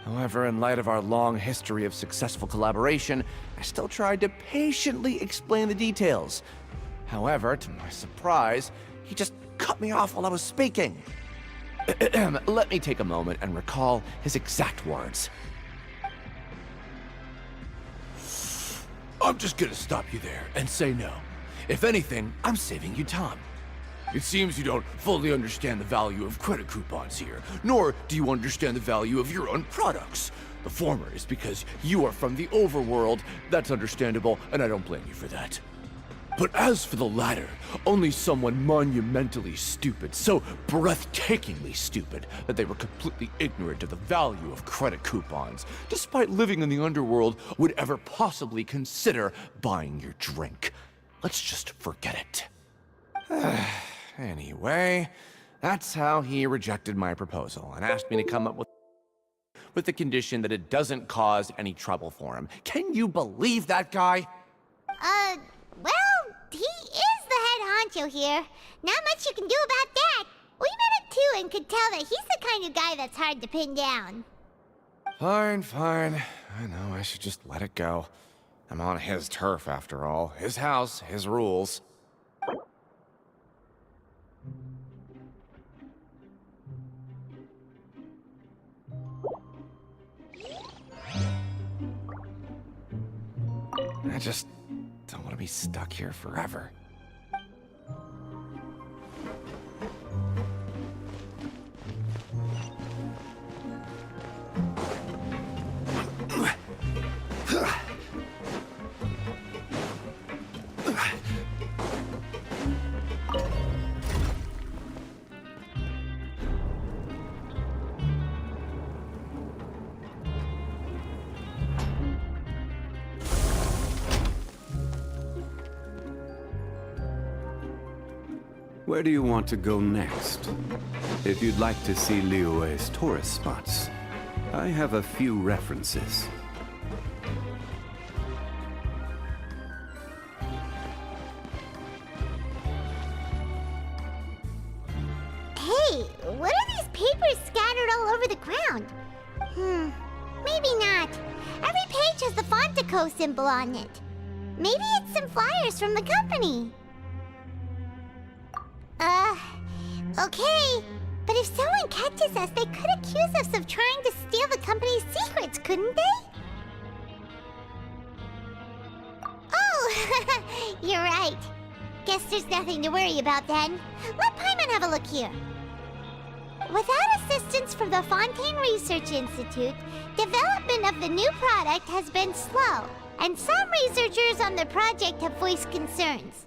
However, in light of our long history of successful collaboration, I still tried to patiently explain the details. However, to my surprise, he just cut me off while I was speaking. Let me take a moment and recall his exact words. I'm just gonna stop you there and say no. If anything, I'm saving you time. It seems you don't fully understand the value of credit coupons here, nor do you understand the value of your own products. The former is because you are from the overworld. That's understandable, and I don't blame you for that. But as for the latter, only someone monumentally stupid, so breathtakingly stupid that they were completely ignorant of the value of credit coupons, despite living in the underworld, would ever possibly consider buying your drink. Let's just forget it. Anyway, that's how he rejected my proposal and asked me to come up with the condition that it doesn't cause any trouble for him. Can you believe that guy? Well, he is the head honcho here. Not much you can do about that. We met him too and could tell that he's the kind of guy that's hard to pin down. Fine. I know I should just let it go. I'm on his turf after all. His house, his rules. I just don't want to be stuck here forever. Where do you want to go next? If you'd like to see Liyue's tourist spots, I have a few references. Hey, what are these papers scattered all over the ground? Maybe not. Every page has the Fontaco symbol on it. Maybe it's some flyers from the company. Okay. But if someone catches us, they could accuse us of trying to steal the company's secrets, couldn't they? Oh, you're right. Guess there's nothing to worry about then. Let Paimon have a look here. Without assistance from the Fontaine Research Institute, development of the new product has been slow, and some researchers on the project have voiced concerns.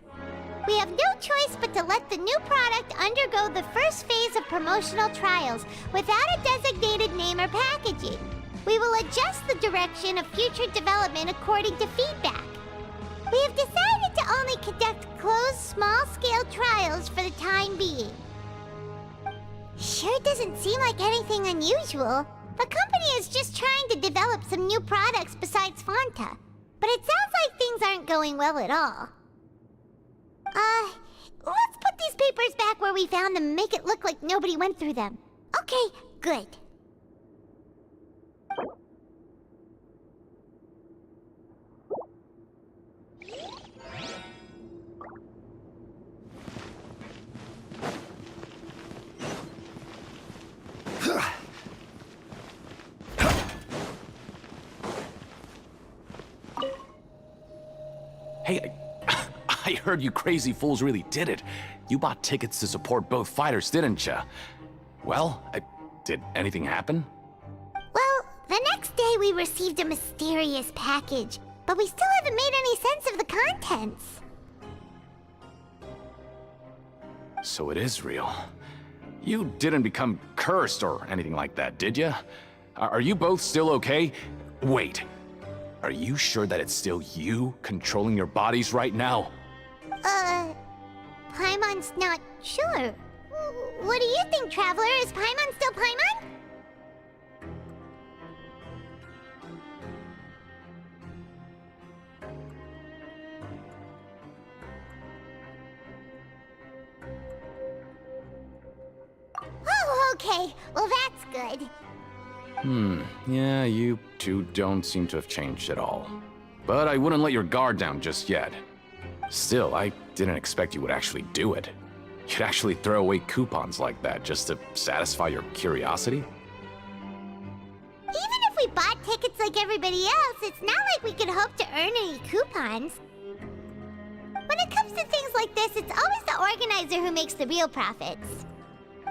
We have no choice but to let the new product undergo the first phase of promotional trials without a designated name or packaging. We will adjust the direction of future development according to feedback. We have decided to only conduct closed, small-scale trials for the time being. Sure doesn't seem like anything unusual. The company is just trying to develop some new products besides Fanta. But it sounds like things aren't going well at all. Let's put these papers back where we found them and make it look like nobody went through them. Okay, good. Hey, I heard you crazy fools really did it. You bought tickets to support both fighters, didn't ya? Well, did anything happen? Well, the next day we received a mysterious package, but we still haven't made any sense of the contents. So it is real. You didn't become cursed or anything like that, did ya? Are you both still okay? Wait. Are you sure that it's still you controlling your bodies right now? Paimon's not sure. What do you think, Traveler? Is Paimon still Paimon? Oh, okay. Well, that's good. Yeah, you two don't seem to have changed at all. But I wouldn't let your guard down just yet. Still, I didn't expect you would actually do it. You'd actually throw away coupons like that just to satisfy your curiosity? Even if we bought tickets like everybody else, it's not like we could hope to earn any coupons. When it comes to things like this, it's always the organizer who makes the real profits.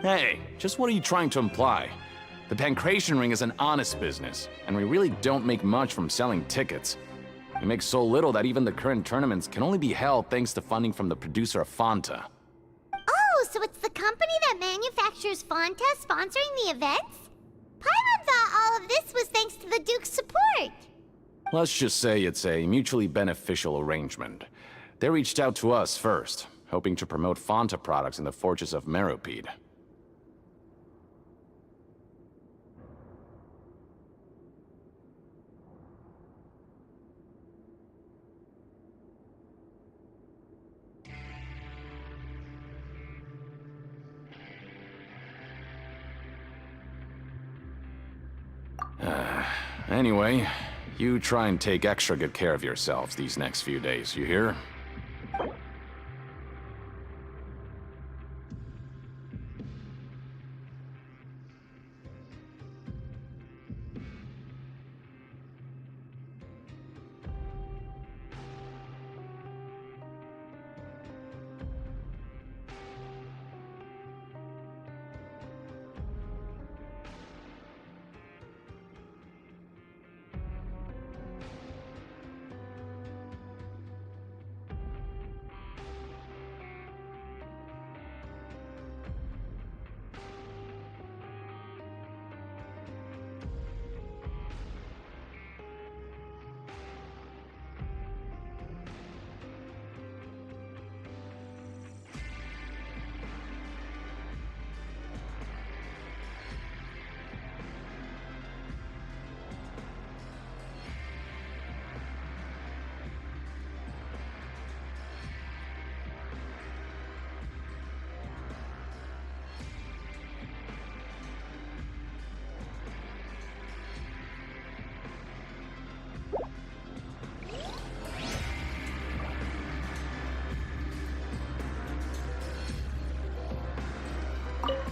Hey, just what are you trying to imply? The Pancration Ring is an honest business, and we really don't make much from selling tickets. We make so little that even the current tournaments can only be held thanks to funding from the producer of Fanta. Oh, so it's the company that manufactures Fanta sponsoring the events? Paimon thought all of this was thanks to the Duke's support. Let's just say it's a mutually beneficial arrangement. They reached out to us first, hoping to promote Fanta products in the Fortress of Meropide. Anyway, You try and take extra good care of yourselves these next few days, you hear?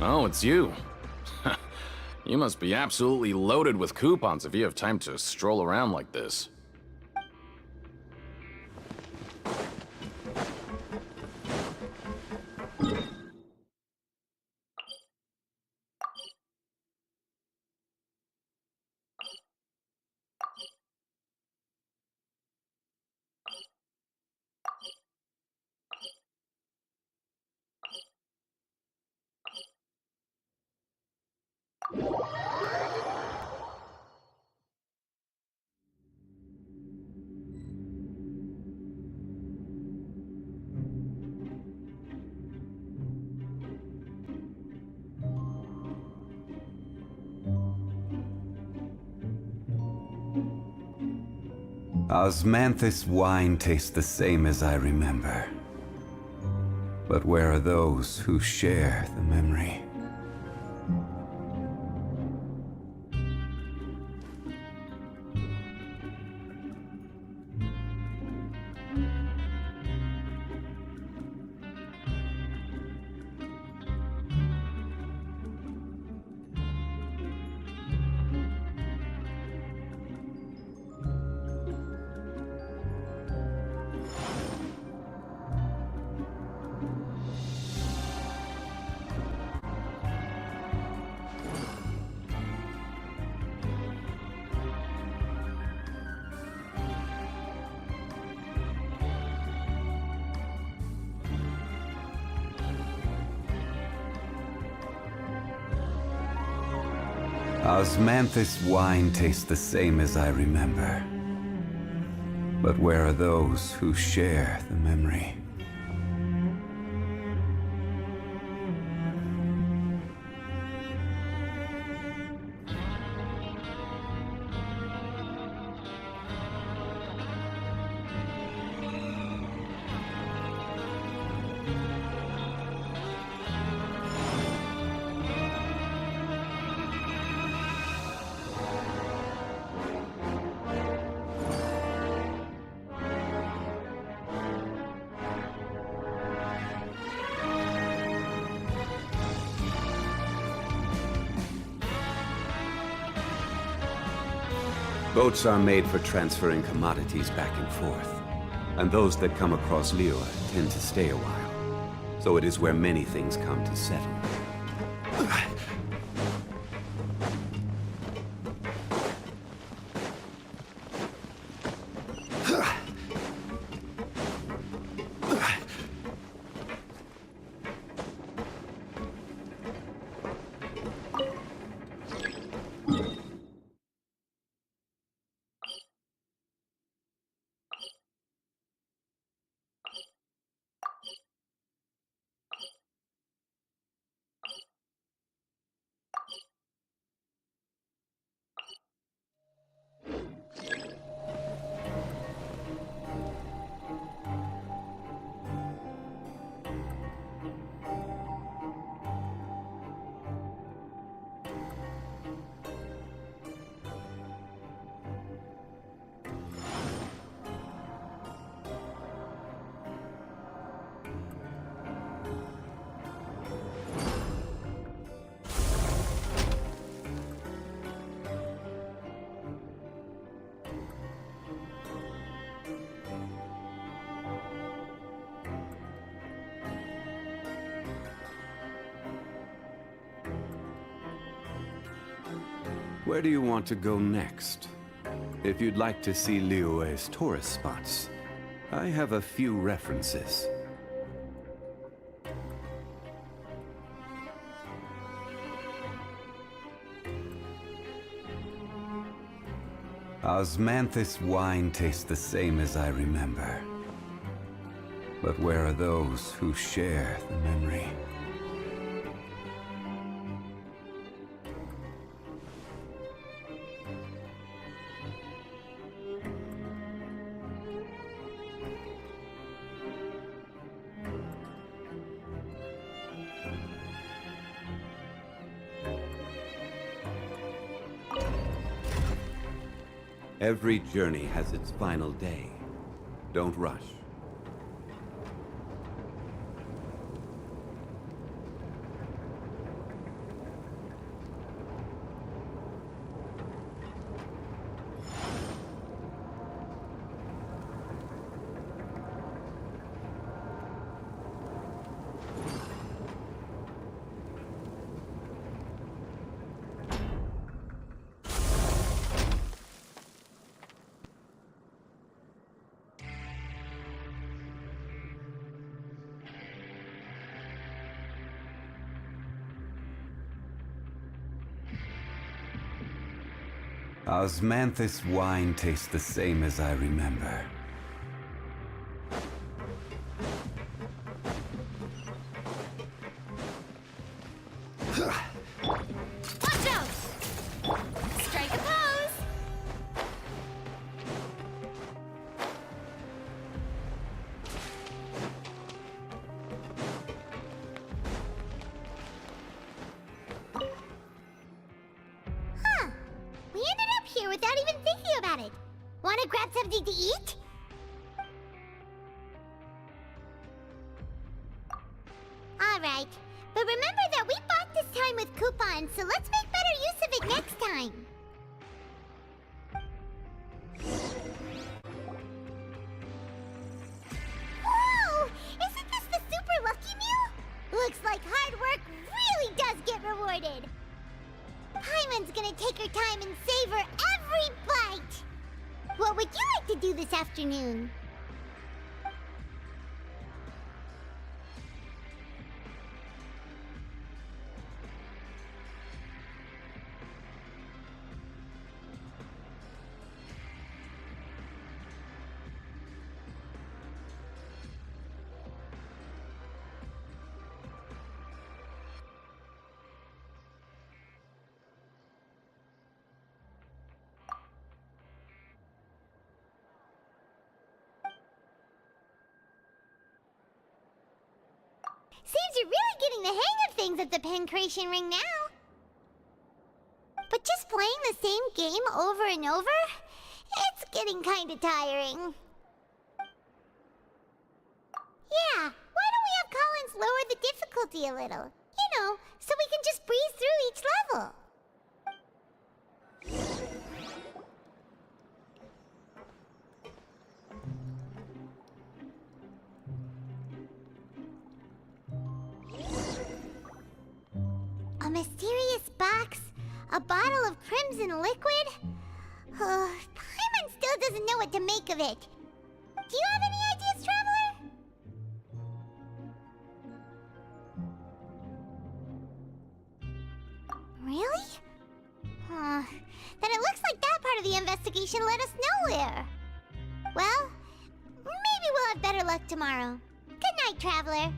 Oh, it's you. You must be absolutely loaded with coupons if you have time to stroll around like this. Osmanthus wine tastes the same as I remember. But where are those who share the memory? Osmanthus wine tastes the same as I remember. But where are those who share the memory? Boats are made for transferring commodities back and forth, and those that come across Liyue tend to stay a while. So it is where many things come to settle. Where do you want to go next? If you'd like to see Liyue's tourist spots, I have a few references. Osmanthus wine tastes the same as I remember. But where are those who share the memory? Every journey has its final day. Don't rush. Osmanthus wine tastes the same as I remember. Watch out! Strike a pose! Huh. We ended up here without even thinking about it. Wanna grab something to eat? Alright, but remember that we bought this time with coupons, so let's make better use of it next time. Whoa! Isn't this the super lucky meal? Looks like hard work really does get rewarded. Paimon's gonna take her time and savor every bite. What would you like to do this afternoon? Seems you're really getting the hang of things at the Pancration Ring now. But just playing the same game over and over? It's getting kinda tiring. Yeah, why don't we have Collins lower the difficulty a little? You know, so we can just breeze through each level. A mysterious box? A bottle of crimson liquid? Paimon still doesn't know what to make of it. Do you have any ideas, Traveler? Really? Then it looks like that part of the investigation led us nowhere. Well, maybe we'll have better luck tomorrow. Good night, Traveler.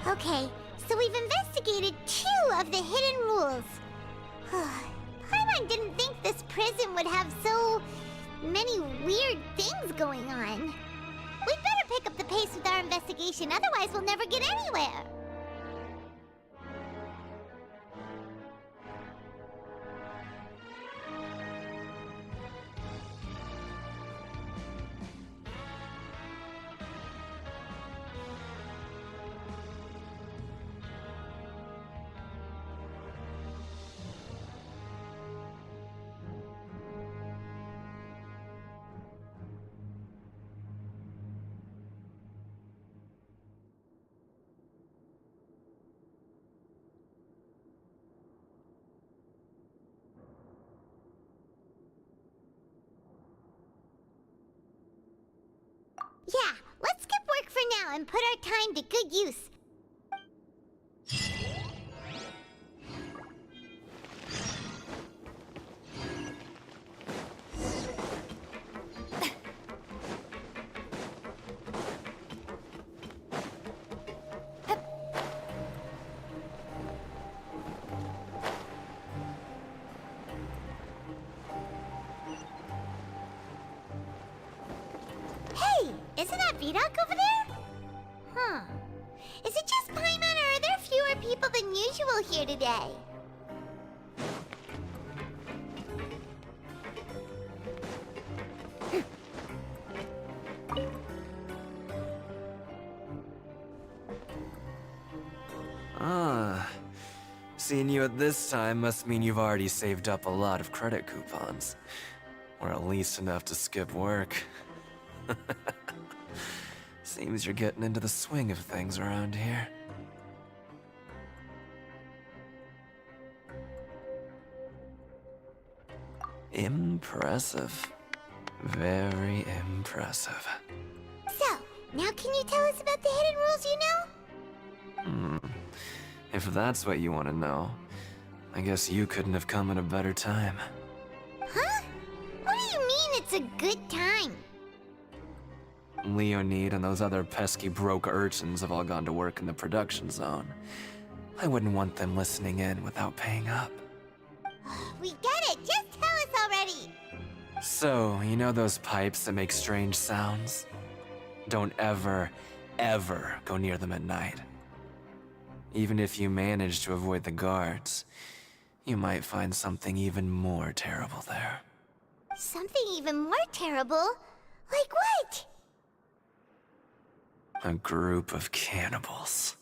Okay, so we've investigated 2 of the hidden rules. Paimon didn't think this prison would have so many weird things going on. We'd better pick up the pace with our investigation, otherwise we'll never get anywhere. Yeah, let's skip work for now and put our time to good use. Isn't that Vidoc over there? Huh. Is it just Paimon, or are there fewer people than usual here today? Ah. Seeing you at this time must mean you've already saved up a lot of credit coupons. Or at least enough to skip work. Seems you're getting into the swing of things around here. Impressive. Very impressive. So, now can you tell us about the hidden rules you know? If that's what you want to know, I guess you couldn't have come at a better time. Huh? What do you mean it's a good time? Leonid and those other pesky broke urchins have all gone to work in the production zone. I wouldn't want them listening in without paying up. We get it! Just tell us already! So, you know those pipes that make strange sounds? Don't ever, ever go near them at night. Even if you manage to avoid the guards, you might find something even more terrible there. Something even more terrible? Like what? A group of cannibals.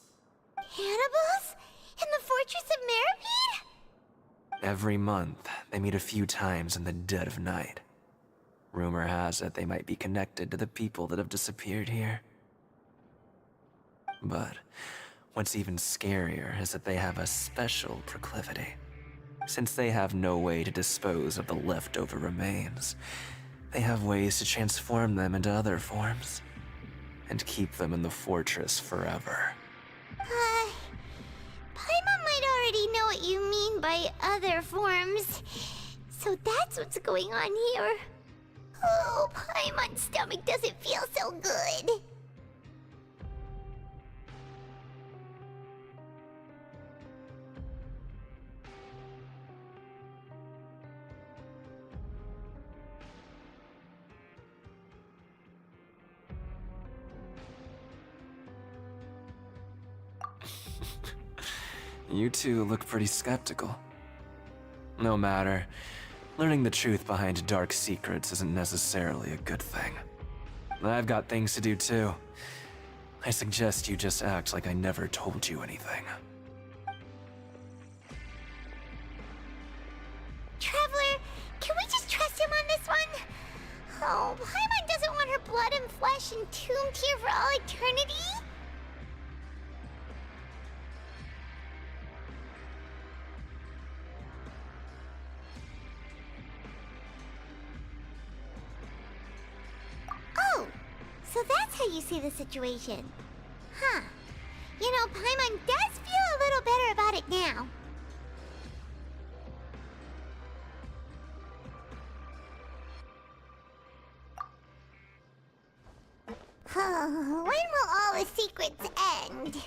Cannibals? In the Fortress of Meropide? Every month, they meet a few times in the dead of night. Rumor has it they might be connected to the people that have disappeared here. But what's even scarier is that they have a special proclivity. Since they have no way to dispose of the leftover remains, they have ways to transform them into other forms and keep them in the fortress forever. Paimon might already know what you mean by other forms. So that's what's going on here. Oh, Paimon's stomach doesn't feel so good. You two look pretty skeptical. No matter. Learning the truth behind dark secrets isn't necessarily a good thing. I've got things to do too. I suggest you just act like I never told you anything. Traveler, can we just trust him on this one? Oh, Paimon doesn't want her blood and flesh entombed here for all eternity? Oh, so that's how you see the situation. Huh. You know, Paimon does feel a little better about it now. When will all the secrets end?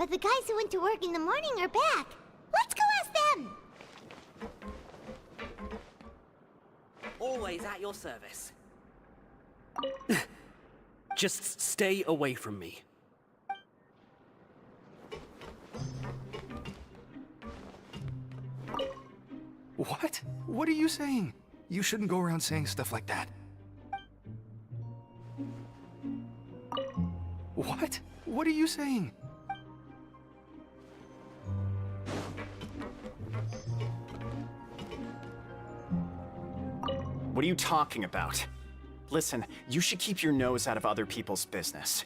but the guys who went to work in the morning are back. Let's go ask them! Always at your service. Just stay away from me. What? What are you saying? You shouldn't go around saying stuff like that. What? What are you saying? What are you talking about? Listen, you should keep your nose out of other people's business.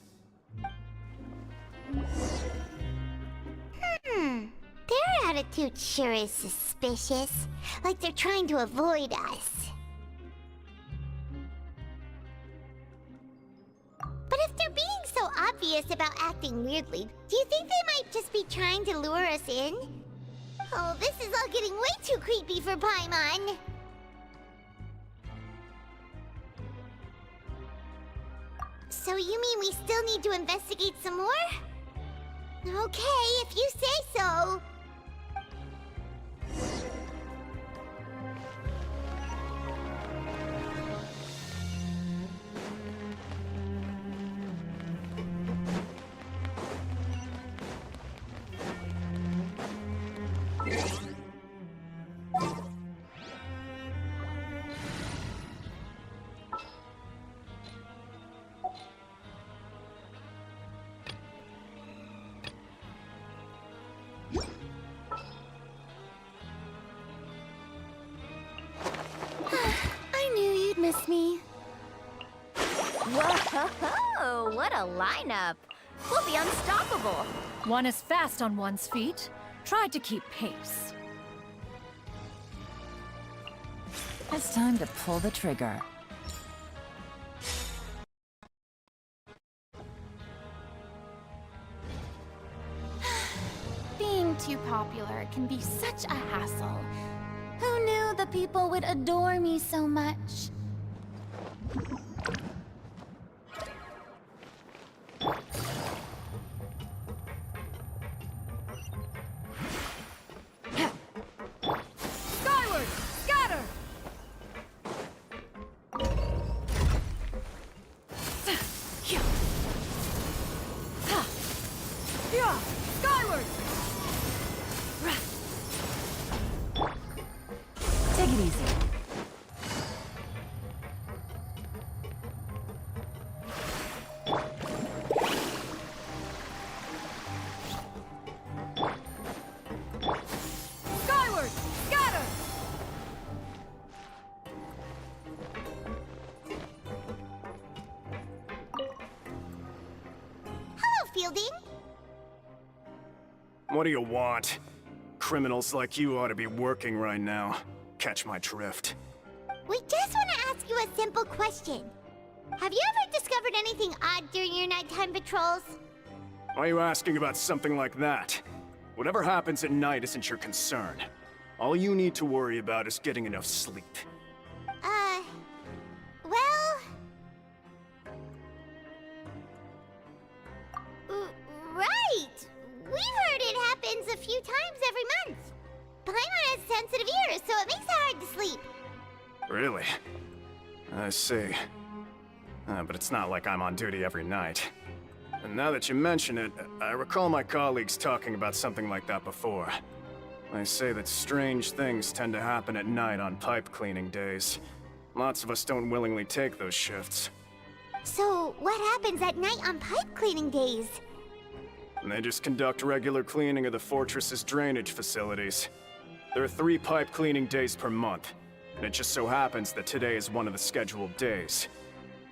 Their attitude sure is suspicious. Like they're trying to avoid us. But if they're being so obvious about acting weirdly, do you think they might just be trying to lure us in? Oh, this is all getting way too creepy for Paimon. So you mean we still need to investigate some more? Okay, if you say so. I knew you'd miss me. Whoa, what a lineup. We'll be unstoppable. One is fast on one's feet. Try to keep pace. It's time to pull the trigger. Being too popular can be such a hassle. Who knew the people would adore me so much? Skyward! Scatter! Skyward! Take it easy. Skyward! Scatter! Hello, Fielding. What do you want? Criminals like you ought to be working right now. Catch my drift. We just want to ask you a simple question. Have you ever discovered anything odd during your nighttime patrols? Why are you asking about something like that? Whatever happens at night isn't your concern. All you need to worry about is getting enough sleep. Well... Right! We've heard it happens a few times every month. Paimon has sensitive ears, so it makes it hard to sleep. Really? I see. But it's not like I'm on duty every night. And now that you mention it, I recall my colleagues talking about something like that before. They say that strange things tend to happen at night on pipe cleaning days. Lots of us don't willingly take those shifts. So, what happens at night on pipe cleaning days? And they just conduct regular cleaning of the fortress's drainage facilities. There are 3 pipe cleaning days per month, and it just so happens that today is one of the scheduled days.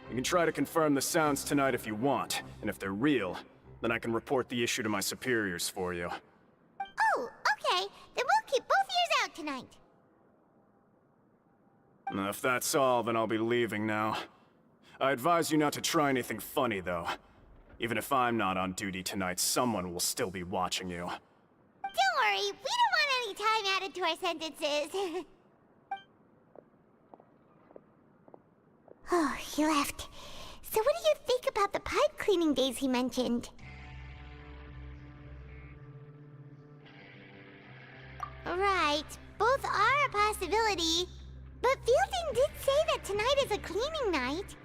You can try to confirm the sounds tonight if you want, and if they're real, then I can report the issue to my superiors for you. Oh, okay. Then we'll keep both ears out tonight. If that's all, then I'll be leaving now. I advise you not to try anything funny, though. Even if I'm not on duty tonight, someone will still be watching you. Don't worry, we don't want any time added to our sentences. Oh, he left. So what do you think about the pipe cleaning days he mentioned? Right, both are a possibility. But Fielding did say that tonight is a cleaning night.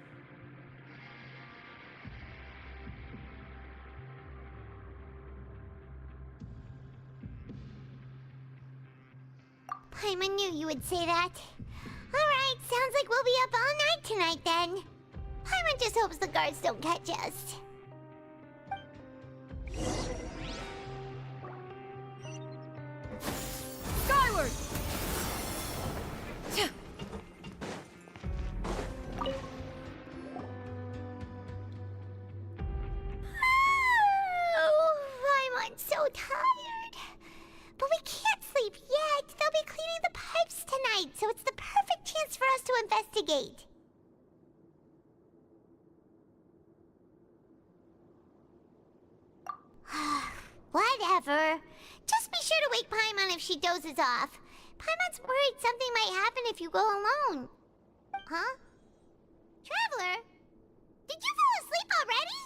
Paimon knew you would say that. Alright, sounds like we'll be up all night tonight then. Paimon just hopes the guards don't catch us. Skyward! Oh, Paimon's so tired. But we can't sleep yet. They'll be cleaning the pipes tonight, so it's the perfect chance for us to investigate. Whatever. Just be sure to wake Paimon if she dozes off. Paimon's worried something might happen if you go alone. Huh? Traveler? Did you fall asleep already?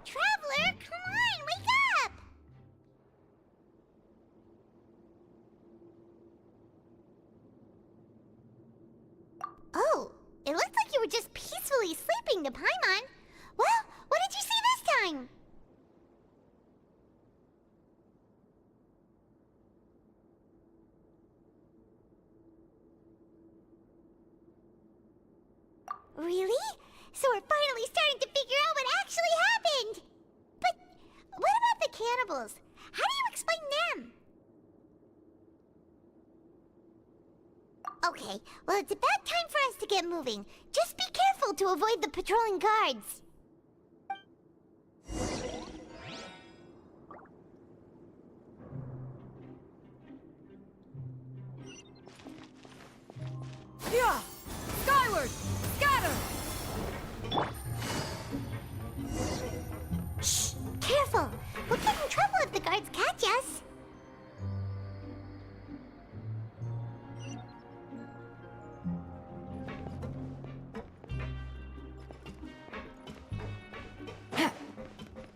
Traveler, come on, wake up! Oh, it looked like you were just peacefully sleeping to Paimon. Well, what did you see this time? Really? So we're finally starting to figure out what actually happened! But what about the cannibals? How do you explain them? Okay, well it's about time for us to get moving. Just be careful to avoid the patrolling guards. Yeah! Skyward! Scatter! Shh! Careful! We'll get in trouble if the guards catch us.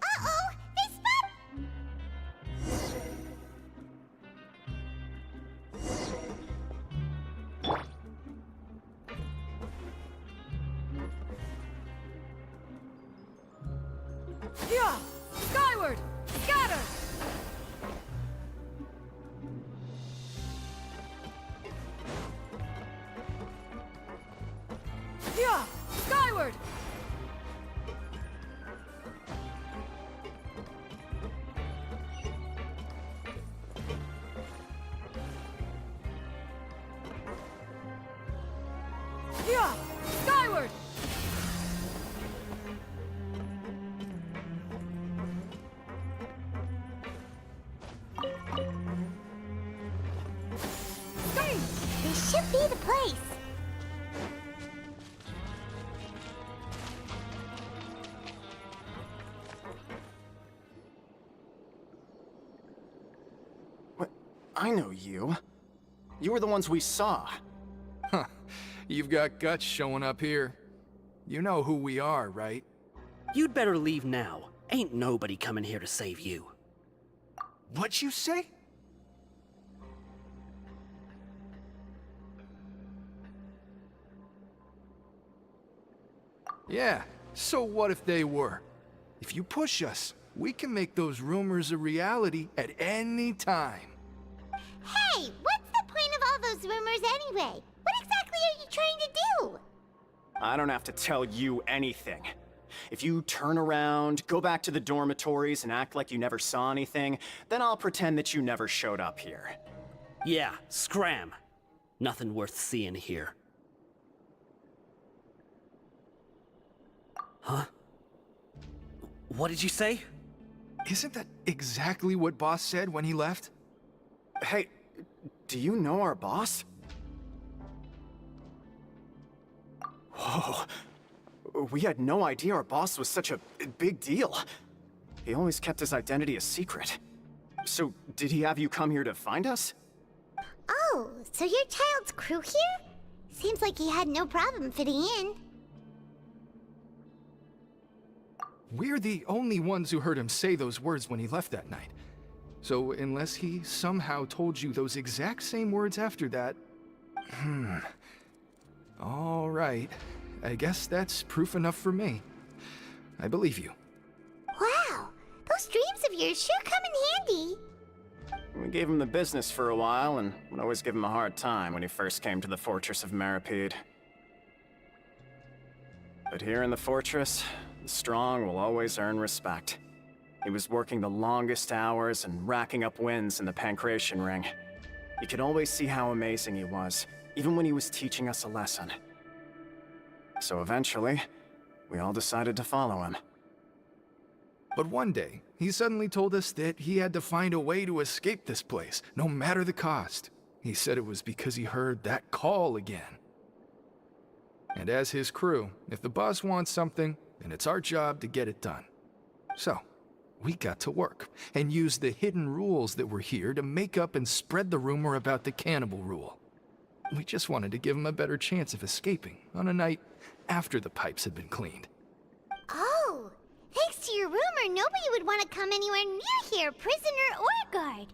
Uh-oh! They spot... Yeah! Skyward! Scatter! Yeah! Skyward! Yeah! Skyward! This should be the place. What? I know you. You were the ones we saw. Huh. You've got guts showing up here. You know who we are, right? You'd better leave now. Ain't nobody coming here to save you. What'd you say? Yeah, so what if they were? If you push us, we can make those rumors a reality at any time. Hey, what's the point of all those rumors anyway? What exactly are you trying to do? I don't have to tell you anything. If you turn around, go back to the dormitories and act like you never saw anything, then I'll pretend that you never showed up here. Yeah, scram. Nothing worth seeing here. Huh? What did you say? Isn't that exactly what Boss said when he left? Hey, do you know our boss? Whoa. We had no idea our boss was such a big deal. He always kept his identity a secret. So, did he have you come here to find us? Oh, so your child's crew here? Seems like he had no problem fitting in. We're the only ones who heard him say those words when he left that night. So unless he somehow told you those exact same words after that... All right. I guess that's proof enough for me. I believe you. Wow, those dreams of yours sure come in handy. We gave him the business for a while and would always give him a hard time when he first came to the Fortress of Meripede. But here in the fortress, the strong will always earn respect. He was working the longest hours and racking up wins in the Pancration Ring. You could always see how amazing he was, even when he was teaching us a lesson. So eventually, we all decided to follow him. But one day, he suddenly told us that he had to find a way to escape this place, no matter the cost. He said it was because he heard that call again. And as his crew, if the boss wants something, then it's our job to get it done. So, we got to work, and used the hidden rules that were here to make up and spread the rumor about the cannibal rule. We just wanted to give him a better chance of escaping on a night after the pipes had been cleaned. Oh, thanks to your rumor, nobody would want to come anywhere near here, prisoner or guard.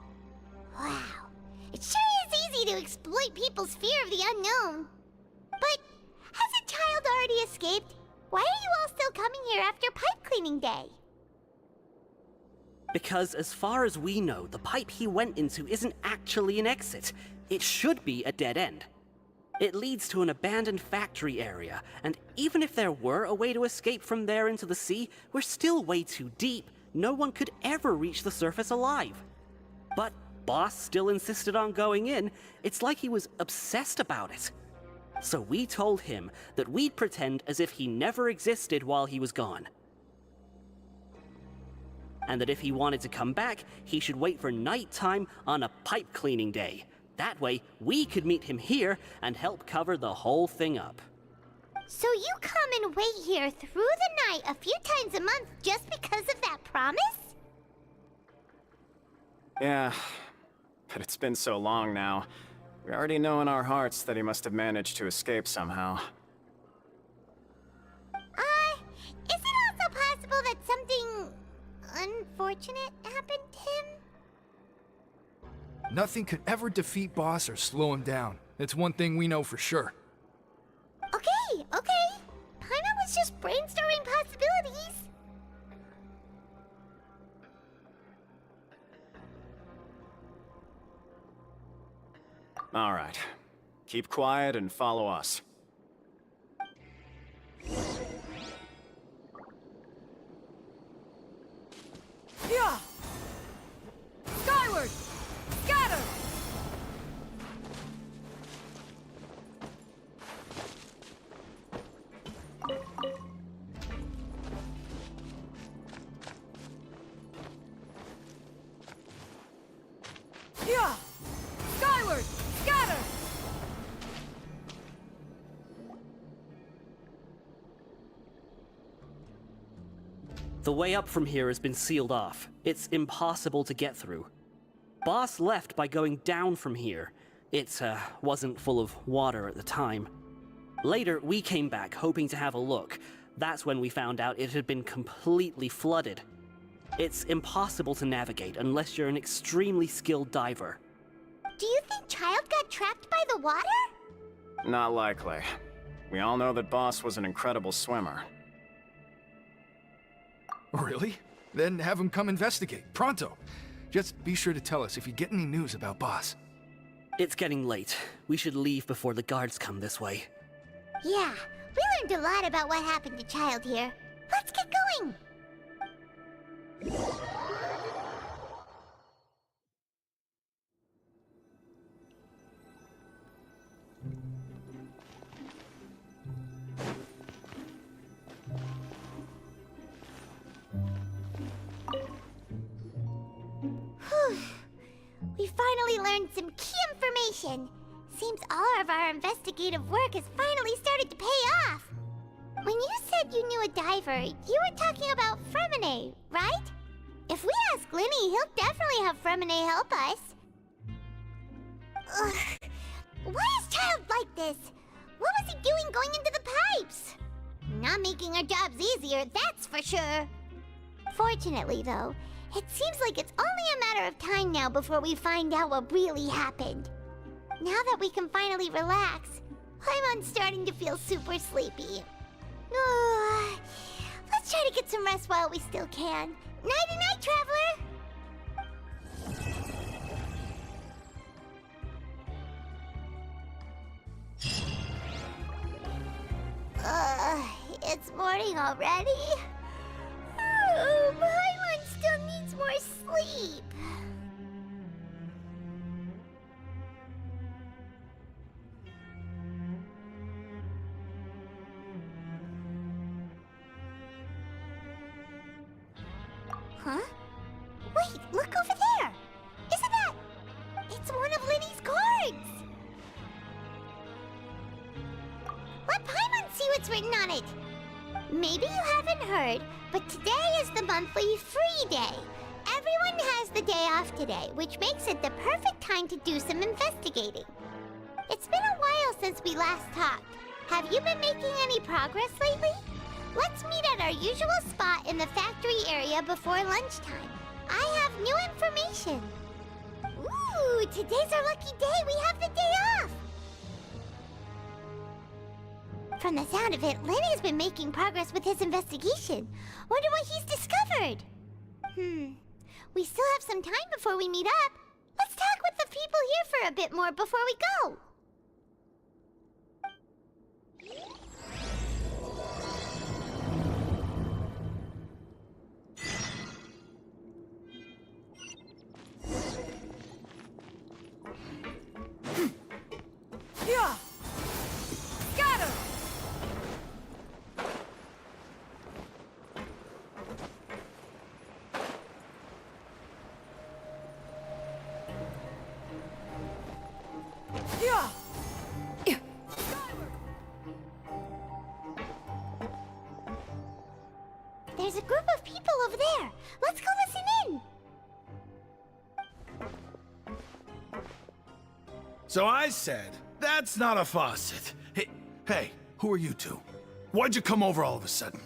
Wow, it sure is easy to exploit people's fear of the unknown. But hasn't Child already escaped? Why are you all still coming here after pipe cleaning day? Because as far as we know, the pipe he went into isn't actually an exit. It should be a dead end. It leads to an abandoned factory area, and even if there were a way to escape from there into the sea, we're still way too deep. No one could ever reach the surface alive. But Boss still insisted on going in. It's like he was obsessed about it. So we told him that we'd pretend as if he never existed while he was gone. And that if he wanted to come back, he should wait for nighttime on a pipe cleaning day. That way, we could meet him here and help cover the whole thing up. So you come and wait here through the night a few times a month just because of that promise? Yeah, but it's been so long now. We already know in our hearts that he must have managed to escape somehow. Is it also possible that something unfortunate happened to him? Nothing could ever defeat Boss or slow him down. It's one thing we know for sure. Okay. Paimon was just brainstorming possibilities. All right. Keep quiet and follow us. Yeah! Skyward! Scatter! Yeah! Skyward! Scatter! The way up from here has been sealed off. It's impossible to get through. Boss left by going down from here. It wasn't full of water at the time. Later, we came back hoping to have a look. That's when we found out it had been completely flooded. It's impossible to navigate unless you're an extremely skilled diver. Do you think Child got trapped by the water? Not likely. We all know that Boss was an incredible swimmer. Really? Then have him come investigate, pronto. Just be sure to tell us if you get any news about Boss. It's getting late. We should leave before the guards come this way. Yeah, we learned a lot about what happened to Child here. Let's get going! Whew. We finally learned some key information. Seems all of our investigative work has finally started to pay off. When you said you knew a diver, you were talking about Fremine, right? If we ask Linny, he'll definitely have Fremine help us. Ugh. Why is Child like this? What was he doing going into the pipes? Not making our jobs easier, that's for sure. Fortunately, though, it seems like it's only a matter of time now before we find out what really happened. Now that we can finally relax, I'm starting to feel super sleepy. Let's try to get some rest while we still can. Nighty-night, Traveler! It's morning already? Paimon still needs more sleep. Huh? Wait, look over there! Isn't that... It's one of Linny's cards! Let Paimon see what's written on it! Maybe you haven't heard, but today is the monthly free day. Everyone has the day off today, which makes it the perfect time to do some investigating. It's been a while since we last talked. Have you been making any progress lately? Let's meet at our usual spot in the factory area before lunchtime. I have new information. Ooh, today's our lucky day. We have the day off. From the sound of it, Lenny's been making progress with his investigation. Wonder what he's discovered. We still have some time before we meet up. Let's talk with the people here for a bit more before we go. Yeah! Scatter! Yeah! There's a group of people over there. Let's go listen in. So I said, that's not a faucet. Hey, who are you two? Why'd you come over all of a sudden?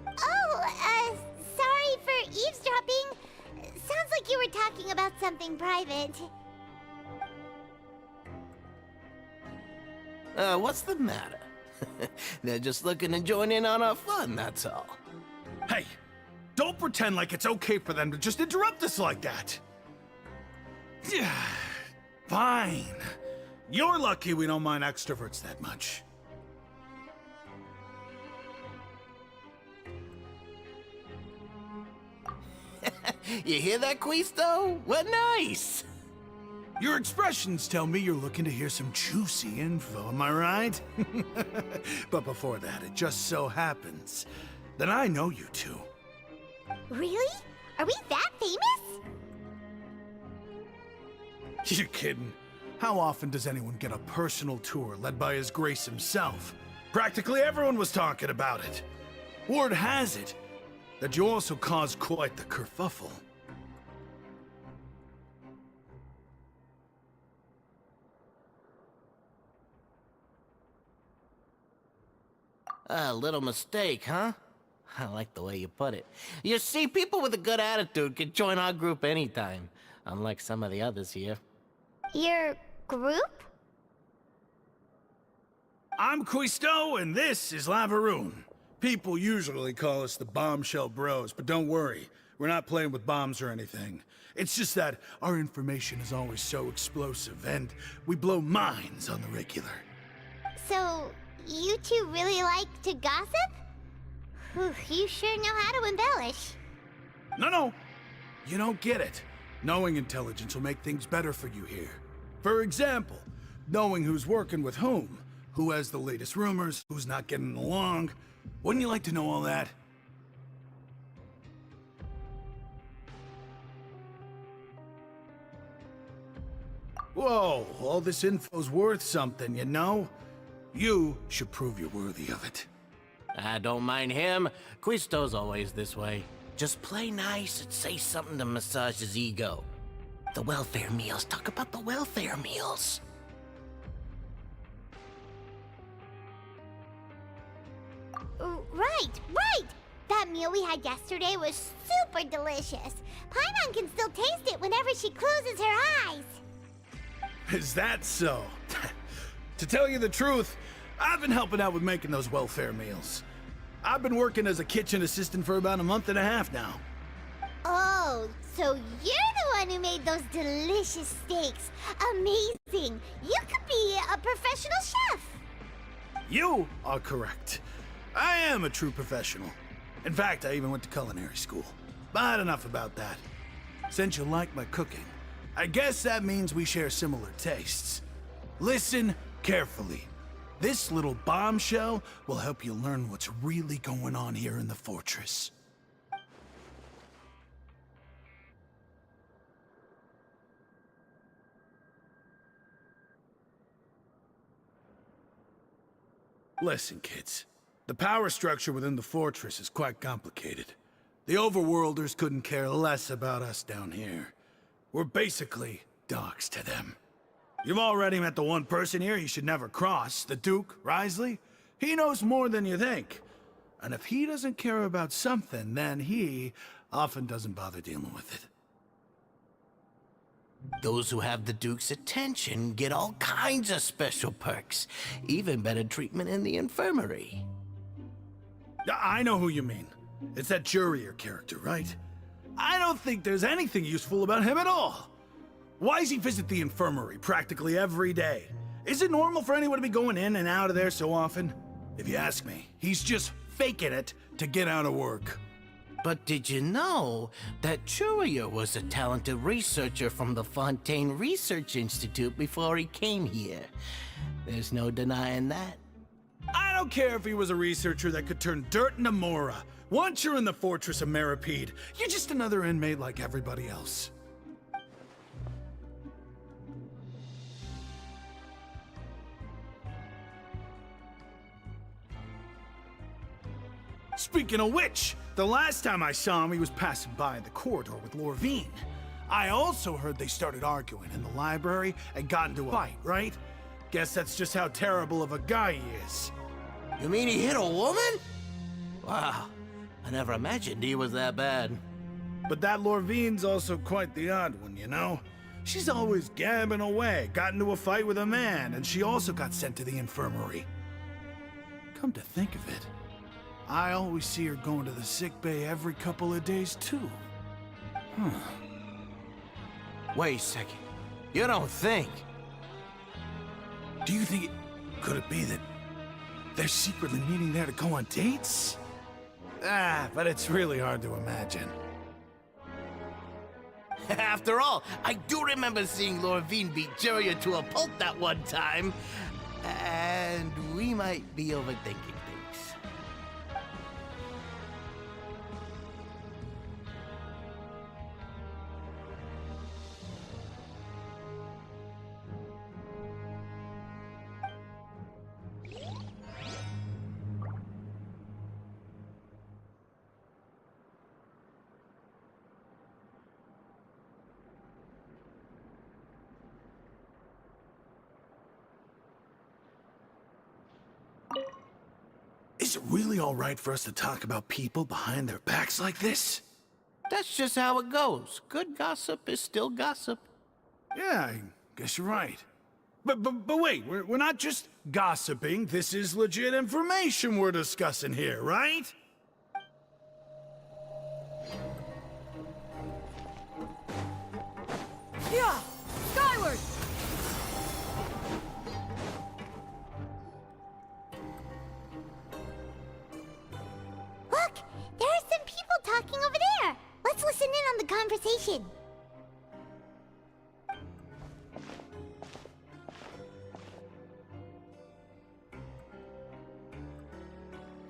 Oh, sorry for eavesdropping. Sounds like you were talking about something private. What's the matter? They're just looking to join in on our fun, that's all. Hey, don't pretend like it's okay for them to just interrupt us like that. Yeah, fine. You're lucky we don't mind extroverts that much. You hear that, Quisto? What nice! Your expressions tell me you're looking to hear some juicy info, am I right? But before that, it just so happens that I know you two. Really? Are we that famous? You're kidding. How often does anyone get a personal tour led by His Grace himself? Practically everyone was talking about it. Word has it that you also caused quite the kerfuffle. A little mistake, huh? I like the way you put it. You see, people with a good attitude can join our group anytime, unlike some of the others here. Your group? I'm Quisto, and this is Lavaroon. People usually call us the Bombshell Bros, but don't worry. We're not playing with bombs or anything. It's just that our information is always so explosive, and we blow minds on the regular. So, you two really like to gossip? Whew, you sure know how to embellish. No. You don't get it. Knowing intelligence will make things better for you here. For example, knowing who's working with whom, who has the latest rumors, who's not getting along. Wouldn't you like to know all that? Whoa, all this info's worth something, you know? You should prove you're worthy of it. I don't mind him. Quisto's always this way. Just play nice and say something to massage his ego. The welfare meals. Talk about the welfare meals. Right! That meal we had yesterday was super delicious. Paimon can still taste it whenever she closes her eyes. Is that so? To tell you the truth, I've been helping out with making those welfare meals. I've been working as a kitchen assistant for about a month and a half now. Oh, so you're the one who made those delicious steaks. Amazing. You could be a professional chef. You are correct. I am a true professional. In fact, I even went to culinary school. But enough about that. Since you like my cooking, I guess that means we share similar tastes. Listen carefully. This little bombshell will help you learn what's really going on here in the fortress. Listen, kids. The power structure within the fortress is quite complicated. The overworlders couldn't care less about us down here. We're basically dogs to them. You've already met the one person here you should never cross, the Duke, Risley. He knows more than you think. And if he doesn't care about something, then he often doesn't bother dealing with it. Those who have the Duke's attention get all kinds of special perks. Even better treatment in the infirmary. I know who you mean. It's that Jurier character, right? I don't think there's anything useful about him at all. Why does he visit the infirmary practically every day? Is it normal for anyone to be going in and out of there so often? If you ask me, he's just faking it to get out of work. But did you know that Jurier was a talented researcher from the Fontaine Research Institute before he came here? There's no denying that. I don't care if he was a researcher that could turn dirt into Mora. Once you're in the fortress of Meripede, you're just another inmate like everybody else. Speaking of which, the last time I saw him, he was passing by the corridor with Lorvine. I also heard they started arguing in the library and got into a fight, right? Guess that's just how terrible of a guy he is. You mean he hit a woman? Wow, I never imagined he was that bad. But that Lorvine's also quite the odd one, you know? She's always gabbing away, got into a fight with a man, and she also got sent to the infirmary. Come to think of it, I always see her going to the sick bay every couple of days, too. Huh. Wait a second. You don't think? Do you think could it be that they're secretly meeting there to go on dates? But it's really hard to imagine. After all, I do remember seeing Lorvine beat Jurier to a pulp that one time. And we might be overthinking things. Is it really all right for us to talk about people behind their backs like this? That's just how it goes. Good gossip is still gossip. Yeah, I guess you're right. But wait, we're not just gossiping. This is legit information we're discussing here, right? Yeah! Skyward! Look! There are some people talking over there! Let's listen in on the conversation.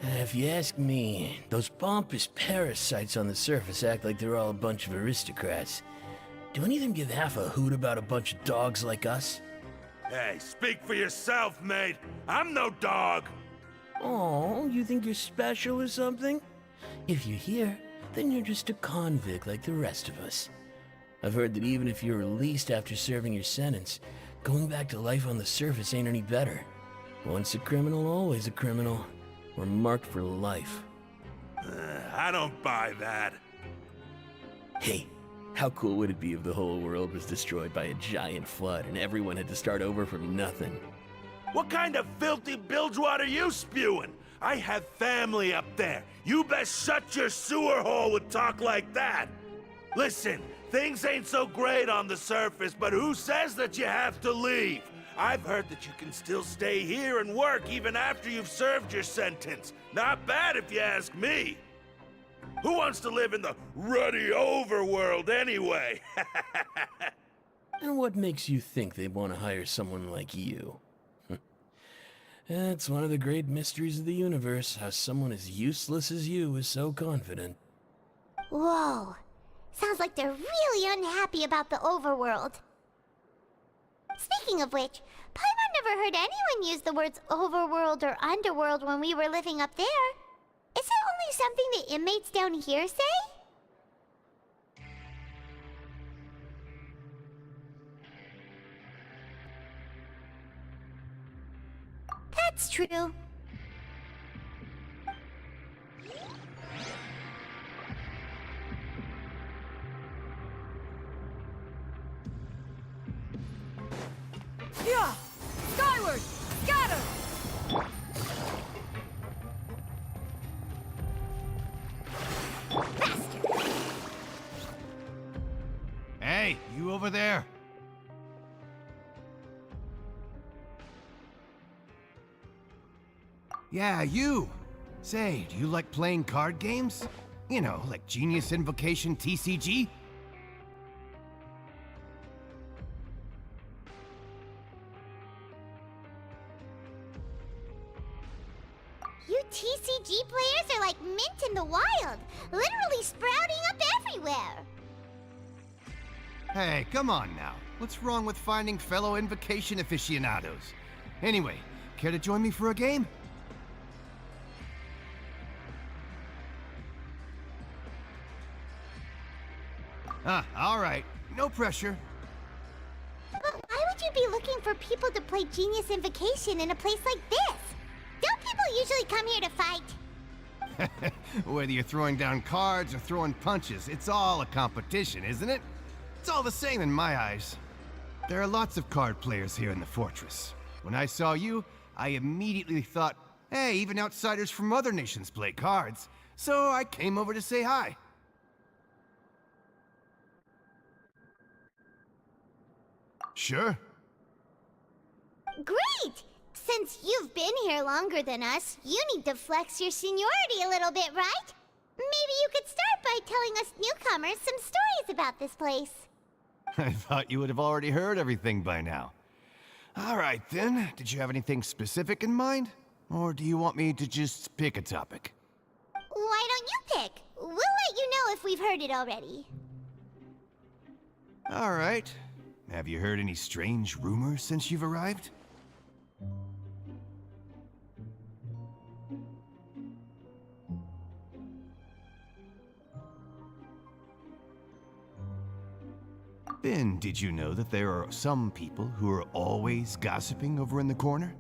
If you ask me, those pompous parasites on the surface act like they're all a bunch of aristocrats. Do any of them give half a hoot about a bunch of dogs like us? Hey, speak for yourself, mate. I'm no dog. Oh, you think you're special or something? If you're here, then you're just a convict like the rest of us. I've heard that even if you're released after serving your sentence, going back to life on the surface ain't any better. Once a criminal, always a criminal. We're marked for life. I don't buy that. Hey, how cool would it be if the whole world was destroyed by a giant flood and everyone had to start over from nothing? What kind of filthy bilgewater are you spewing? I have family up there. You best shut your sewer hole with talk like that. Listen, things ain't so great on the surface, but who says that you have to leave? I've heard that you can still stay here and work even after you've served your sentence. Not bad if you ask me. Who wants to live in the ruddy overworld anyway? And what makes you think they want to hire someone like you? That's one of the great mysteries of the universe, how someone as useless as you is so confident. Whoa. Sounds like they're really unhappy about the overworld. Speaking of which, Paimon never heard anyone use the words overworld or underworld when we were living up there. Is it only something the inmates down here say? That's true. Yeah! Skyward! Scatter! Hey, you over there. Yeah, you. Say, do you like playing card games? You know, like Genius Invocation TCG? You TCG players are like mint in the wild, literally sprouting up everywhere. Hey, come on now. What's wrong with finding fellow Invocation aficionados? Anyway, care to join me for a game? All right. No pressure. But why would you be looking for people to play Genius Invocation in a place like this? Don't people usually come here to fight? Whether you're throwing down cards or throwing punches, it's all a competition, isn't it? It's all the same in my eyes. There are lots of card players here in the fortress. When I saw you, I immediately thought, hey, even outsiders from other nations play cards. So I came over to say hi. Sure. Great! Since you've been here longer than us, you need to flex your seniority a little bit, right? Maybe you could start by telling us newcomers some stories about this place. I thought you would have already heard everything by now. All right, then. Did you have anything specific in mind? Or do you want me to just pick a topic? Why don't you pick? We'll let you know if we've heard it already. All right. Have you heard any strange rumors since you've arrived? Then, did you know that there are some people who are always gossiping over in the corner?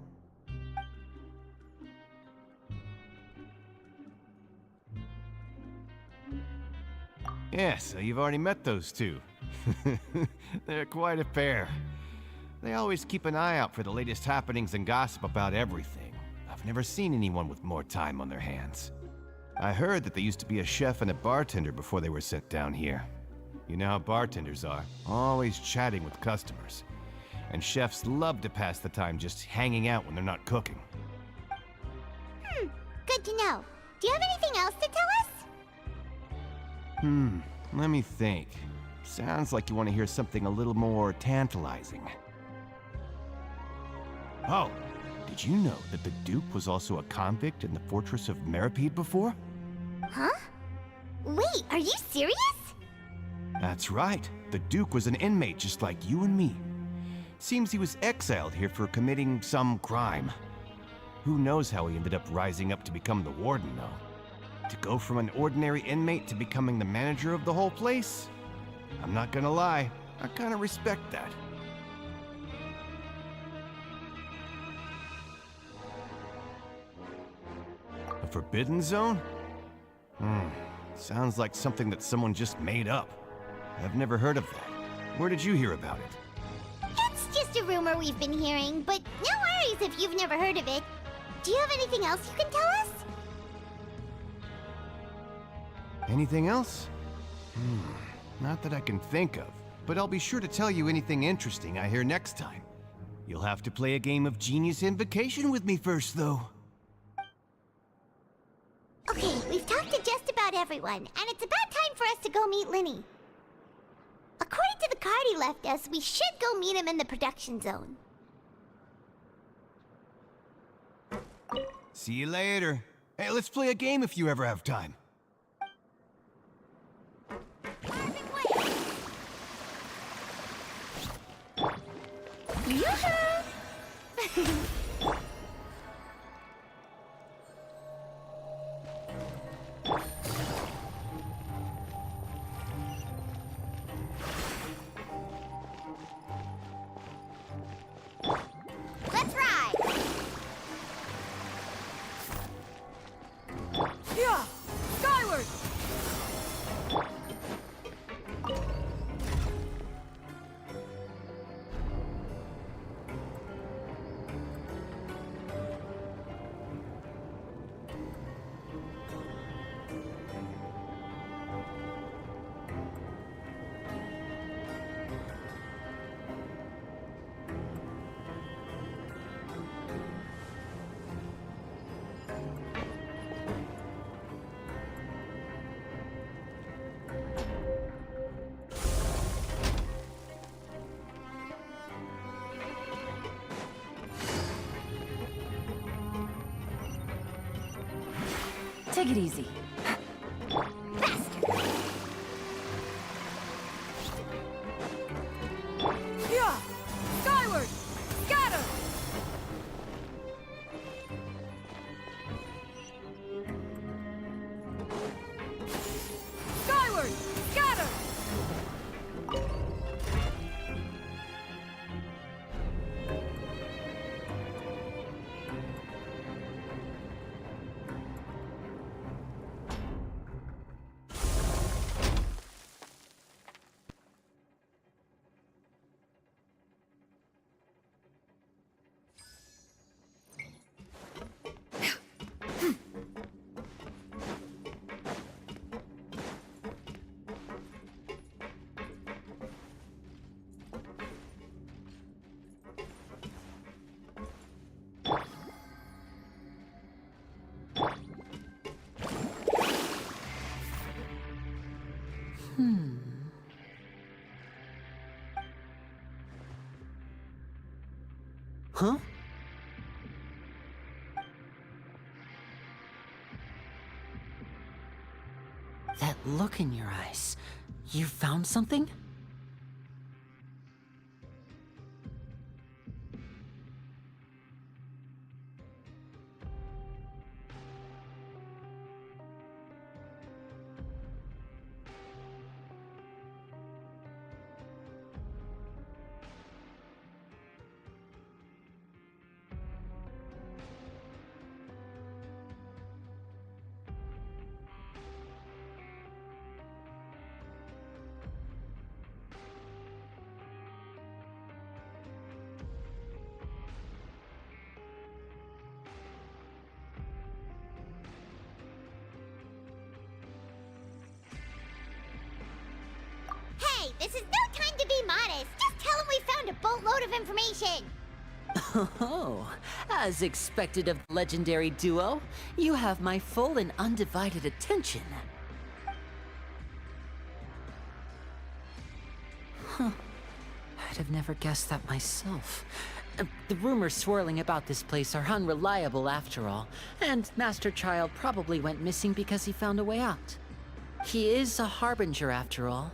Yeah, so you've already met those two. They're quite a pair. They always keep an eye out for the latest happenings and gossip about everything. I've never seen anyone with more time on their hands. I heard that they used to be a chef and a bartender before they were sent down here. You know how bartenders are, always chatting with customers. And chefs love to pass the time just hanging out when they're not cooking. Good to know. Do you have anything else to tell us? Let me think. Sounds like you want to hear something a little more tantalizing. Oh, did you know that the Duke was also a convict in the fortress of Meripede before? Huh? Wait, are you serious? That's right. The Duke was an inmate just like you and me. Seems he was exiled here for committing some crime. Who knows how he ended up rising up to become the warden, though. To go from an ordinary inmate to becoming the manager of the whole place? I'm not gonna lie, I kinda respect that. A forbidden zone? Sounds like something that someone just made up. I've never heard of that. Where did you hear about it? It's just a rumor we've been hearing, but no worries if you've never heard of it. Do you have anything else you can tell us? Anything else? Not that I can think of, but I'll be sure to tell you anything interesting I hear next time. You'll have to play a game of Genius Invocation with me first, though. Okay, we've talked to just about everyone, and it's about time for us to go meet Linny. According to the card he left us, we should go meet him in the production zone. See you later. Hey, let's play a game if you ever have time. Let's ride! Yeah! Skyward! Take it easy. Yeah! Skyward! Scatter! Skyward! Scatter! Huh? That look in your eyes. You found something? this is no time to be modest. Just tell him we found a boatload of information. Oh, as expected of the legendary duo, you have my full and undivided attention. Huh. I'd have never guessed that myself. The rumors swirling about this place are unreliable after all, and Master Child probably went missing because he found a way out. He is a harbinger after all.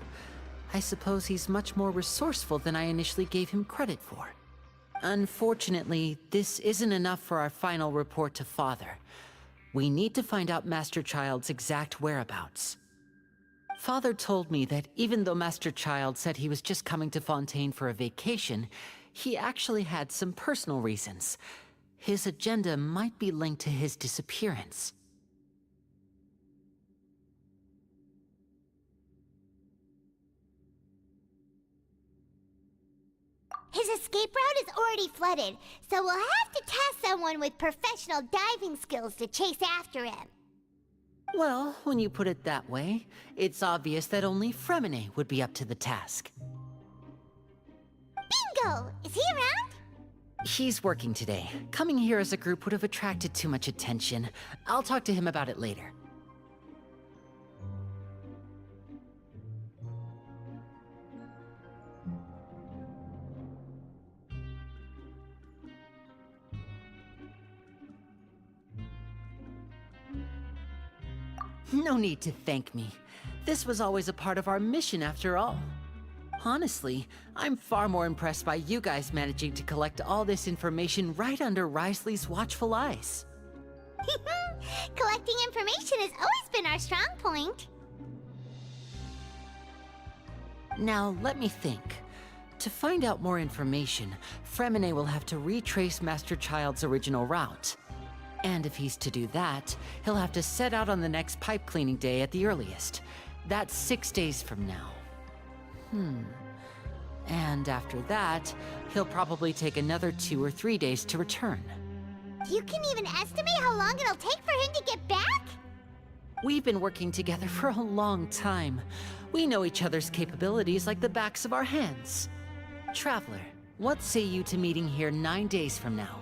I suppose he's much more resourceful than I initially gave him credit for. Unfortunately, this isn't enough for our final report to Father. We need to find out Master Child's exact whereabouts. Father told me that even though Master Child said he was just coming to Fontaine for a vacation, he actually had some personal reasons. His agenda might be linked to his disappearance. His escape route is already flooded, so we'll have to task someone with professional diving skills to chase after him. Well, when you put it that way, it's obvious that only Fremine would be up to the task. Bingo! Is he around? He's working today. Coming here as a group would have attracted too much attention. I'll talk to him about it later. No need to thank me. This was always a part of our mission after all. Honestly, I'm far more impressed by you guys managing to collect all this information right under Risley's watchful eyes. Collecting information has always been our strong point. Now, let me think. To find out more information, Fremine will have to retrace Master Child's original route. And if he's to do that, he'll have to set out on the next pipe cleaning day at the earliest. That's 6 days from now. And after that, he'll probably take another 2 or 3 days to return. You can even estimate how long it'll take for him to get back? We've been working together for a long time. We know each other's capabilities like the backs of our hands. Traveler, what say you to meeting here 9 days from now?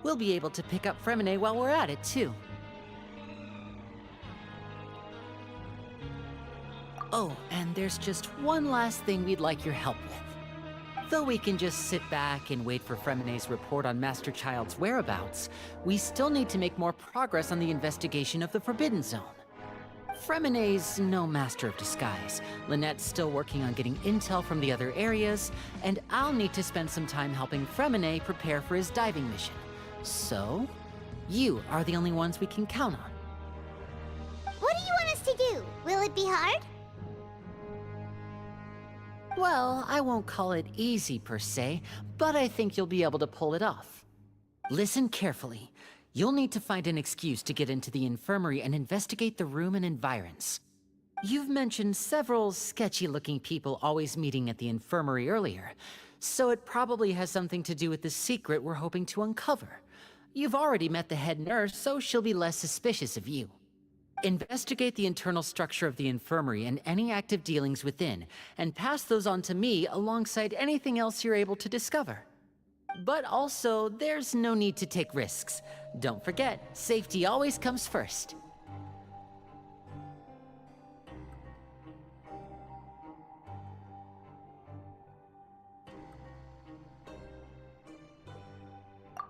We'll be able to pick up Fremine while we're at it, too. Oh, and there's just one last thing we'd like your help with. Though we can just sit back and wait for Fremine's report on Master Child's whereabouts, we still need to make more progress on the investigation of the Forbidden Zone. Fremine's no master of disguise. Lynette's still working on getting intel from the other areas, and I'll need to spend some time helping Fremine prepare for his diving mission. So, you are the only ones we can count on. What do you want us to do? Will it be hard? Well, I won't call it easy per se, but I think you'll be able to pull it off. Listen carefully. You'll need to find an excuse to get into the infirmary and investigate the room and environs. You've mentioned several sketchy-looking people always meeting at the infirmary earlier, so it probably has something to do with the secret we're hoping to uncover. You've already met the head nurse, so she'll be less suspicious of you. Investigate the internal structure of the infirmary and any active dealings within, and pass those on to me alongside anything else you're able to discover. But also, there's no need to take risks. Don't forget, safety always comes first.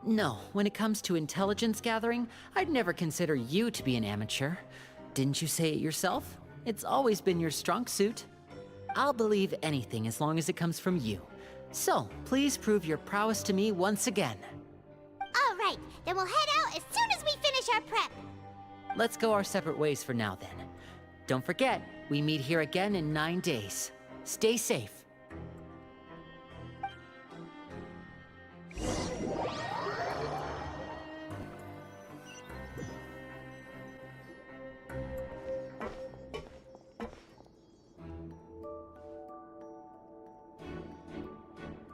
No, when it comes to intelligence gathering, I'd never consider you to be an amateur. Didn't you say it yourself? It's always been your strong suit. I'll believe anything as long as it comes from you. So, please prove your prowess to me once again. All right, then we'll head out as soon as we finish our prep. Let's go our separate ways for now then. Don't forget, we meet here again in 9 days. Stay safe.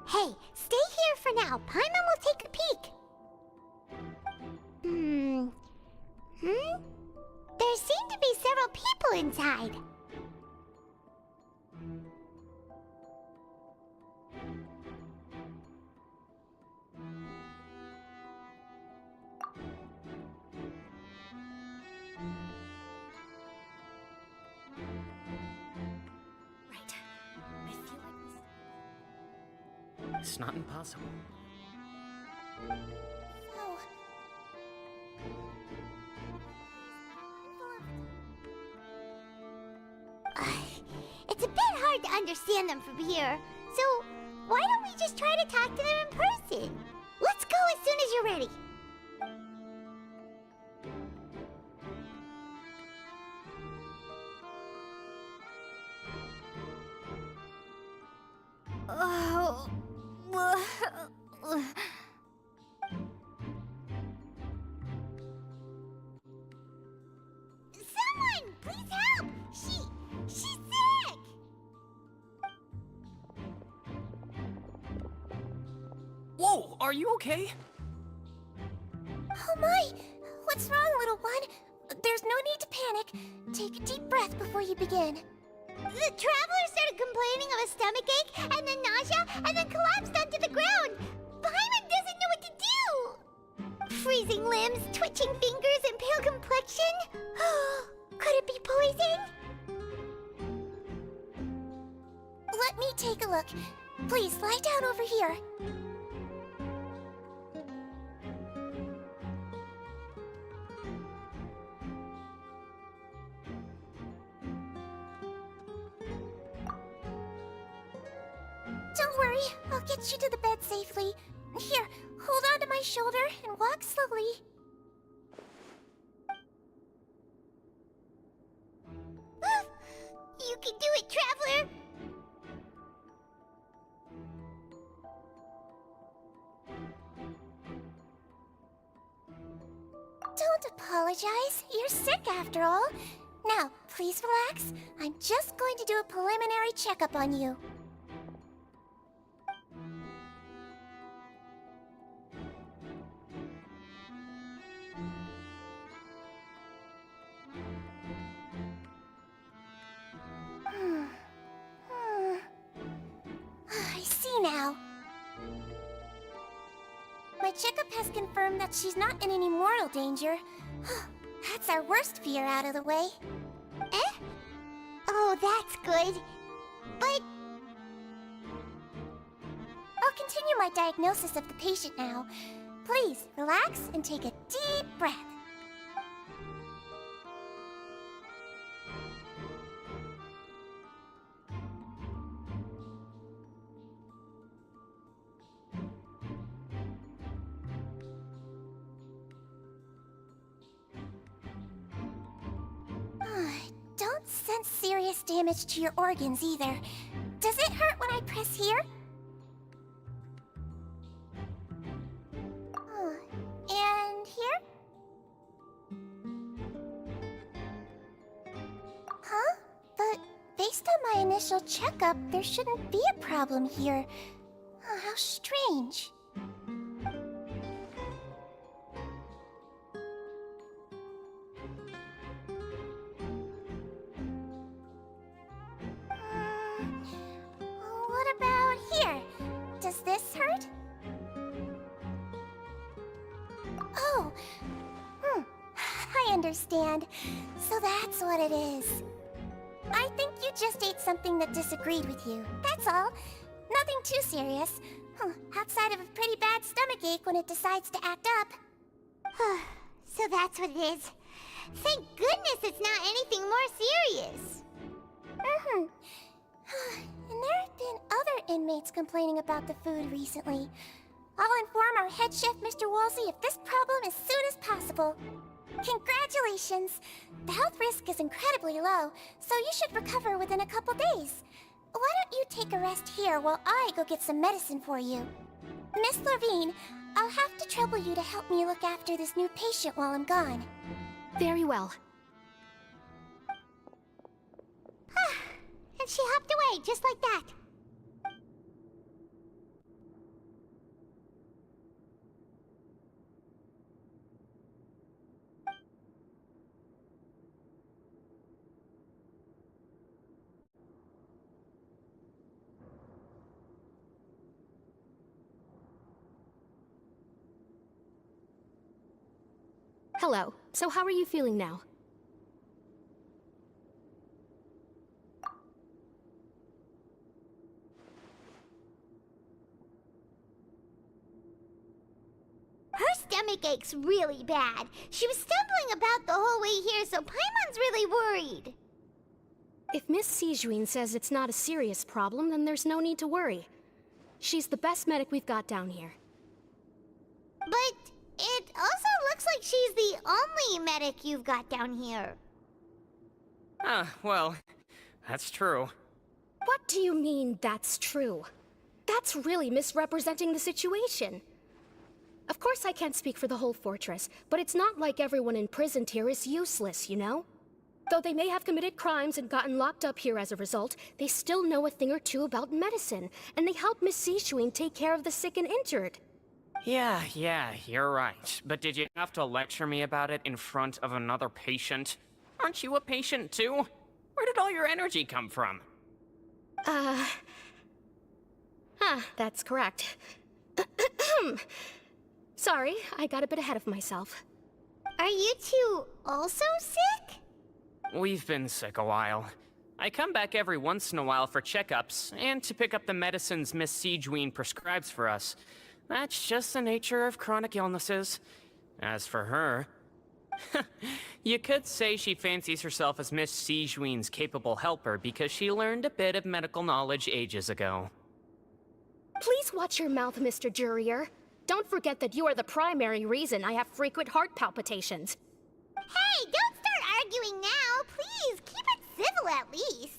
Hey, stay here for now. Paimon will take a peek. There seem to be several people inside. It's not impossible. Oh. It's a bit hard to understand them from here, so why don't we just try to talk to them in person? Let's go as soon as you're ready. Oh. Someone, please help! She's sick! Whoa, are you okay? Oh my! What's wrong, little one? There's no need to panic. Take a deep breath before you begin. The traveler started complaining of a stomachache, and then nausea, and then collapsed onto the ground. Paimon doesn't know what to do! Freezing limbs, twitching fingers, and pale complexion? Could it be poison? Let me take a look. Please, lie down over here. Don't worry, I'll get you to the bed safely. Here, hold on to my shoulder and walk slowly. You can do it, traveler! Don't apologize. You're sick after all. Now, please relax. I'm just going to do a preliminary checkup on you. I see now. My checkup has confirmed that she's not in any mortal danger. That's our worst fear out of the way. Eh? Oh, that's good. But... I'll continue my diagnosis of the patient now. Please, relax and take a deep breath. Don't sense serious damage to your organs either. Does it hurt when I press here? And here? Huh? But based on my initial checkup, there shouldn't be a problem here. How strange. What about here? Does this hurt? Oh, I understand. So that's what it is. I think you just ate something that disagreed with you. That's all. Nothing too serious. Outside of a pretty bad stomachache when it decides to act up. So that's what it is. Thank goodness it's not anything more serious. And there have been other inmates complaining about the food recently. I'll inform our head chef, Mr. Wolsey, of this problem as soon as possible. Congratulations! The health risk is incredibly low, so you should recover within a couple days. Why don't you take a rest here while I go get some medicine for you? Miss Levine, I'll have to trouble you to help me look after this new patient while I'm gone. Very well. And she hopped away, just like that. Hello. So how are you feeling now? stomach aches really bad. She was stumbling about the whole way here, so Paimon's really worried. If Miss Sijuin says it's not a serious problem, then there's no need to worry. She's the best medic we've got down here. But it also looks like she's the only medic you've got down here. Well, that's true. What do you mean, that's true? That's really misrepresenting the situation. Of course I can't speak for the whole fortress, but it's not like everyone imprisoned here is useless, you know? Though they may have committed crimes and gotten locked up here as a result, they still know a thing or two about medicine, and they help Miss Sijuin take care of the sick and injured. Yeah, you're right. But did you have to lecture me about it in front of another patient? Aren't you a patient too? Where did all your energy come from? That's correct. Sorry, I got a bit ahead of myself. Are you two also sick? We've been sick a while. I come back every once in a while for checkups, and to pick up the medicines Miss Sijuin prescribes for us. That's just the nature of chronic illnesses. As for her... you could say she fancies herself as Miss Sijuin's capable helper because she learned a bit of medical knowledge ages ago. Please watch your mouth, Mr. Jurier. Don't forget that you are the primary reason I have frequent heart palpitations. Hey, don't start arguing now! Please, keep it civil at least!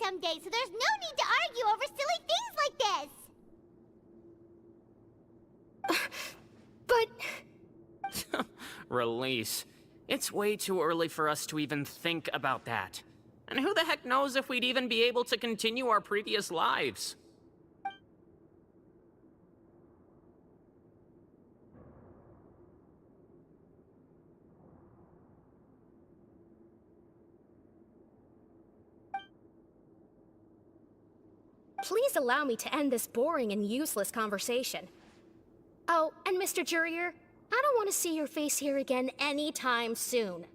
Someday, so there's no need to argue over silly things like this! But... Release. It's way too early for us to even think about that. And who the heck knows if we'd even be able to continue our previous lives? Please allow me to end this boring and useless conversation. Oh, and Mr. Jurier, I don't want to see your face here again anytime soon.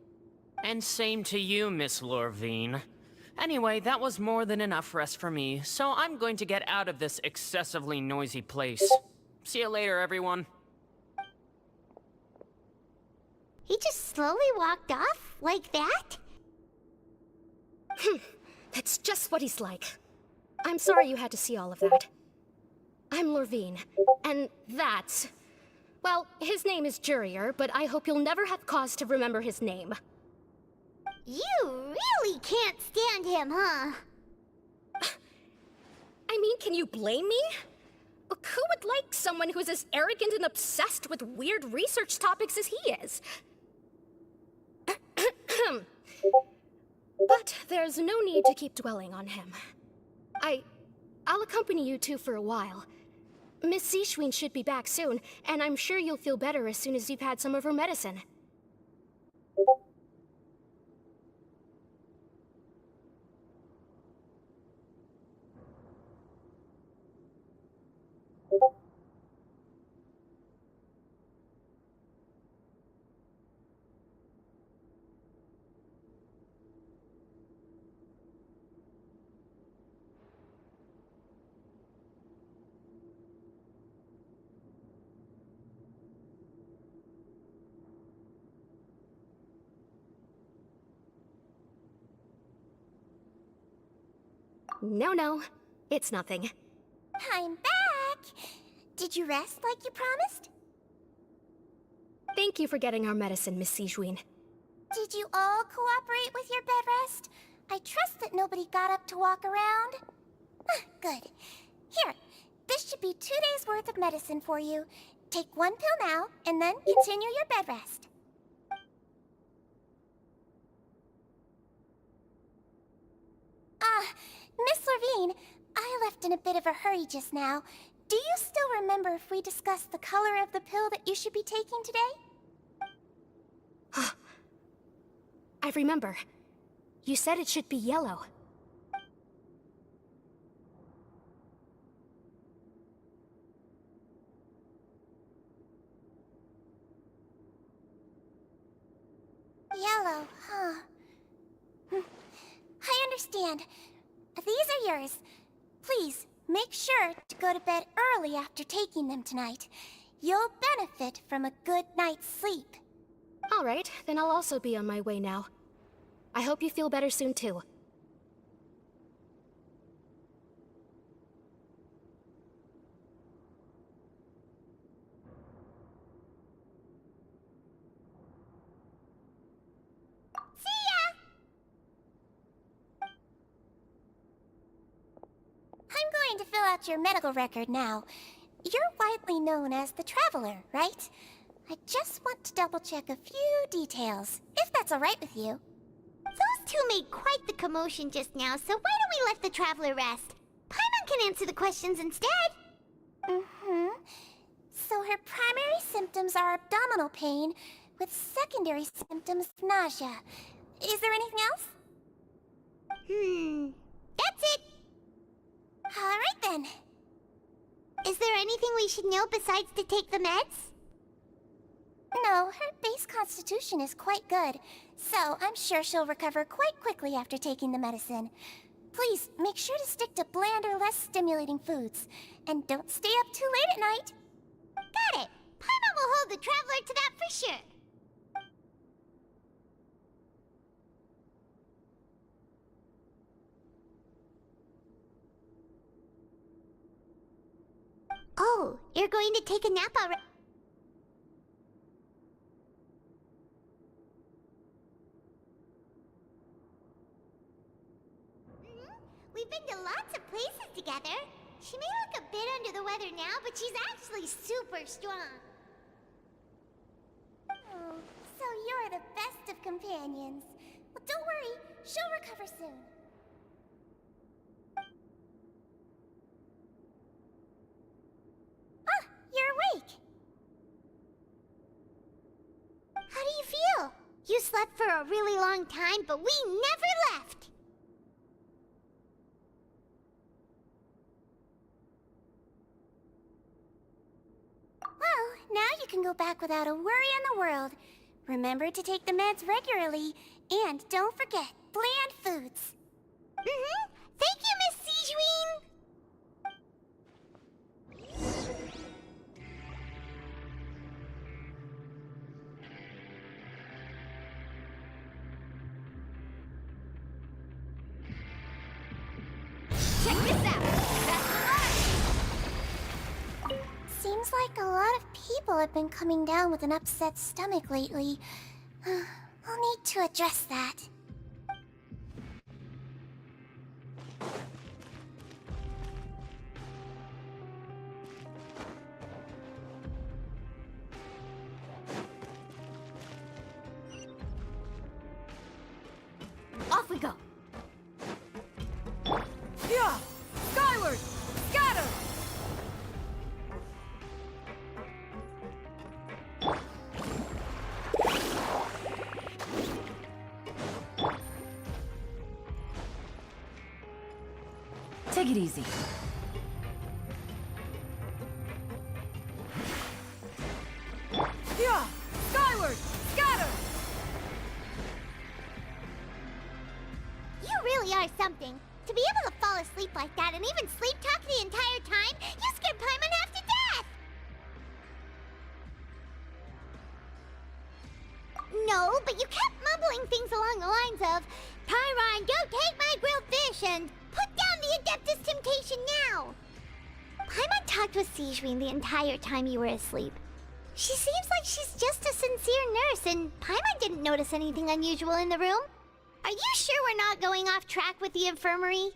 And same to you, Miss Lorvine. Anyway, that was more than enough rest for me, so I'm going to get out of this excessively noisy place. See you later, everyone. He just slowly walked off like that? That's just what he's like. I'm sorry you had to see all of that. I'm Lorvine, and that's... Well, his name is Jurier, but I hope you'll never have cause to remember his name. You really can't stand him, huh? I mean, can you blame me? Who would like someone who's as arrogant and obsessed with weird research topics as he is? But there's no need to keep dwelling on him. I'll accompany you two for a while. Miss Sijuin should be back soon, and I'm sure you'll feel better as soon as you've had some of her medicine. No, it's nothing. I'm back! Did you rest like you promised? Thank you for getting our medicine, Miss Sijuin. Did you all cooperate with your bed rest? I trust that nobody got up to walk around. Good. Here, this should be 2 days' worth of medicine for you. Take one pill now, and then continue your bed rest. Miss Levine, I left in a bit of a hurry just now. Do you still remember if we discussed the color of the pill that you should be taking today? I remember. You said it should be yellow. Yellow, huh? I understand. These are yours. Please, make sure to go to bed early after taking them tonight. You'll benefit from a good night's sleep. All right, then I'll also be on my way now. I hope you feel better soon, too. I'm going to fill out your medical record now. You're widely known as the Traveler, right? I just want to double-check a few details, if that's all right with you. Those two made quite the commotion just now, so why don't we let the Traveler rest? Paimon can answer the questions instead. So her primary symptoms are abdominal pain, with secondary symptoms nausea. Is there anything else? That's it. All right then. Is there anything we should know besides to take the meds? No, her base constitution is quite good, so I'm sure she'll recover quite quickly after taking the medicine. Please, make sure to stick to bland or less stimulating foods, and don't stay up too late at night. Got it. Paimon will hold the Traveler to that for sure. Oh, you're going to take a nap already? We've been to lots of places together. She may look a bit under the weather now, but she's actually super strong. Oh, so you're the best of companions. Well, don't worry, she'll recover soon. You're awake. How do you feel? You slept for a really long time, but we never left. Well, now you can go back without a worry in the world. Remember to take the meds regularly, and don't forget, bland foods. Thank you, Miss Sijuin. Check this out! Seems like a lot of people have been coming down with an upset stomach lately. I'll need to address that. Off we go. Yeah! Skyward! Scatter! Take it easy. Yeah! Skyward! Scatter! You really are something. To be able to fall asleep like that and even sleep talk the entire time, you scared Paimon half to death! No, but you kept mumbling things along the lines of, Pyron, don't take my grilled fish, and put down the Adeptus Temptation now! Paimon talked with Sijuin the entire time you were asleep. She seems like she's just a sincere nurse, and Paimon didn't notice anything unusual in the room. Are you sure we're not going off track with the infirmary?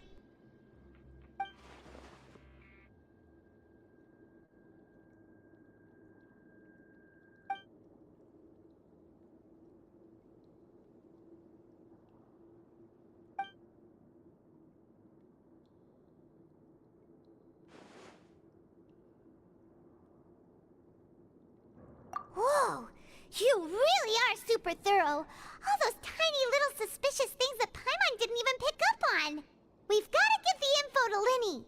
super thorough. All those tiny little suspicious things that Paimon didn't even pick up on. We've got to give the info to Linny.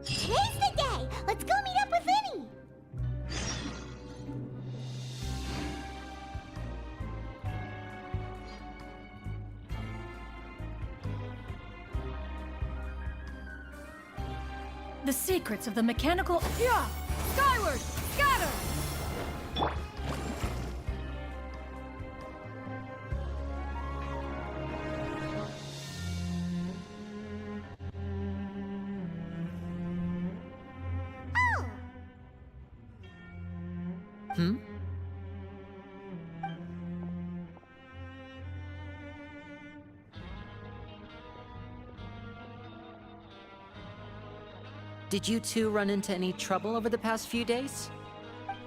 Today's the day! Let's go meet up with Linny! The secrets of the mechanical... Yeah! Skyward! Scatter! Hmm? Did you two run into any trouble over the past few days?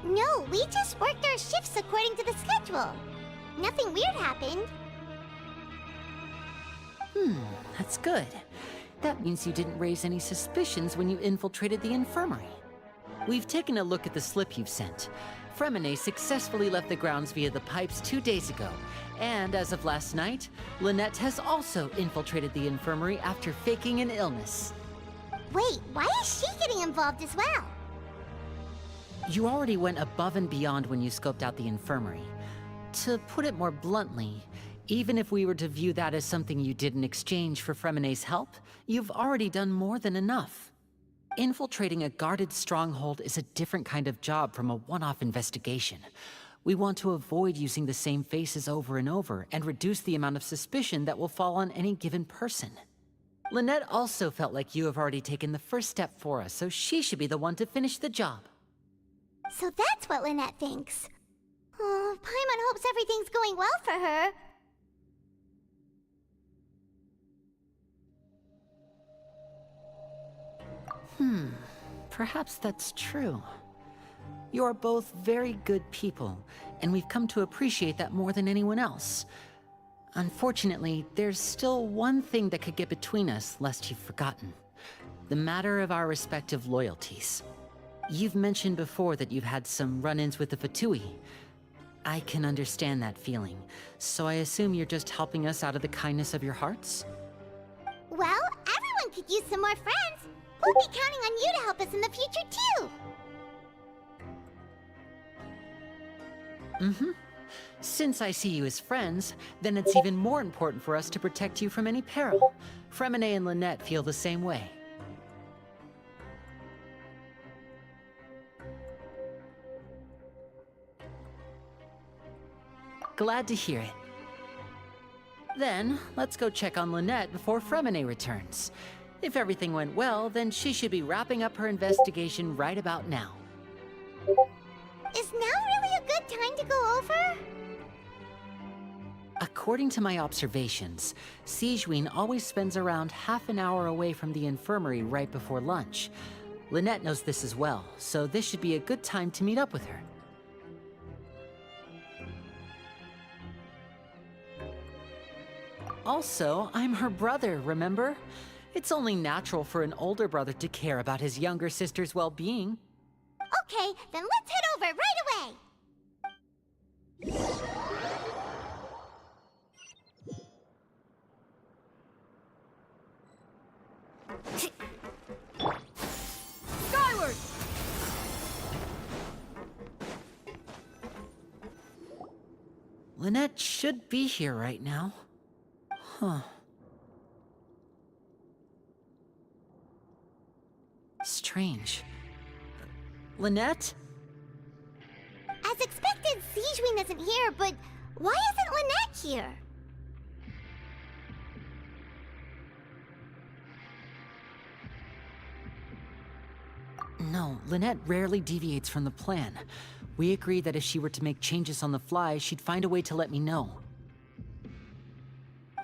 No, we just worked our shifts according to the schedule. Nothing weird happened. That's good. That means you didn't raise any suspicions when you infiltrated the infirmary. We've taken a look at the slip you've sent. Fremine successfully left the grounds via the pipes 2 days ago, and as of last night, Lynette has also infiltrated the infirmary after faking an illness. Wait, why is she getting involved as well? You already went above and beyond when you scoped out the infirmary. To put it more bluntly, even if we were to view that as something you did in exchange for Fremine's help, you've already done more than enough. Infiltrating a guarded stronghold is a different kind of job from a one-off investigation. We want to avoid using the same faces over and over and reduce the amount of suspicion that will fall on any given person. Lynette also felt like you have already taken the first step for us, so she should be the one to finish the job. So that's what Lynette thinks. Oh, Paimon hopes everything's going well for her. Perhaps that's true. You're both very good people, and we've come to appreciate that more than anyone else. Unfortunately, there's still one thing that could get between us, lest you've forgotten. The matter of our respective loyalties. You've mentioned before that you've had some run-ins with the Fatui. I can understand that feeling, so I assume you're just helping us out of the kindness of your hearts? Well, everyone could use some more friends. We'll be counting on you to help us in the future, too. Since I see you as friends, then it's even more important for us to protect you from any peril. Fremine and Lynette feel the same way. Glad to hear it. Then, let's go check on Lynette before Fremine returns. If everything went well, then she should be wrapping up her investigation right about now. Is now really a good time to go over? According to my observations, Sigewinne always spends around half an hour away from the infirmary right before lunch. Lynette knows this as well, so this should be a good time to meet up with her. Also, I'm her brother, remember? It's only natural for an older brother to care about his younger sister's well-being. Okay, then let's head over right away! Skyward! Lynette should be here right now. Huh. Strange. Lynette? As expected, Sigewinne isn't here, but why isn't Lynette here. No, Lynette rarely deviates from the plan. We agreed that if she were to make changes on the fly, she'd find a way to let me know.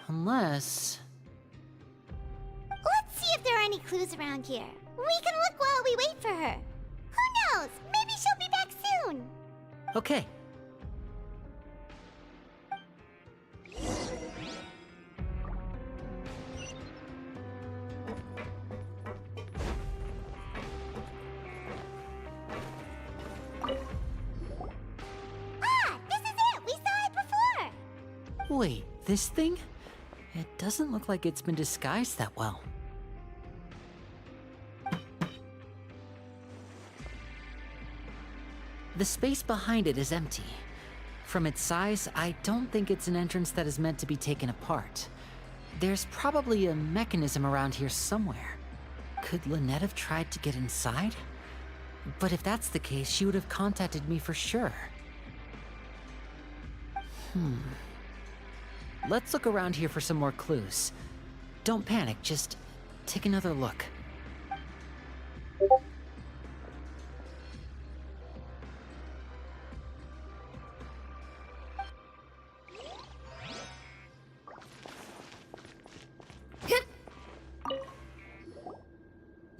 Unless... Let's see if there are any clues around here. We can look while we wait for her. Who knows? Maybe she'll be back soon. Okay. Ah, this is it! We saw it before! Wait, this thing? It doesn't look like it's been disguised that well. The space behind it is empty. From its size, I don't think it's an entrance that is meant to be taken apart. There's probably a mechanism around here somewhere. Could Lynette have tried to get inside? But if that's the case, she would have contacted me for sure. Let's look around here for some more clues. Don't panic, just take another look.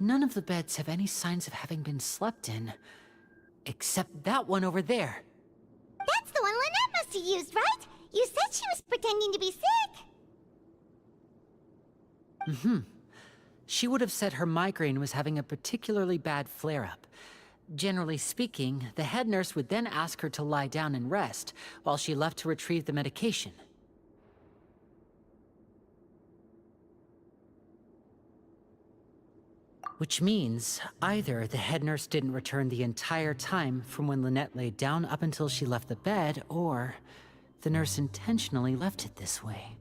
None of the beds have any signs of having been slept in, except that one over there. That's the one Lynette must have used, right? You said she was pretending to be sick. She would have said her migraine was having a particularly bad flare-up. Generally speaking, the head nurse would then ask her to lie down and rest, while she left to retrieve the medication. Which means, either the head nurse didn't return the entire time from when Lynette laid down up until she left the bed, or the nurse intentionally left it this way.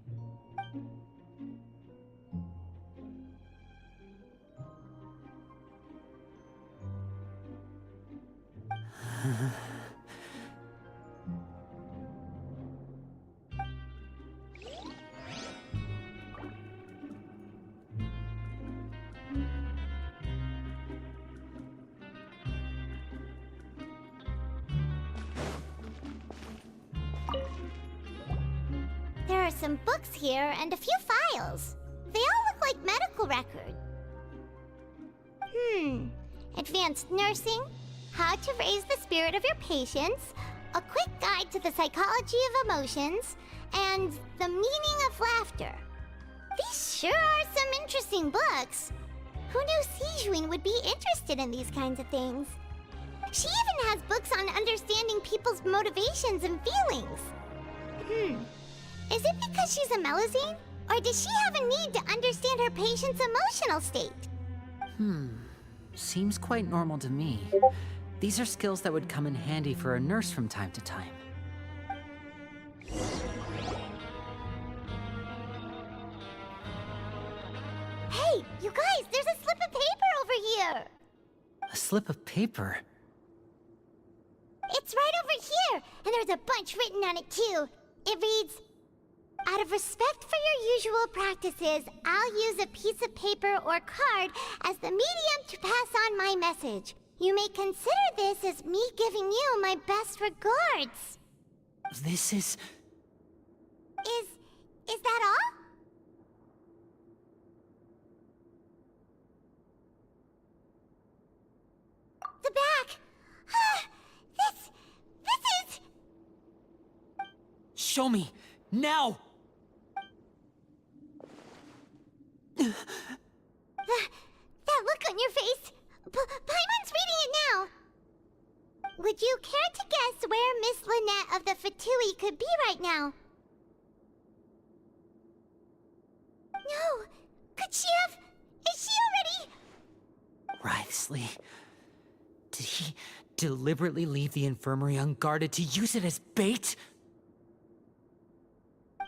There are some books here and a few files. They all look like medical records. Advanced nursing, how to raise the spirit of your patients, a quick guide to the psychology of emotions, and the meaning of laughter. These sure are some interesting books. Who knew Sijuin would be interested in these kinds of things? She even has books on understanding people's motivations and feelings. Is it because she's a Melazine? Or does she have a need to understand her patient's emotional state? Seems quite normal to me. These are skills that would come in handy for a nurse from time to time. Hey, you guys, there's a slip of paper over here! A slip of paper? It's right over here, and there's a bunch written on it too. It reads, "Out of respect for your usual practices, I'll use a piece of paper or card as the medium to pass on my message. You may consider this as me giving you my best regards." This is... Is that all? The back! This is... Show me! Now! That look on your face! Paimon's reading it now! Would you care to guess where Miss Lynette of the Fatui could be right now? No! Could she have... Is she already... Writhsley. Did he deliberately leave the infirmary unguarded to use it as bait?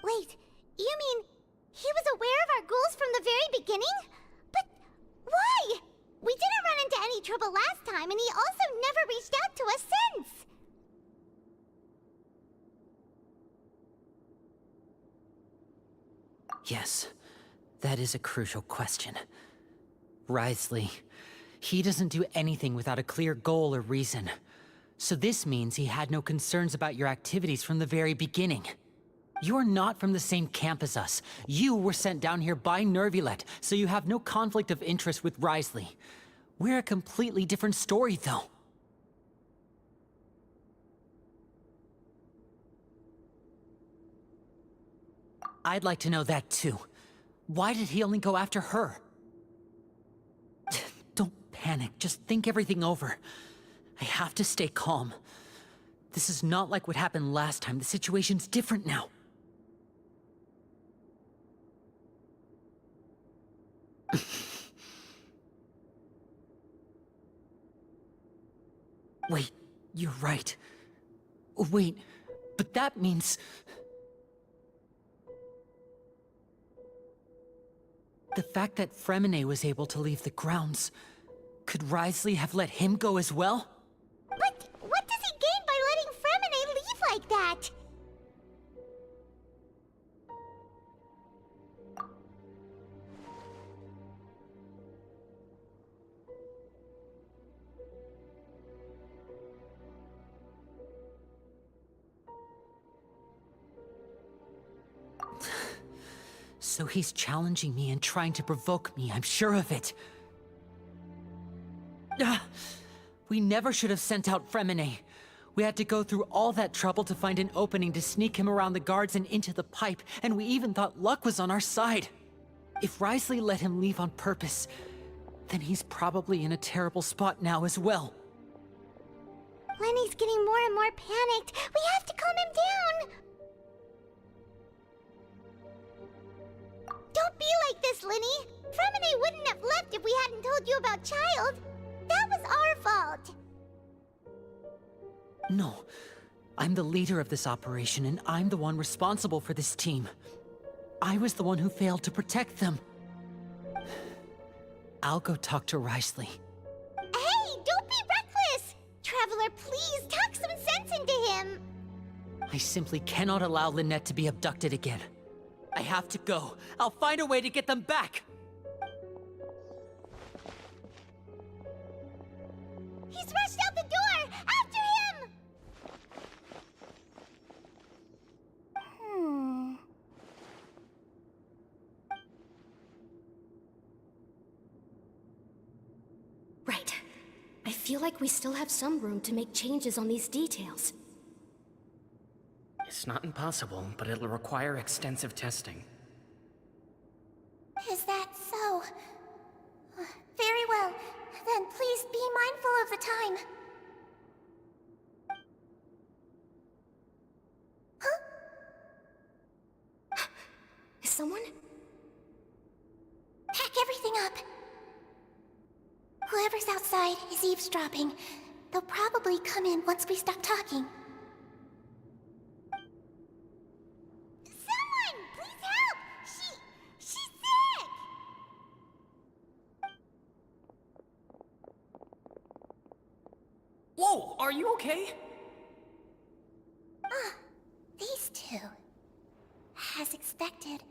Wait, you mean he was aware of our goals from the very beginning? But why? We didn't run into any trouble last time, and he also never reached out to us since. Yes, that is a crucial question. Wriothesley, he doesn't do anything without a clear goal or reason. So this means he had no concerns about your activities from the very beginning. You're not from the same camp as us. You were sent down here by Nervulet, so you have no conflict of interest with Wriothesley. We're a completely different story, though. I'd like to know that, too. Why did he only go after her? Don't panic. Just think everything over. I have to stay calm. This is not like what happened last time. The situation's different now. Wait, you're right. Wait, but that means... The fact that Fremine was able to leave the grounds... Could Wriothesley have let him go as well? But what does he gain by letting Fremine leave like that? So he's challenging me and trying to provoke me, I'm sure of it. We never should have sent out Fremine. We had to go through all that trouble to find an opening to sneak him around the guards and into the pipe, and we even thought luck was on our side. If Wriothesley let him leave on purpose, then he's probably in a terrible spot now as well. Lenny's getting more and more panicked. We have to calm him down. Don't be like this, Lenny. Fremine wouldn't have left if we hadn't told you about Child. That was our fault. No. I'm the leader of this operation, and I'm the one responsible for this team. I was the one who failed to protect them. I'll go talk to Wriothesley. Hey, don't be reckless! Traveler, please talk some sense into him. I simply cannot allow Lynette to be abducted again. I have to go. I'll find a way to get them back! He's rushed out the door! After him! Right. I feel like we still have some room to make changes on these details. It's not impossible, but it'll require extensive testing. Is that so? Very well. Then please be mindful of the time. Huh? Is someone? Pack everything up. Whoever's outside is eavesdropping. They'll probably come in once we stop talking. Someone! Please help! She's sick! Whoa, are you okay? These two. As expected,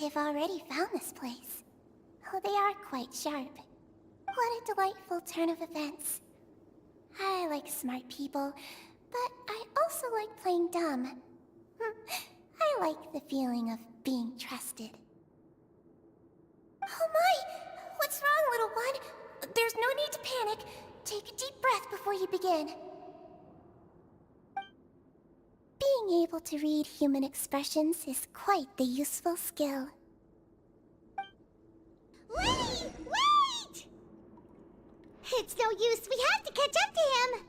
they've already found this place. Oh, they are quite sharp. What a delightful turn of events. I like smart people, but I also like playing dumb. I like the feeling of being trusted. Oh my! What's wrong, little one? There's no need to panic. Take a deep breath before you begin. Being able to read human expressions is quite the useful skill. Lenny! Wait! It's no use. We have to catch up to him.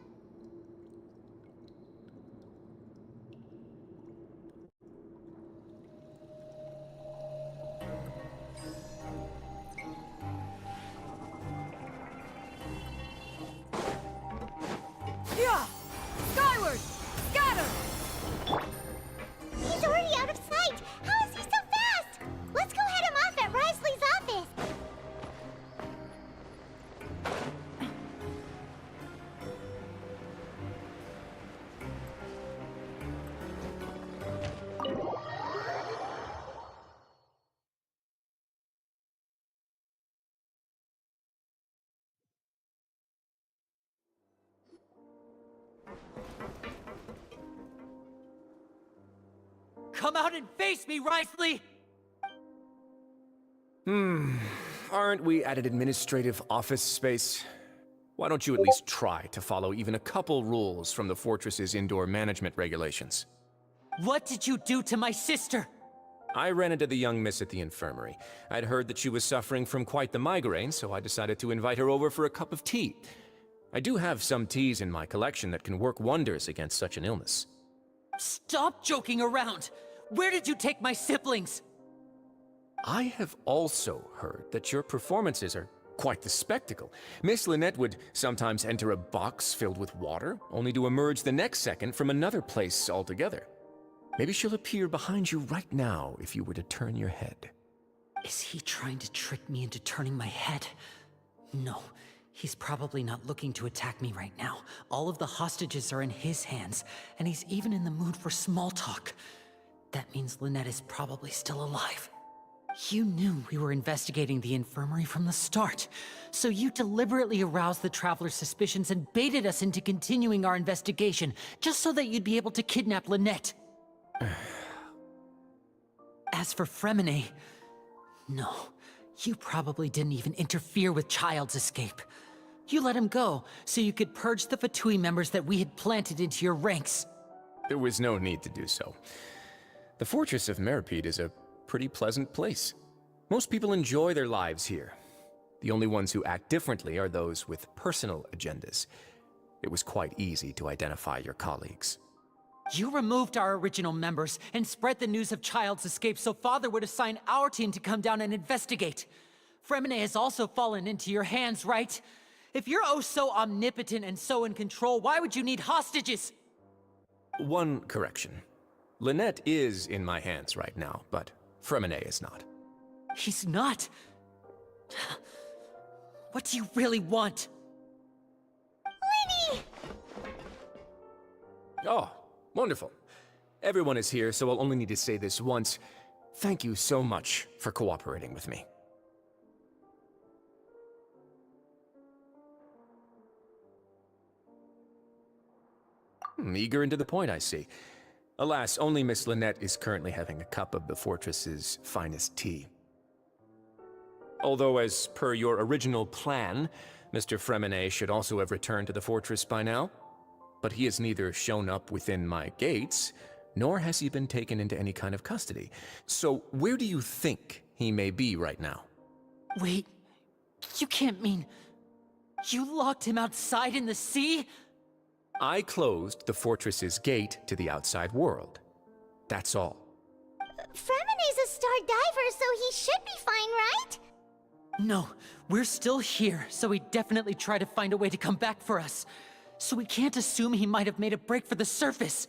Yeah! Skyward! Scatter! He's already out of sight. How is he so fast? Let's go head him off at Wriothesley's office. come out and face me, Risley? Aren't we at an administrative office space? Why don't you at least try to follow even a couple rules from the fortress's indoor management regulations? What did you do to my sister? I ran into the young miss at the infirmary. I'd heard that she was suffering from quite the migraine, so I decided to invite her over for a cup of tea. I do have some teas in my collection that can work wonders against such an illness. Stop joking around! Where did you take my siblings? I have also heard that your performances are quite the spectacle. Miss Lynette would sometimes enter a box filled with water, only to emerge the next second from another place altogether. Maybe she'll appear behind you right now if you were to turn your head. Is he trying to trick me into turning my head? No, he's probably not looking to attack me right now. All of the hostages are in his hands, and he's even in the mood for small talk. That means Lynette is probably still alive. You knew we were investigating the infirmary from the start, so you deliberately aroused the Traveler's suspicions and baited us into continuing our investigation, just so that you'd be able to kidnap Lynette. As for Fremine, no, you probably didn't even interfere with Child's escape. You let him go, so you could purge the Fatui members that we had planted into your ranks. There was no need to do so. The Fortress of Meripede is a pretty pleasant place. Most people enjoy their lives here. The only ones who act differently are those with personal agendas. It was quite easy to identify your colleagues. You removed our original members and spread the news of Child's escape so Father would assign our team to come down and investigate. Fremine has also fallen into your hands, right? If you're oh so omnipotent and so in control, why would you need hostages? One correction. Lynette is in my hands right now, but Fremine is not. He's not? What do you really want? Lenny! Oh, wonderful. Everyone is here, so I'll only need to say this once. Thank you so much for cooperating with me. Eager and to the point, I see. Alas, only Miss Lynette is currently having a cup of the fortress's finest tea. Although, as per your original plan, Mr. Fremine should also have returned to the fortress by now. But he has neither shown up within my gates, nor has he been taken into any kind of custody. So where do you think he may be right now? Wait, you can't mean... you locked him outside in the sea? I closed the fortress's gate to the outside world. That's all. Fremine's a star diver, so he should be fine, right? No, we're still here, so he'd definitely try to find a way to come back for us. So we can't assume he might have made a break for the surface.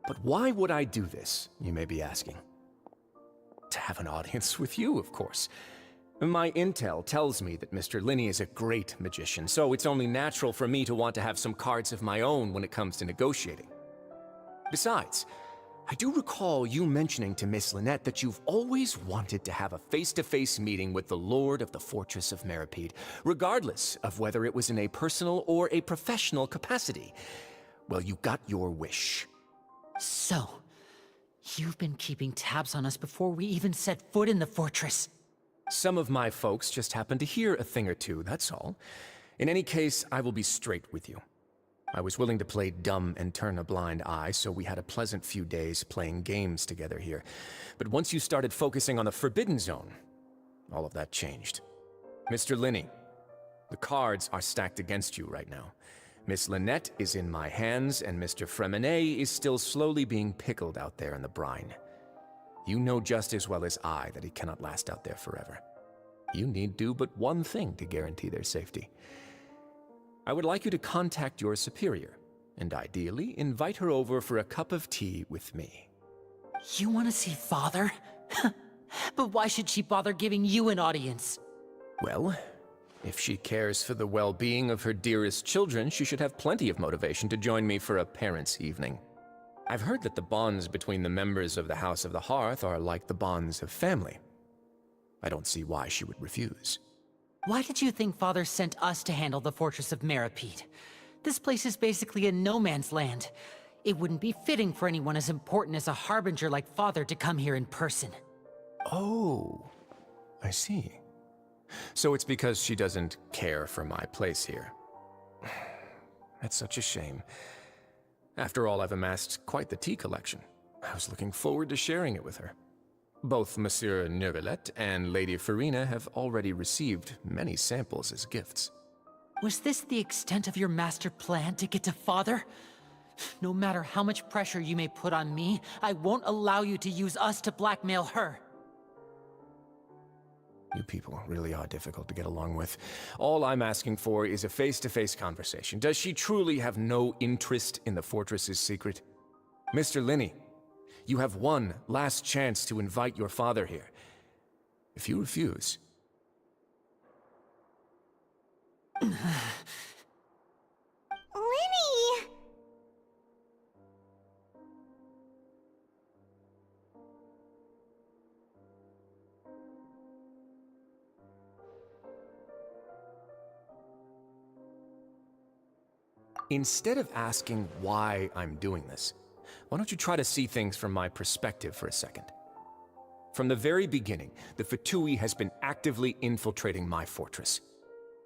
But why would I do this, you may be asking? To have an audience with you, of course. My intel tells me that Mr. Linney is a great magician, so it's only natural for me to want to have some cards of my own when it comes to negotiating. Besides, I do recall you mentioning to Miss Lynette that you've always wanted to have a face-to-face meeting with the Lord of the Fortress of Meripede, regardless of whether it was in a personal or a professional capacity. Well, you got your wish. So, you've been keeping tabs on us before we even set foot in the fortress. Some of my folks just happened to hear a thing or two, that's all. In any case, I will be straight with you. I was willing to play dumb and turn a blind eye, so we had a pleasant few days playing games together here. But once you started focusing on the Forbidden Zone, all of that changed. Mr. Linney, the cards are stacked against you right now. Miss Lynette is in my hands, and Mr. Fremine is still slowly being pickled out there in the brine. You know just as well as I that he cannot last out there forever. You need do but one thing to guarantee their safety. I would like you to contact your superior, and ideally invite her over for a cup of tea with me. You want to see Father? But why should she bother giving you an audience? Well, if she cares for the well-being of her dearest children, she should have plenty of motivation to join me for a parents' evening. I've heard that the bonds between the members of the House of the Hearth are like the bonds of family. I don't see why she would refuse. Why did you think Father sent us to handle the Fortress of Meripede? This place is basically a no man's land. It wouldn't be fitting for anyone as important as a harbinger like Father to come here in person. Oh, I see. So it's because she doesn't care for my place here. That's such a shame. After all, I've amassed quite the tea collection. I was looking forward to sharing it with her. Both Monsieur Neuvillette and Lady Farina have already received many samples as gifts. Was this the extent of your master plan to get to Father? No matter how much pressure you may put on me, I won't allow you to use us to blackmail her. You people really are difficult to get along with. All I'm asking for is a face-to-face conversation. Does she truly have no interest in the fortress's secret? Mr. Linney, you have one last chance to invite your father here. If you refuse... Linny! Instead of asking why I'm doing this, why don't you try to see things from my perspective for a second? From the very beginning, the Fatui has been actively infiltrating my fortress.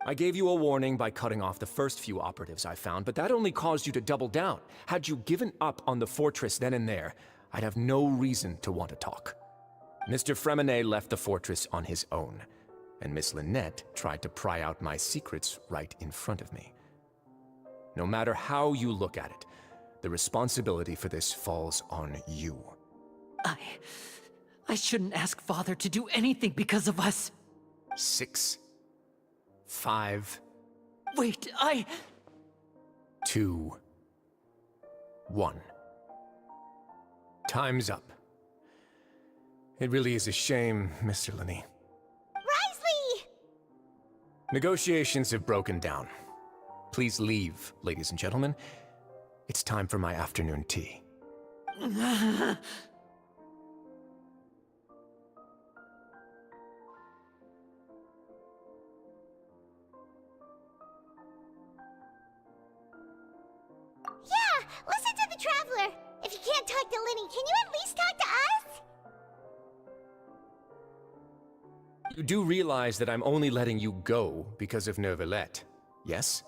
I gave you a warning by cutting off the first few operatives I found, but that only caused you to double down. Had you given up on the fortress then and there, I'd have no reason to want to talk. Mr. Fremenet left the fortress on his own, and Miss Lynette tried to pry out my secrets right in front of me. No matter how you look at it, the responsibility for this falls on you. I shouldn't ask Father to do anything because of us. 6, 5... Wait, 2, 1. Time's up. It really is a shame, Mr. Linney. Risley! Negotiations have broken down. Please leave, ladies and gentlemen. It's time for my afternoon tea. Yeah, listen to the Traveler! If you can't talk to Linny, can you at least talk to us? You do realize that I'm only letting you go because of Neuvillette, yes?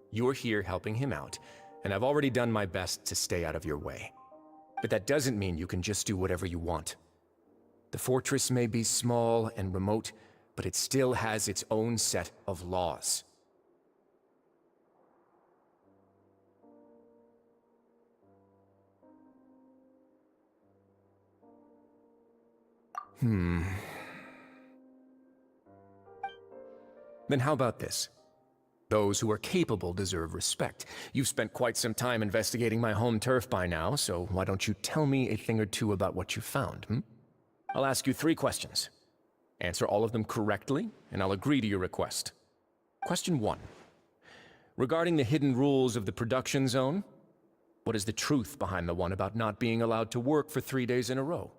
You're here helping him out, and I've already done my best to stay out of your way. But that doesn't mean you can just do whatever you want. The fortress may be small and remote, but it still has its own set of laws. Then how about this? Those who are capable deserve respect. You've spent quite some time investigating my home turf by now, so why don't you tell me a thing or two about what you found, I'll ask you 3 questions. Answer all of them correctly, and I'll agree to your request. Question 1. Regarding the hidden rules of the production zone, what is the truth behind the one about not being allowed to work for 3 days in a row?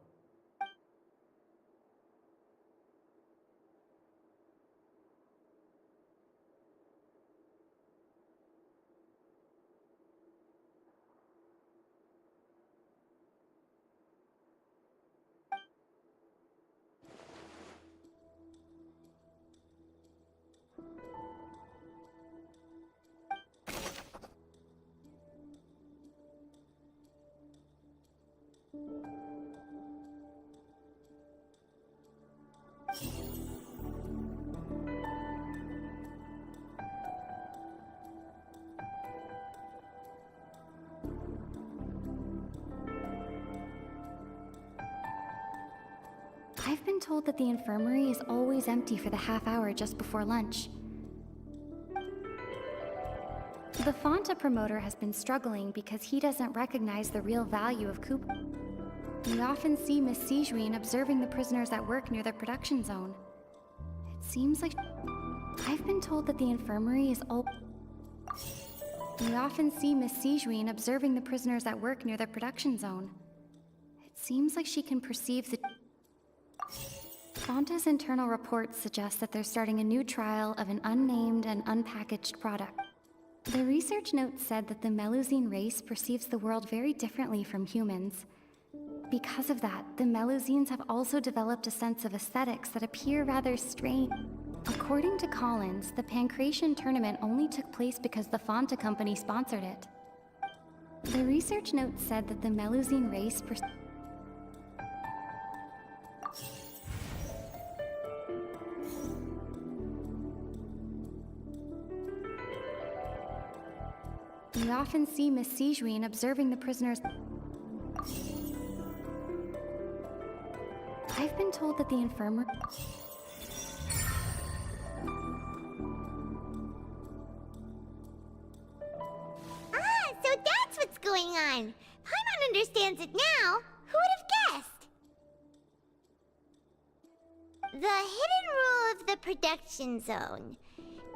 I've been told that the infirmary is always empty for the half hour just before lunch. The Fonta promoter has been struggling because he doesn't recognize the real value of coupons. We often see Miss Sijuin observing the prisoners at work near the production zone. It seems like... I've been told that the infirmary is We often see Miss Sijuin observing the prisoners at work near the production zone. It seems like she can perceive the... Fonta's internal reports suggest that they're starting a new trial of an unnamed and unpackaged product. The research note said that the Melusine race perceives the world very differently from humans. Because of that, the Melusines have also developed a sense of aesthetics that appear rather strange. According to Collins, the Pancration tournament only took place because the Fanta company sponsored it. The research note said that the Melusine race We often see Miss Sijuin observing the prisoners. I've been told that the infirmary... Ah, so that's what's going on. Paimon understands it now. Who would have guessed? The hidden rule of the production zone.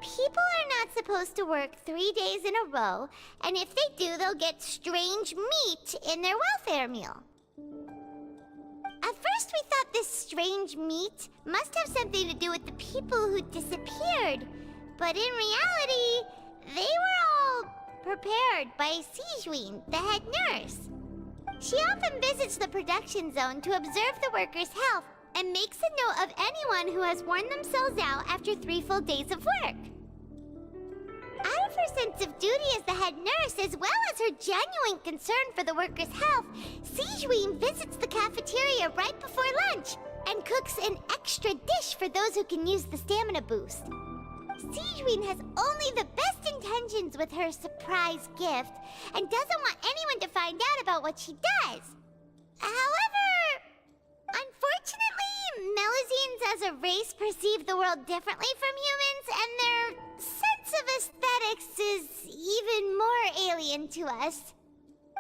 People are not supposed to work 3 days in a row, and if they do, they'll get strange meat in their welfare meal. At first, we thought this strange meat must have something to do with the people who disappeared, but in reality, they were all prepared by Sijuin, the head nurse. She often visits the production zone to observe the workers' health and makes a note of anyone who has worn themselves out after 3 full days of work. Out of her sense of duty as the head nurse, as well as her genuine concern for the workers' health, Sijuin visits the cafeteria right before lunch and cooks an extra dish for those who can use the stamina boost. Sijuin has only the best intentions with her surprise gift and doesn't want anyone to find out about what she does. However, unfortunately, Melusines as a race perceive the world differently from humans, and their sense of aesthetics is even more alien to us.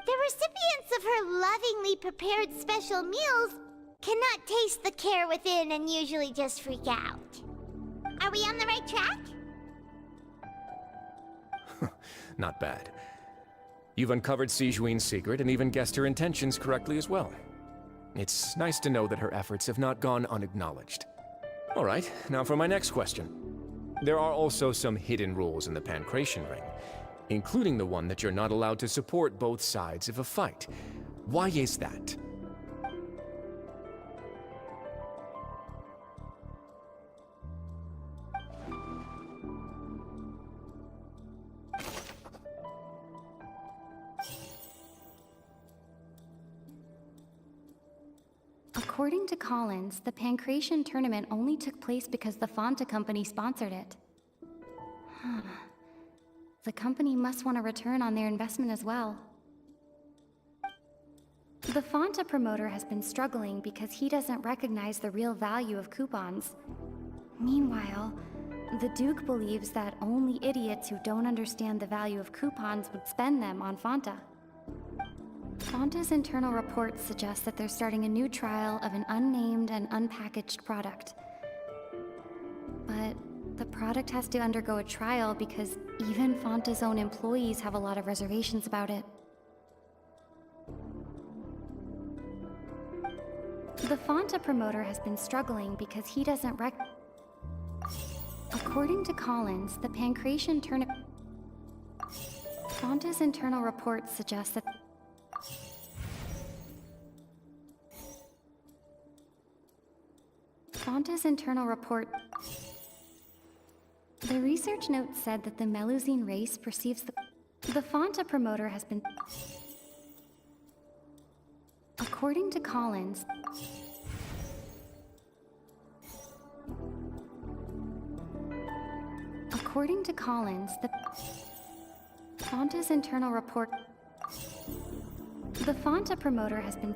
The recipients of her lovingly prepared special meals cannot taste the care within and usually just freak out. Are we on the right track? Not bad. You've uncovered Sijuin's secret and even guessed her intentions correctly as well. It's nice to know that her efforts have not gone unacknowledged. All right, now for my next question. There are also some hidden rules in the Pancration Ring, including the one that you're not allowed to support both sides of a fight. Why is that? According to Collins, the Pancration tournament only took place because the Fanta company sponsored it. The company must want a return on their investment as well. The Fanta promoter has been struggling because he doesn't recognize the real value of coupons. Meanwhile, the Duke believes that only idiots who don't understand the value of coupons would spend them on Fanta. Fanta's internal reports suggest that they're starting a new trial of an unnamed and unpackaged product. But the product has to undergo a trial because even Fanta's own employees have a lot of reservations about it. The Fanta promoter has been struggling because he doesn't According to Collins, the Pancration tournament... Fanta's internal reports suggest that... Fanta's internal report... The research note said that the Melusine race perceives the Fanta promoter has been... According to Collins... According to Collins, the Fanta's internal report... The Fanta promoter has been...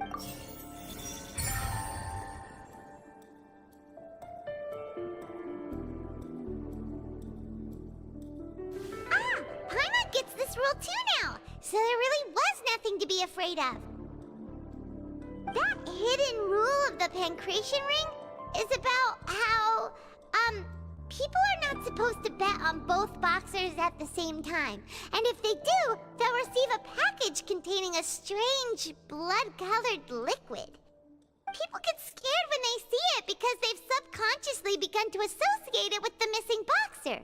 Paimon gets this rule too now, so there really was nothing to be afraid of. That hidden rule of the Pancration Ring is about how, people are not supposed to bet on both boxers at the same time. And if they do, they'll receive a package containing a strange, blood-colored liquid. People get scared when they see it because they've subconsciously begun to associate it with the missing boxer.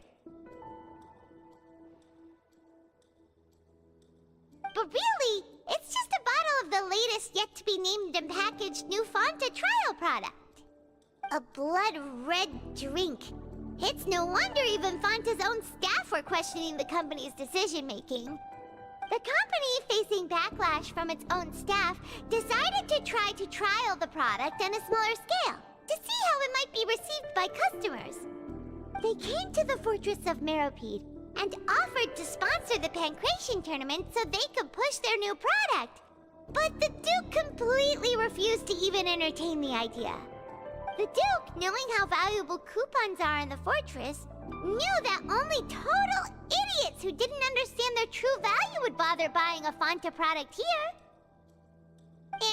mysterious, yet-to-be-named and packaged new Fanta trial product. A blood-red drink. It's no wonder even Fanta's own staff were questioning the company's decision-making. The company, facing backlash from its own staff, decided to try to trial the product on a smaller scale, to see how it might be received by customers. They came to the fortress of Meropide and offered to sponsor the Pancration tournament so they could push their new product. But the Duke completely refused to even entertain the idea. The Duke, knowing how valuable coupons are in the fortress, knew that only total idiots who didn't understand their true value would bother buying a Fanta product here.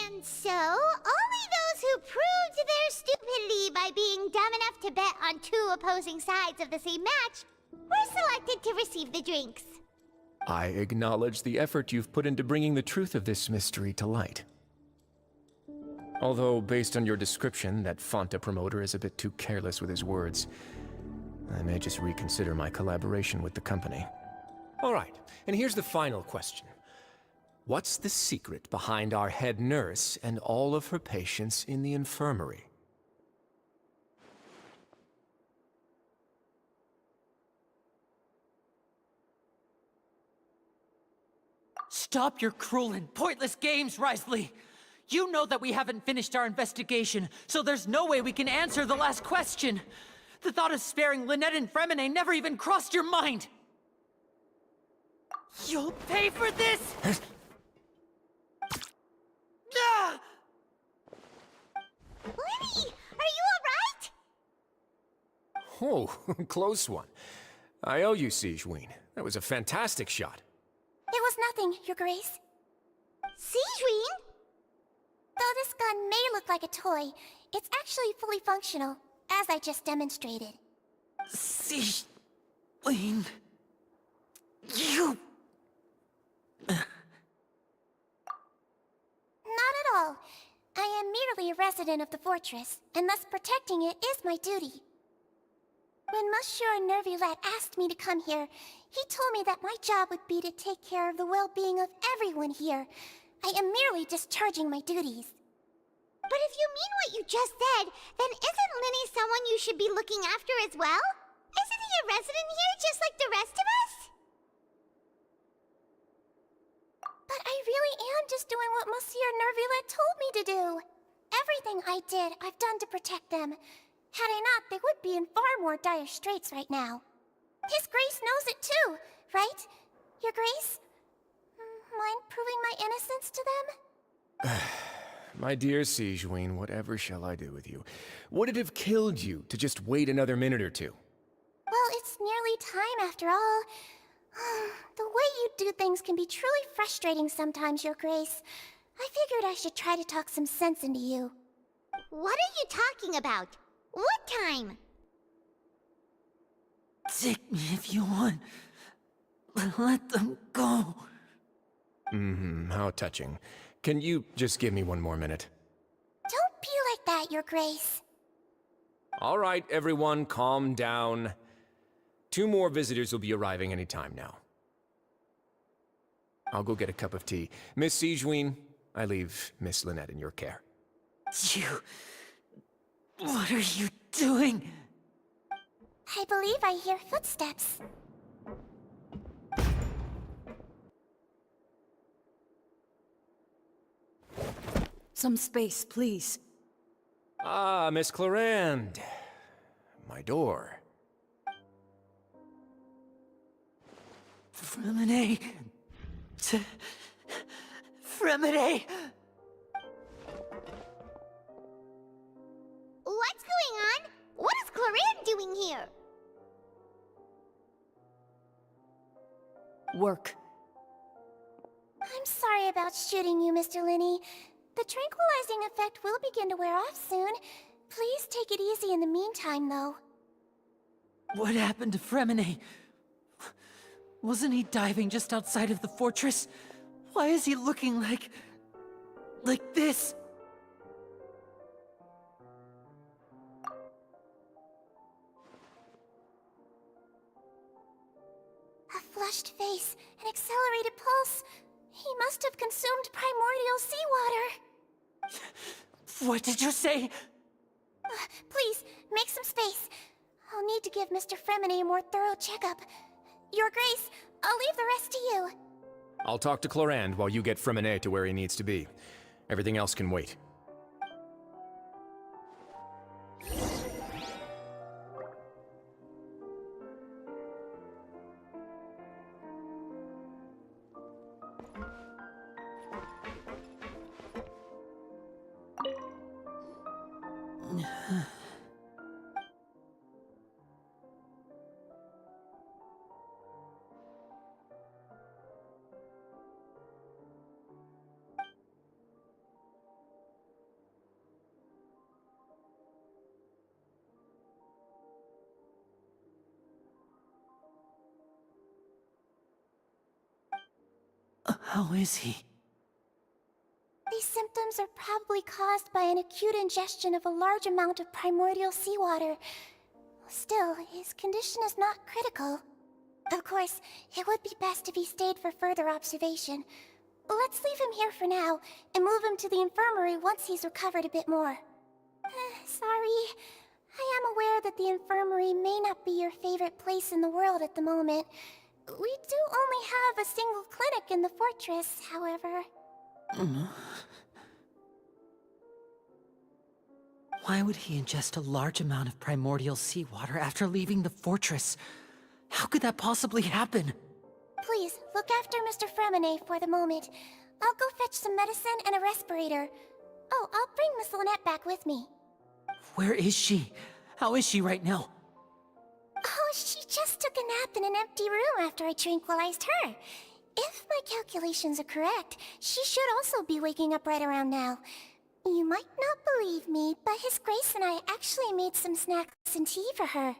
And so, only those who proved their stupidity by being dumb enough to bet on two opposing sides of the same match were selected to receive the drinks. I acknowledge the effort you've put into bringing the truth of this mystery to light. Although, based on your description, that Fanta promoter is a bit too careless with his words, I may just reconsider my collaboration with the company. All right, and here's the final question. What's the secret behind our head nurse and all of her patients in the infirmary? Stop your cruel and pointless games, Risley! You know that we haven't finished our investigation, so there's no way we can answer the last question! The thought of sparing Lynette and Fremine never even crossed your mind! You'll pay for this! Ah! Lenny, are you alright? Oh, close one. I owe you, Sigewinne. That was a fantastic shot. It was nothing, Your Grace. Sigewinne? Though this gun may look like a toy, it's actually fully functional, as I just demonstrated. Sigewinne... You... Not at all. I am merely a resident of the fortress, and thus protecting it is my duty. When Monsieur Nervulette asked me to come here, he told me that my job would be to take care of the well-being of everyone here. I am merely discharging my duties. But if you mean what you just said, then isn't Linny someone you should be looking after as well? Isn't he a resident here just like the rest of us? But I really am just doing what Monsieur Nervulette told me to do. Everything I did, I've done to protect them. Had I not, they would be in far more dire straits right now. His Grace knows it too, right? Your Grace? Mind proving my innocence to them? My dear Sigewinne, whatever shall I do with you? Would it have killed you to just wait another minute or two? Well, it's nearly time after all. The way you do things can be truly frustrating sometimes, Your Grace. I figured I should try to talk some sense into you. What are you talking about? What time? Take me if you want. Let them go. How touching. Can you just give me one more minute? Don't be like that, Your Grace. All right, everyone, calm down. 2 more visitors will be arriving any time now. I'll go get a cup of tea. Miss Sigewinne, I leave Miss Lynette in your care. You... What are you doing? I believe I hear footsteps. Some space, please. Ah, Miss Clarande. My door. Fremine... Fremine... What's going on? What is Clarande doing here? Work. I'm sorry about shooting you, Mr. Linney. The tranquilizing effect will begin to wear off soon. Please take it easy in the meantime, though. What happened to Fremine? Wasn't he diving just outside of the fortress? Why is he looking like this? A flushed face, an accelerated pulse. He must have consumed primordial seawater. What did you say? Please, make some space. I'll need to give Mr. Fremine a more thorough checkup. Your Grace, I'll leave the rest to you. I'll talk to Clorand while you get Fremine to where he needs to be. Everything else can wait. How is he? These symptoms are probably caused by an acute ingestion of a large amount of primordial seawater. Still, his condition is not critical. Of course, it would be best if he stayed for further observation. But let's leave him here for now, and move him to the infirmary once he's recovered a bit more. Sorry. I am aware that the infirmary may not be your favorite place in the world at the moment. We do only have a single clinic in the fortress, however. Why would he ingest a large amount of primordial seawater after leaving the fortress? How could that possibly happen? Please, look after Mr. Fremine for the moment. I'll go fetch some medicine and a respirator. Oh, I'll bring Miss Lynette back with me. Where is she? How is she right now? Oh, she just took a nap in an empty room after I tranquilized her. If my calculations are correct, she should also be waking up right around now. You might not believe me, but His Grace and I actually made some snacks and tea for her.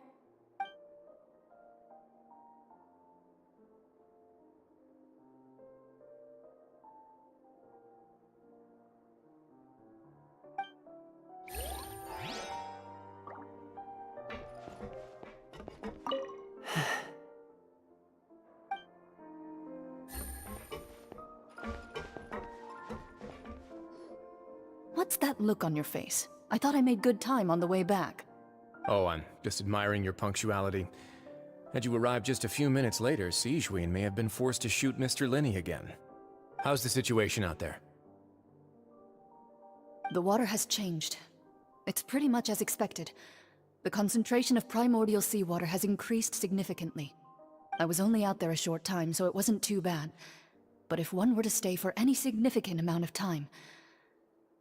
What's that look on your face? I thought I made good time on the way back. Oh, I'm just admiring your punctuality. Had you arrived just a few minutes later, Sigewinne may have been forced to shoot Mr. Linney again. How's the situation out there? The water has changed. It's pretty much as expected. The concentration of primordial seawater has increased significantly. I was only out there a short time, so it wasn't too bad. But if one were to stay for any significant amount of time,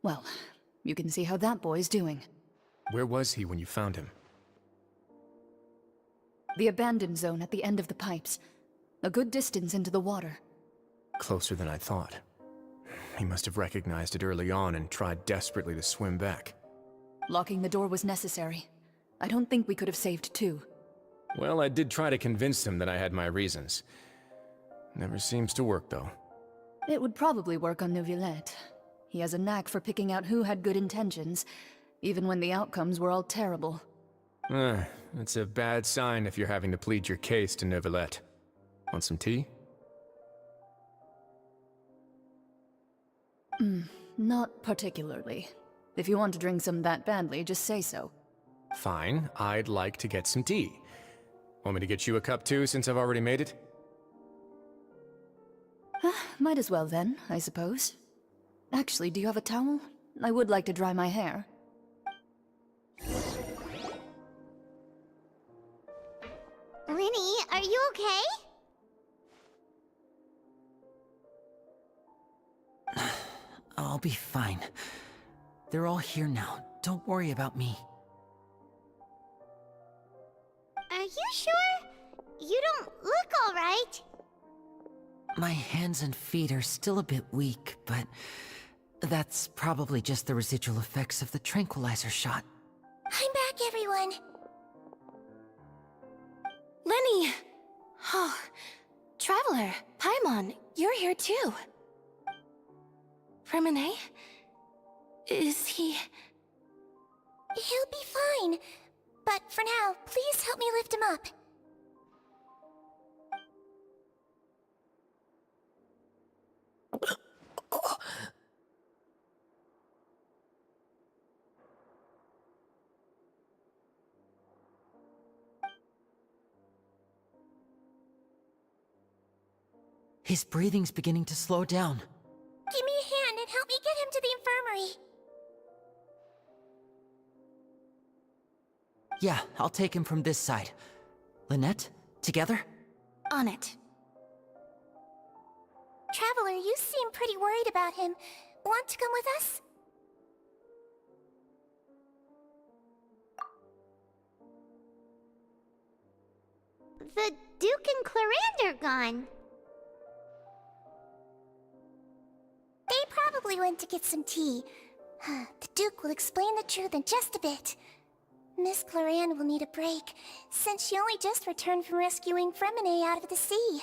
well, you can see how that boy's doing. Where was he when you found him? The abandoned zone at the end of the pipes. A good distance into the water. Closer than I thought. He must have recognized it early on and tried desperately to swim back. Locking the door was necessary. I don't think we could have saved two. Well, I did try to convince him that I had my reasons. Never seems to work, though. It would probably work on Neuvillette. He has a knack for picking out who had good intentions, even when the outcomes were all terrible. It's a bad sign if you're having to plead your case to Neuvillette. Want some tea? Not particularly. If you want to drink some that badly, just say so. Fine, I'd like to get some tea. Want me to get you a cup too, since I've already made it? Might as well then, I suppose. Actually, do you have a towel? I would like to dry my hair. Linny, are you okay? I'll be fine. They're all here now. Don't worry about me. Are you sure? You don't look alright. My hands and feet are still a bit weak, but that's probably just the residual effects of the tranquilizer shot. I'm back, everyone. Lenny! Oh, Traveler, Paimon, you're here too. Fremine? Is he... He'll be fine. But for now, please help me lift him up. His breathing's beginning to slow down. Give me a hand and help me get him to the infirmary. Yeah, I'll take him from this side. Lynette, together? On it. Traveler, you seem pretty worried about him. Want to come with us? The Duke and Clarande are gone. They probably went to get some tea. The Duke will explain the truth in just a bit. Miss Clarande will need a break, since she only just returned from rescuing Fremine out of the sea.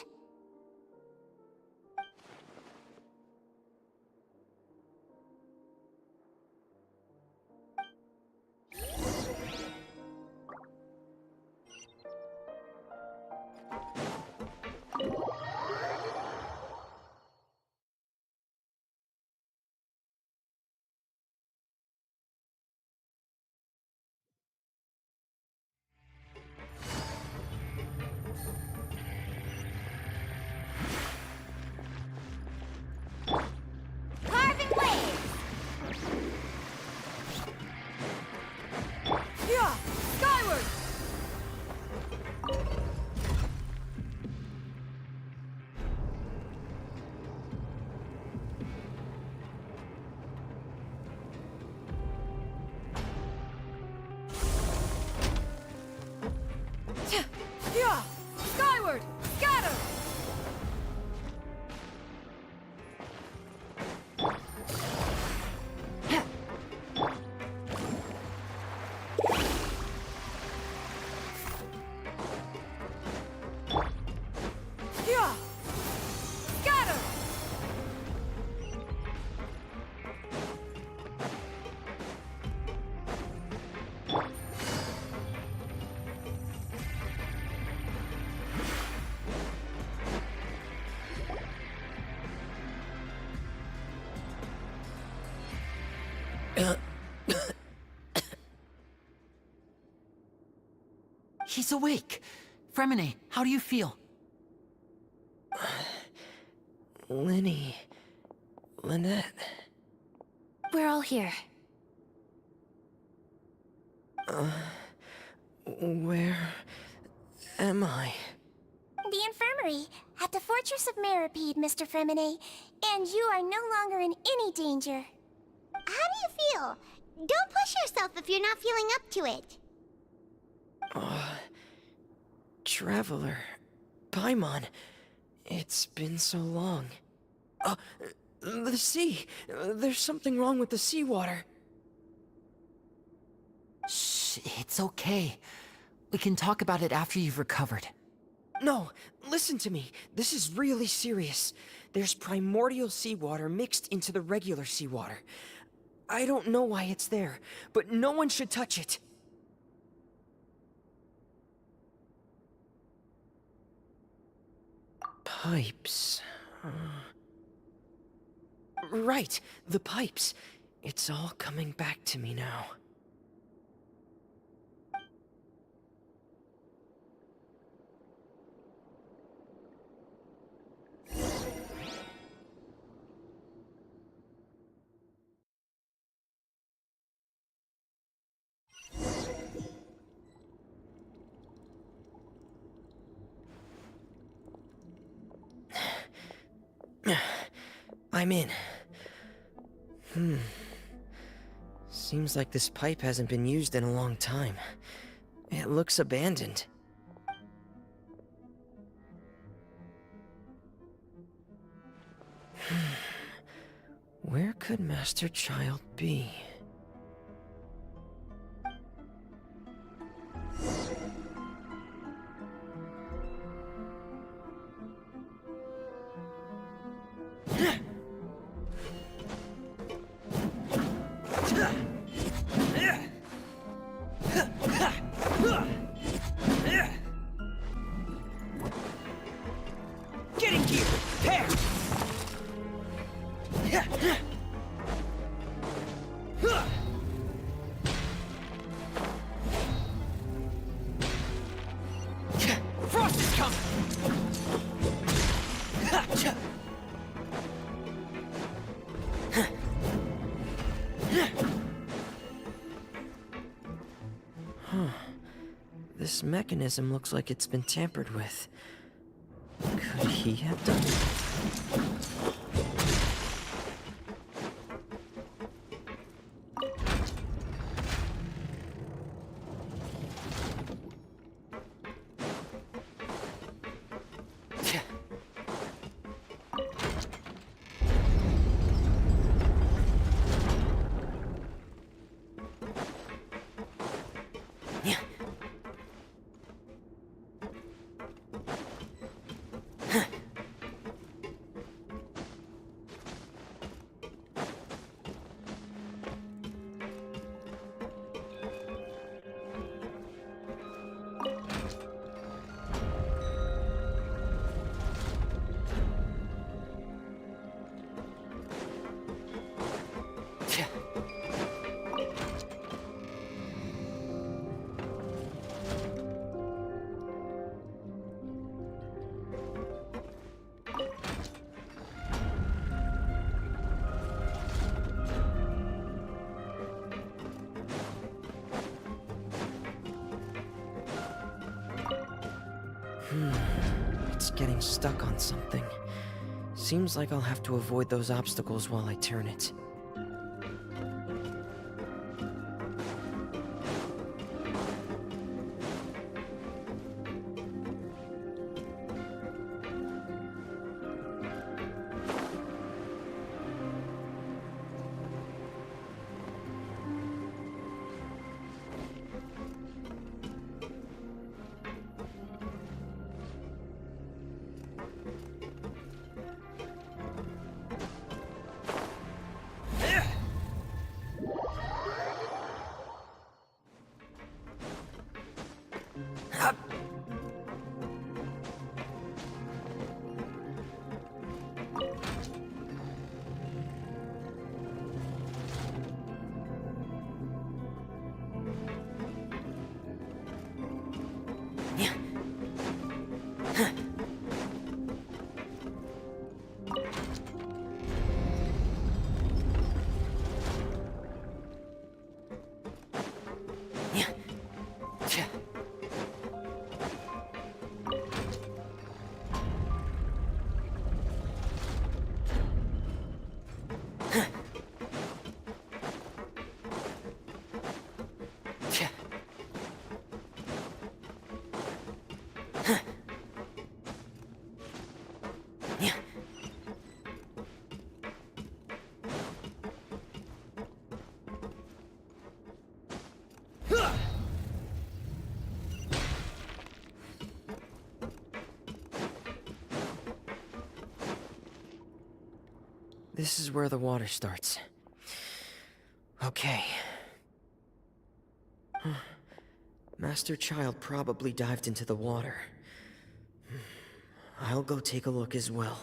Carving waves! Yeah! Skyward! Yeah! Skyward! Scatter! Yeah! Scatter! He's awake. Fremine, how do you feel? Lynette. We're all here. Where am I? The infirmary, at the Fortress of Meripede, Mr. Fremine, and you are no longer in any danger. How do you feel? Don't push yourself if you're not feeling up to it. Traveler. Paimon. It's been so long. The sea. There's something wrong with the seawater. Shh, it's okay. We can talk about it after you've recovered. No, listen to me. This is really serious. There's primordial seawater mixed into the regular seawater. I don't know why it's there, but no one should touch it. Pipes. Right, the pipes. It's all coming back to me now. I'm in. Seems like this pipe hasn't been used in a long time. It looks abandoned. Where could Master Child be? Getting gear! Pair! Huh. This mechanism looks like it's been tampered with. Could he have done it? It's getting stuck on something. Seems like I'll have to avoid those obstacles while I turn it. This is where the water starts. Okay. Master Child probably dived into the water. I'll go take a look as well.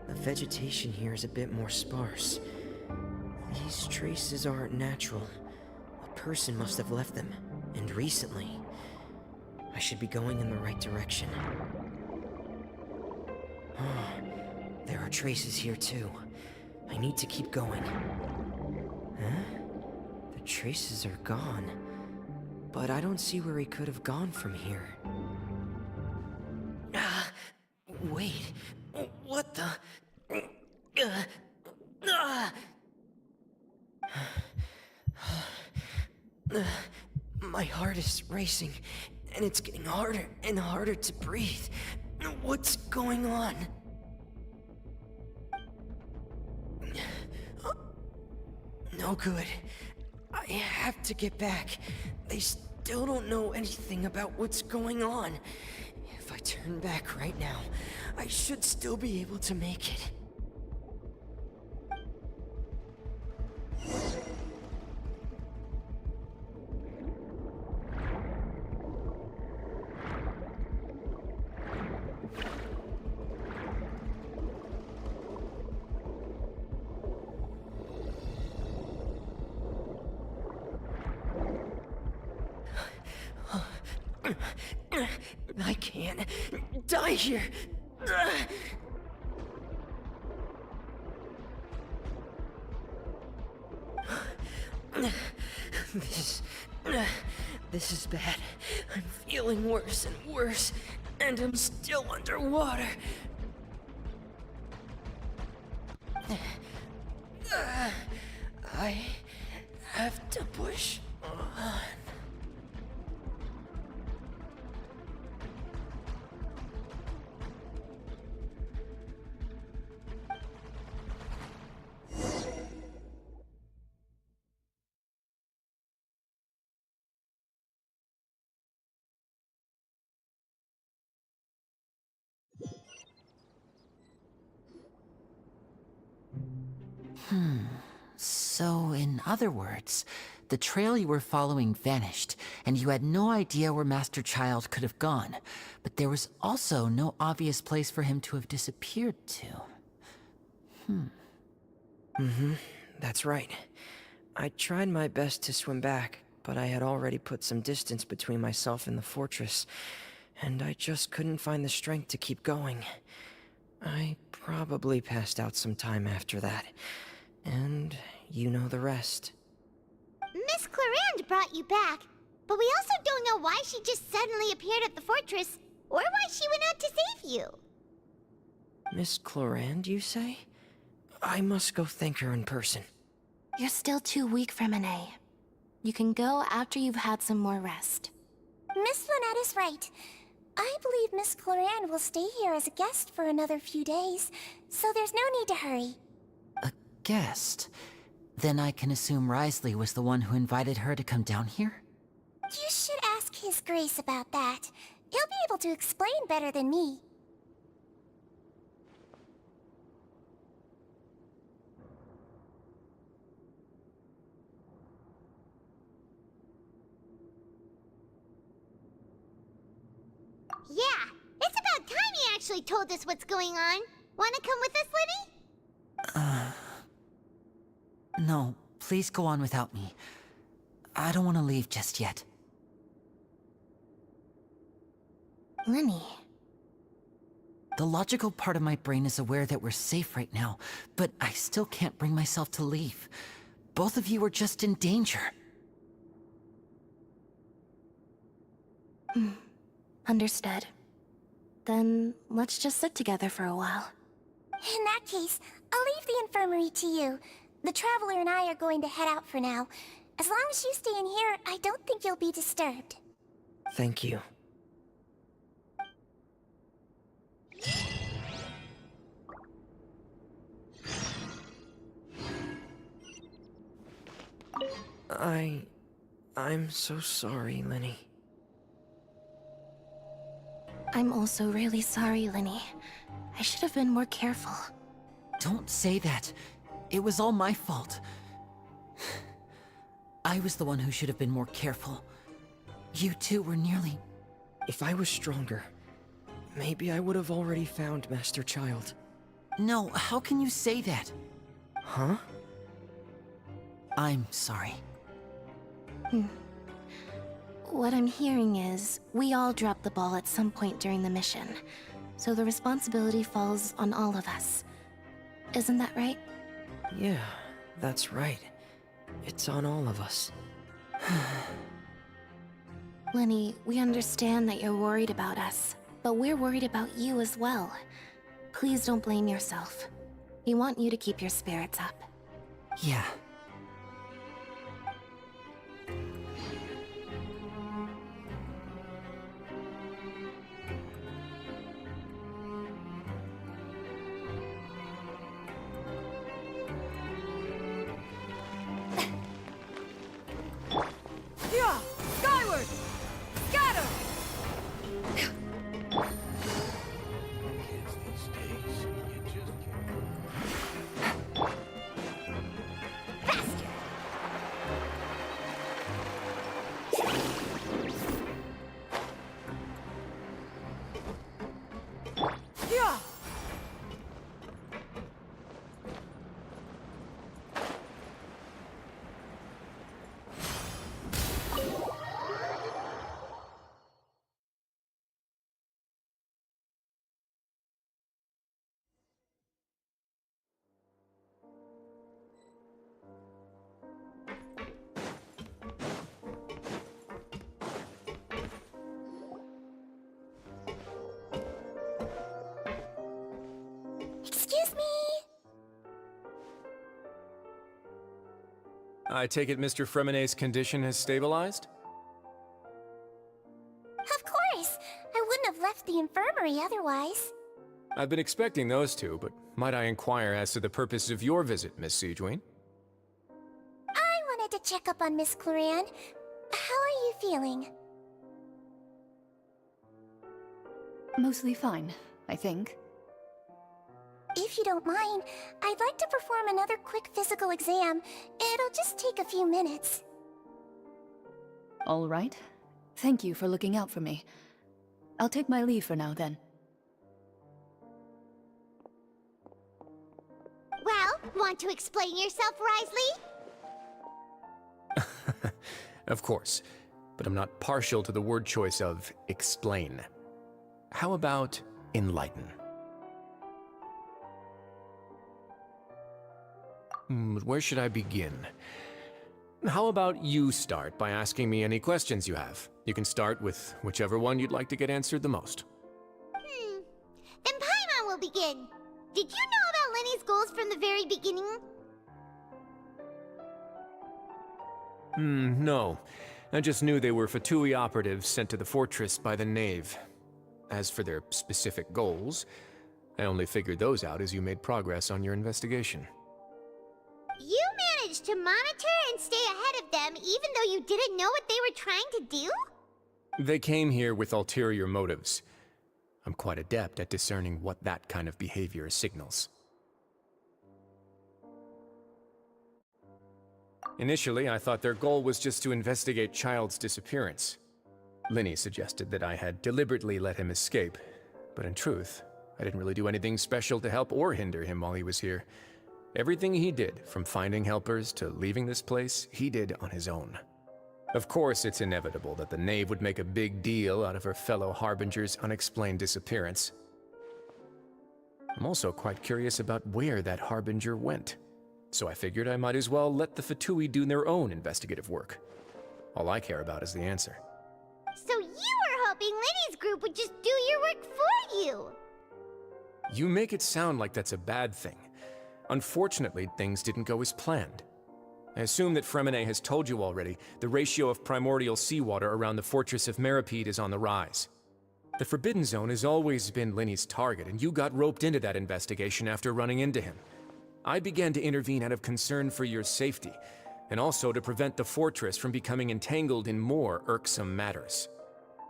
The vegetation here is a bit more sparse. These traces aren't natural. A person must have left them, and recently. I should be going in the right direction. Oh, there are traces here too. I need to keep going. Huh? The traces are gone. But I don't see where he could have gone from here. Wait. What the? My heart is racing, and it's getting harder and harder to breathe. What's going on? No good. I have to get back. They still don't know anything about what's going on. If I turn back right now, I should still be able to make it. I can't die here. This is bad. I'm feeling worse and worse, and I'm still underwater. I have to push on. So, in other words, the trail you were following vanished, and you had no idea where Master Child could have gone, but there was also no obvious place for him to have disappeared to. That's right. I tried my best to swim back, but I had already put some distance between myself and the fortress, and I just couldn't find the strength to keep going. I probably passed out some time after that, and you know the rest. Miss Clarande brought you back, but we also don't know why she just suddenly appeared at the fortress, or why she went out to save you. Miss Clarande, you say? I must go thank her in person. You're still too weak for Monet. You can go after you've had some more rest. Miss Lynette is right. I believe Miss Clarande will stay here as a guest for another few days, so there's no need to hurry. A guest? Then I can assume Risley was the one who invited her to come down here? You should ask His Grace about that. He'll be able to explain better than me. Yeah, it's about time he actually told us what's going on. Wanna come with us, Lenny? No, please go on without me. I don't want to leave just yet. Lenny. The logical part of my brain is aware that we're safe right now, but I still can't bring myself to leave. Both of you are just in danger. Understood. Then let's just sit together for a while. In that case, I'll leave the infirmary to you. The Traveler and I are going to head out for now. As long as you stay in here, I don't think you'll be disturbed. Thank you. I'm so sorry, Lenny. I'm also really sorry, Lenny. I should have been more careful. Don't say that. It was all my fault. I was the one who should have been more careful. You two were nearly... If I was stronger, maybe I would have already found Master Child. No, how can you say that? Huh? I'm sorry. What I'm hearing is, we all dropped the ball at some point during the mission, so the responsibility falls on all of us. Isn't that right? Yeah, that's right. It's on all of us. Lenny, we understand that you're worried about us, but we're worried about you as well. Please don't blame yourself. We want you to keep your spirits up. Yeah. Skyward! Scatter! I take it Mr. Fremonet's condition has stabilized? Of course! I wouldn't have left the infirmary otherwise. I've been expecting those two, but might I inquire as to the purpose of your visit, Miss Siegewien? I wanted to check up on Miss Cloran. How are you feeling? Mostly fine, I think. If you don't mind, I'd like to perform another quick physical exam. It'll just take a few minutes. All right. Thank you for looking out for me. I'll take my leave for now, then. Well, want to explain yourself, Risley? Of course, but I'm not partial to the word choice of explain. How about enlighten? Where should I begin? How about you start by asking me any questions you have? You can start with whichever one you'd like to get answered the most. Then Paimon will begin. Did you know about Lenny's goals from the very beginning? No. I just knew they were Fatui operatives sent to the fortress by the Knave. As for their specific goals, I only figured those out as you made progress on your investigation. You managed to monitor and stay ahead of them even though you didn't know what they were trying to do? They came here with ulterior motives. I'm quite adept at discerning what that kind of behavior signals. Initially, I thought their goal was just to investigate Child's disappearance. Linny suggested that I had deliberately let him escape, but in truth, I didn't really do anything special to help or hinder him while he was here. Everything he did, from finding helpers to leaving this place, he did on his own. Of course, it's inevitable that the Knave would make a big deal out of her fellow Harbinger's unexplained disappearance. I'm also quite curious about where that Harbinger went, so I figured I might as well let the Fatui do their own investigative work. All I care about is the answer. So you were hoping Lenny's group would just do your work for you! You make it sound like that's a bad thing. Unfortunately, things didn't go as planned. I assume that Fremonet has told you already, the ratio of primordial seawater around the fortress of Meripede is on the rise. The Forbidden Zone has always been Linny's target, and you got roped into that investigation after running into him. I began to intervene out of concern for your safety, and also to prevent the fortress from becoming entangled in more irksome matters.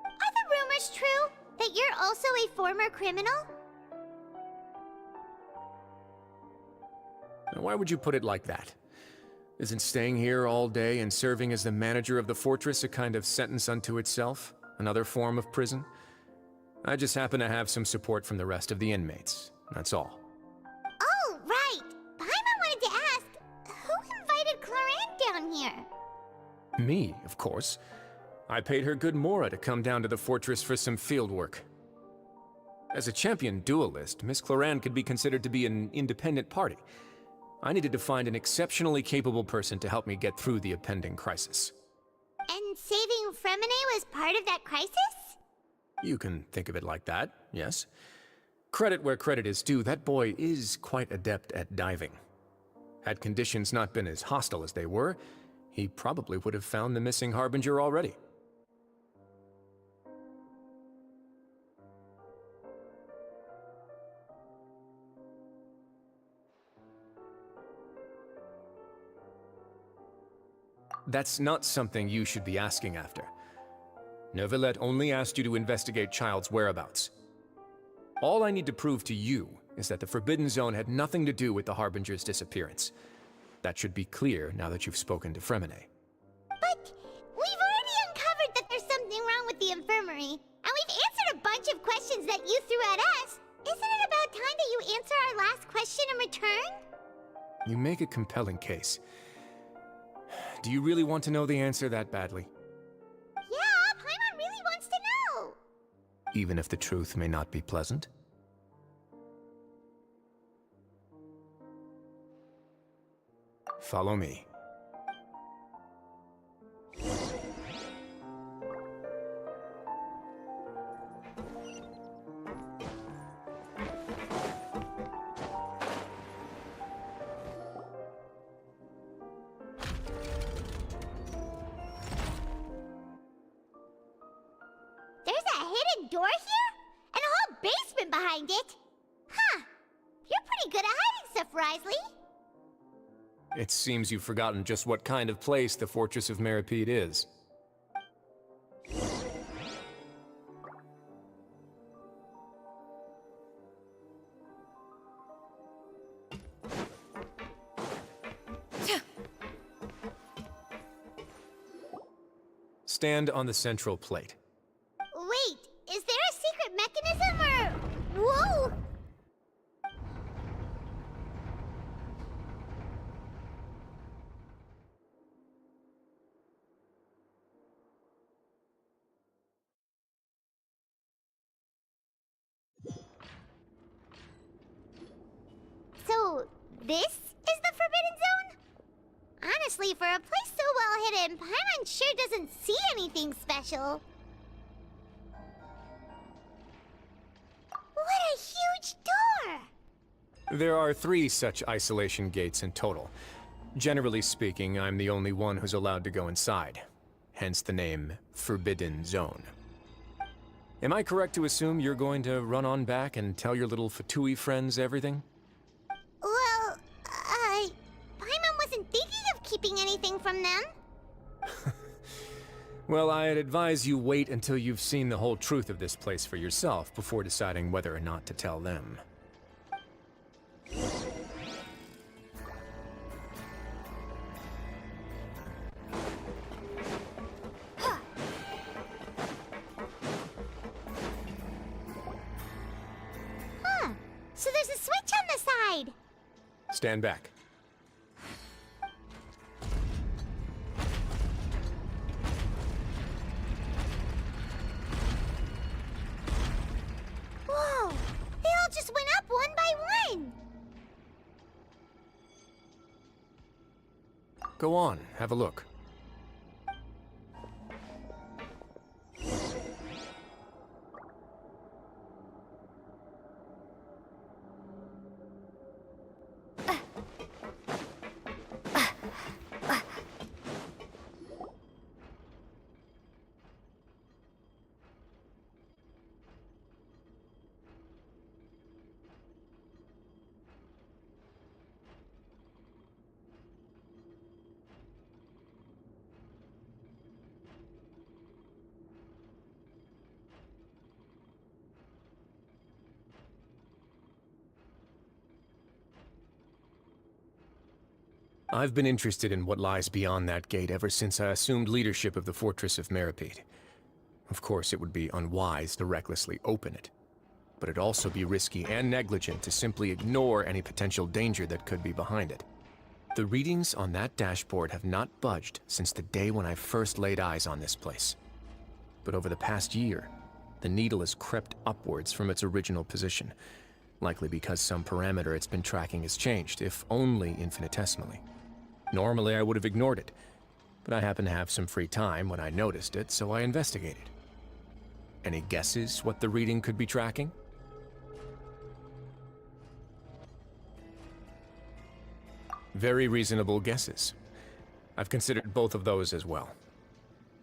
Are the rumors true? That you're also a former criminal? Now, why would you put it like that? Isn't staying here all day and serving as the manager of the fortress a kind of sentence unto itself? Another form of prison? I just happen to have some support from the rest of the inmates, that's all. Oh, right! Paimon wanted to ask, who invited Cloran down here? Me, of course. I paid her good Mora to come down to the fortress for some field work. As a champion duelist, Miss Cloran could be considered to be an independent party. I needed to find an exceptionally capable person to help me get through the impending crisis. And saving Fremonet was part of that crisis? You can think of it like that, yes. Credit where credit is due, that boy is quite adept at diving. Had conditions not been as hostile as they were, he probably would have found the missing Harbinger already. That's not something you should be asking after. Neuvillette only asked you to investigate Child's whereabouts. All I need to prove to you is that the Forbidden Zone had nothing to do with the Harbinger's disappearance. That should be clear now that you've spoken to Fremonet. But we've already uncovered that there's something wrong with the infirmary, and we've answered a bunch of questions that you threw at us. Isn't it about time that you answer our last question in return? You make a compelling case. Do you really want to know the answer that badly? Yeah, Paimon really wants to know! Even if the truth may not be pleasant? Follow me. hidden door here? And a whole basement behind it? Huh. You're pretty good at hiding stuff, Risley. It seems you've forgotten just what kind of place the Fortress of Meripede is. Stand on the central plate. Wait, is there a secret mechanism or... Whoa! So, this is the Forbidden Zone? Honestly, for a place so well hidden, Paimon sure doesn't see anything special. What a huge door! There are 3 such isolation gates in total. Generally speaking, I'm the only one who's allowed to go inside. Hence the name Forbidden Zone. Am I correct to assume you're going to run on back and tell your little Fatui friends everything? Well, Paimon wasn't thinking of keeping anything from them. Well, I'd advise you wait until you've seen the whole truth of this place for yourself before deciding whether or not to tell them. Huh. So there's a switch on the side. Stand back. Whoa! They all just went up one by one! Go on, have a look. I've been interested in what lies beyond that gate ever since I assumed leadership of the Fortress of Meripede. Of course, it would be unwise to recklessly open it, but it'd also be risky and negligent to simply ignore any potential danger that could be behind it. The readings on that dashboard have not budged since the day when I first laid eyes on this place. But over the past year, the needle has crept upwards from its original position, likely because some parameter it's been tracking has changed, if only infinitesimally. Normally, I would have ignored it, but I happened to have some free time when I noticed it, so I investigated. Any guesses what the reading could be tracking? Very reasonable guesses. I've considered both of those as well.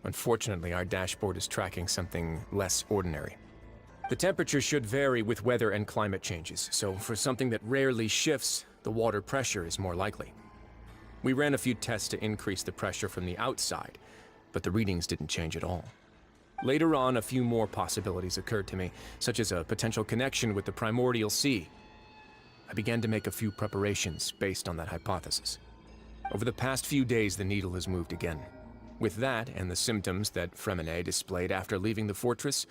Unfortunately, our dashboard is tracking something less ordinary. The temperature should vary with weather and climate changes, so for something that rarely shifts, the water pressure is more likely. We ran a few tests to increase the pressure from the outside, but the readings didn't change at all. Later on, a few more possibilities occurred to me, such as a potential connection with the primordial sea. I began to make a few preparations based on that hypothesis. Over the past few days, the needle has moved again. With that, and the symptoms that Fremine displayed after leaving the fortress,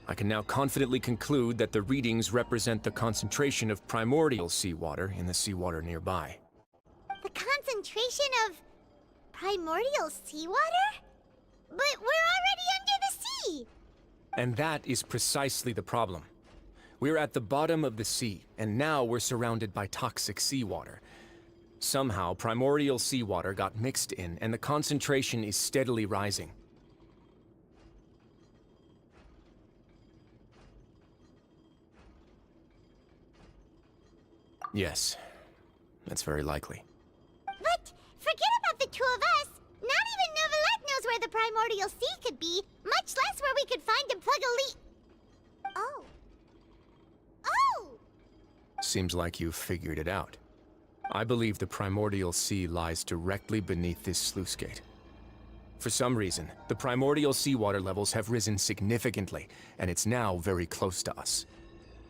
I can now confidently conclude that the readings represent the concentration of primordial seawater in the seawater nearby. The concentration of primordial seawater? But we're already under the sea! And that is precisely the problem. We're at the bottom of the sea, and now we're surrounded by toxic seawater. Somehow, primordial seawater got mixed in, and the concentration is steadily rising. Yes, that's very likely. But forget about the two of us! Not even Novelette knows where the primordial sea could be, much less where we could find and plug a leak. Seems like you've figured it out. I believe the primordial sea lies directly beneath this sluice gate. For some reason, the primordial seawater levels have risen significantly, and it's now very close to us.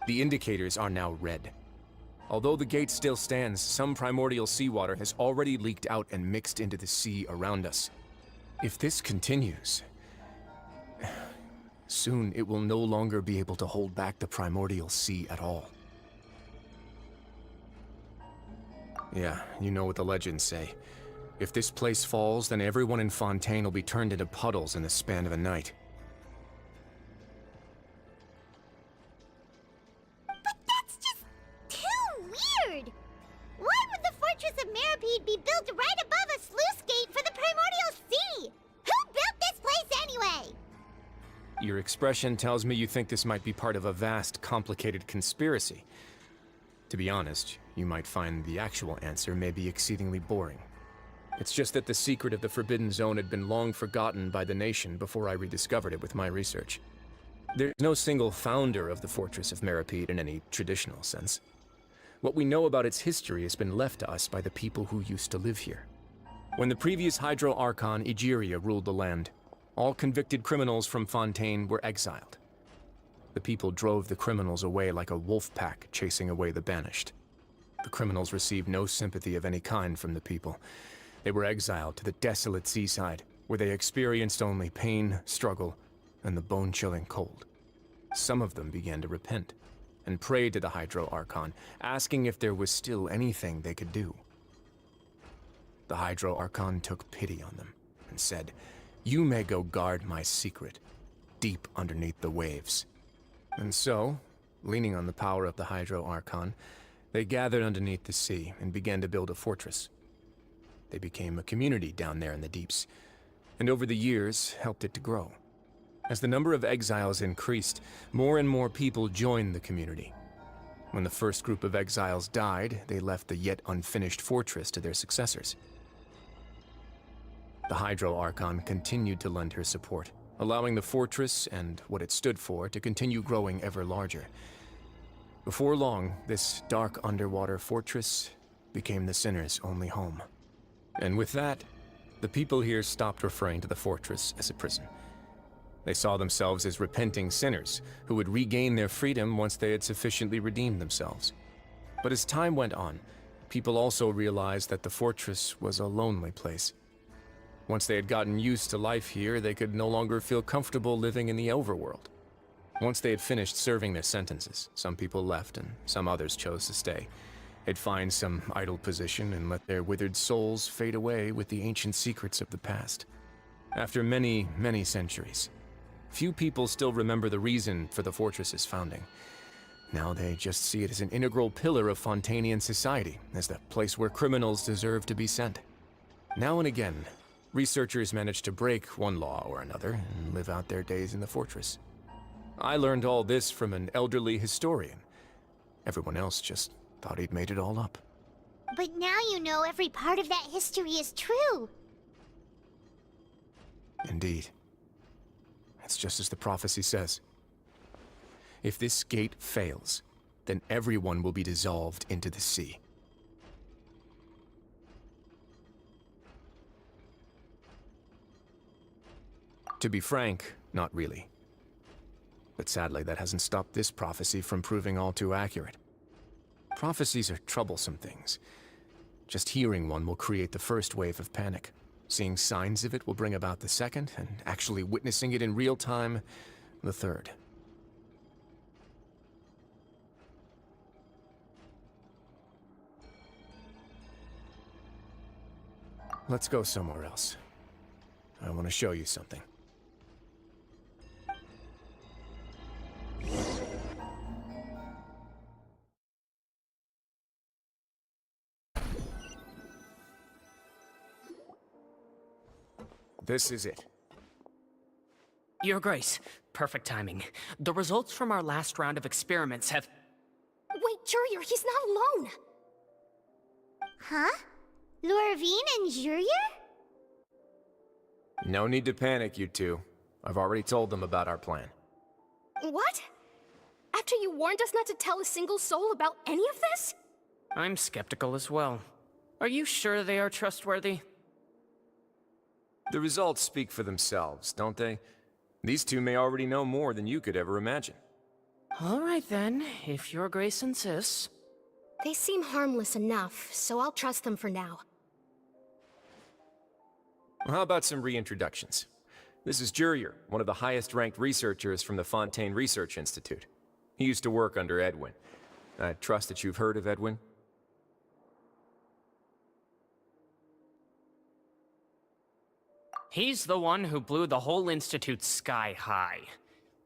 The indicators are now red. Although the gate still stands, some primordial seawater has already leaked out and mixed into the sea around us. If this continues, soon it will no longer be able to hold back the primordial sea at all. Yeah, you know what the legends say. If this place falls, then everyone in Fontaine will be turned into puddles in the span of a night. But that's just too weird! Why would the Fortress of Meripede be built right above a sluice gate for the Primordial Sea? Who built this place anyway? Your expression tells me you think this might be part of a vast, complicated conspiracy. To be honest, you might find the actual answer may be exceedingly boring. It's just that the secret of the Forbidden Zone had been long forgotten by the nation before I rediscovered it with my research. There's no single founder of the Fortress of Meripede in any traditional sense. What we know about its history has been left to us by the people who used to live here. When the previous Hydro Archon Egeria ruled the land, all convicted criminals from Fontaine were exiled. The people drove the criminals away like a wolf pack chasing away the banished. The criminals received no sympathy of any kind from the people. They were exiled to the desolate seaside, where they experienced only pain, struggle, and the bone-chilling cold. Some of them began to repent, and prayed to the Hydro Archon, asking if there was still anything they could do. The Hydro Archon took pity on them, and said, "You may go guard my secret, deep underneath the waves." And so, leaning on the power of the Hydro Archon, they gathered underneath the sea and began to build a fortress. They became a community down there in the deeps, and over the years helped it to grow. As the number of exiles increased, more and more people joined the community. When the first group of exiles died, they left the yet unfinished fortress to their successors. The Hydro Archon continued to lend her support, allowing the fortress and what it stood for to continue growing ever larger. Before long, this dark underwater fortress became the sinner's only home. And with that, the people here stopped referring to the fortress as a prison. They saw themselves as repenting sinners who would regain their freedom once they had sufficiently redeemed themselves. But as time went on, people also realized that the fortress was a lonely place. Once they had gotten used to life here, they could no longer feel comfortable living in the overworld. Once they had finished serving their sentences, some people left and some others chose to stay. They'd find some idle position and let their withered souls fade away with the ancient secrets of the past. After many, many centuries, few people still remember the reason for the fortress's founding. Now they just see it as an integral pillar of Fontainian society, as the place where criminals deserve to be sent. Now and again, researchers manage to break one law or another and live out their days in the fortress. I learned all this from an elderly historian. Everyone else just thought he'd made it all up. But now you know every part of that history is true. Indeed. It's just as the prophecy says. If this gate fails, then everyone will be dissolved into the sea. To be frank, not really. But sadly, that hasn't stopped this prophecy from proving all too accurate. Prophecies are troublesome things. Just hearing one will create the first wave of panic. Seeing signs of it will bring about the second, and actually witnessing it in real time, the third. Let's go somewhere else. I want to show you something. This is it. Your Grace, perfect timing. The results from our last round of experiments have... Wait, Jurier, he's not alone! Huh? Lorvine and Jurier? No need to panic, you two. I've already told them about our plan. What? After you warned us not to tell a single soul about any of this? I'm skeptical as well. Are you sure they are trustworthy? The results speak for themselves, don't they? These two may already know more than you could ever imagine. All right then, if your grace insists. They seem harmless enough, so I'll trust them for now. Well, how about some reintroductions? This is Jurier, one of the highest-ranked researchers from the Fontaine Research Institute. He used to work under Edwin. I trust that you've heard of Edwin? He's the one who blew the whole institute sky high.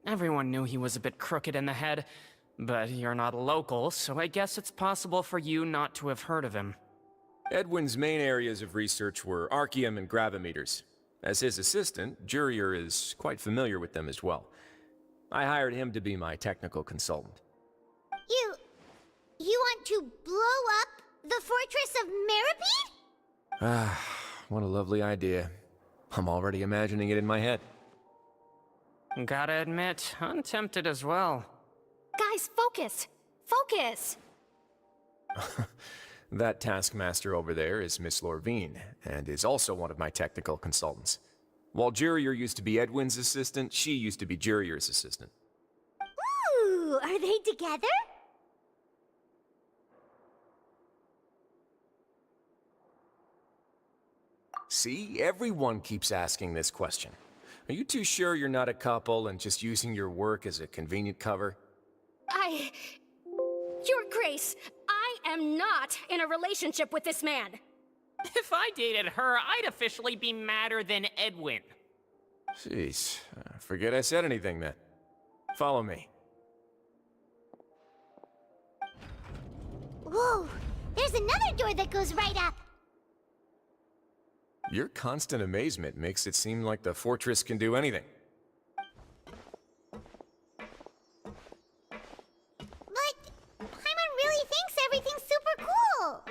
Everyone knew he was a bit crooked in the head, but you're not a local, so I guess it's possible for you not to have heard of him. Edwin's main areas of research were archeum and gravimeters. As his assistant, Jurier is quite familiar with them as well. I hired him to be my technical consultant. You want to blow up the fortress of Meripede? Ah, what a lovely idea. I'm already imagining it in my head. Gotta admit, I'm tempted as well. Guys, focus! Focus! That taskmaster over there is Miss Lorvine, and is also one of my technical consultants. While Jurier used to be Edwin's assistant, she used to be Jurier's assistant. Ooh, are they together? See, everyone keeps asking this question. Are you too sure you're not a couple and just using your work as a convenient cover? Your Grace, I am not in a relationship with this man. If I dated her, I'd officially be madder than Edwin. Jeez, forget I said anything then. Follow me. Whoa, there's another door that goes right up. Your constant amazement makes it seem like the fortress can do anything. But Paimon really thinks everything's super cool.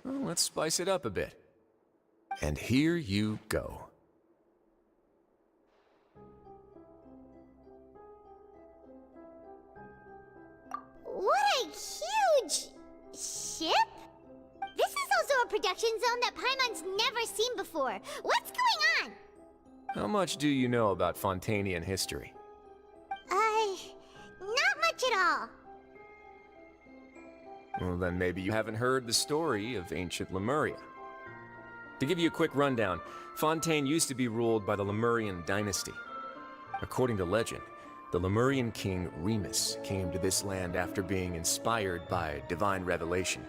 Well, let's spice it up a bit. And here you go. What a huge ship! This is also a production zone that Paimon's never seen before. What's going on? How much do you know about Fontainian history? Not much at all. Well, then maybe you haven't heard the story of ancient Lemuria. To give you a quick rundown, Fontaine used to be ruled by the Lemurian dynasty. According to legend, the Lemurian king Remus came to this land after being inspired by divine revelation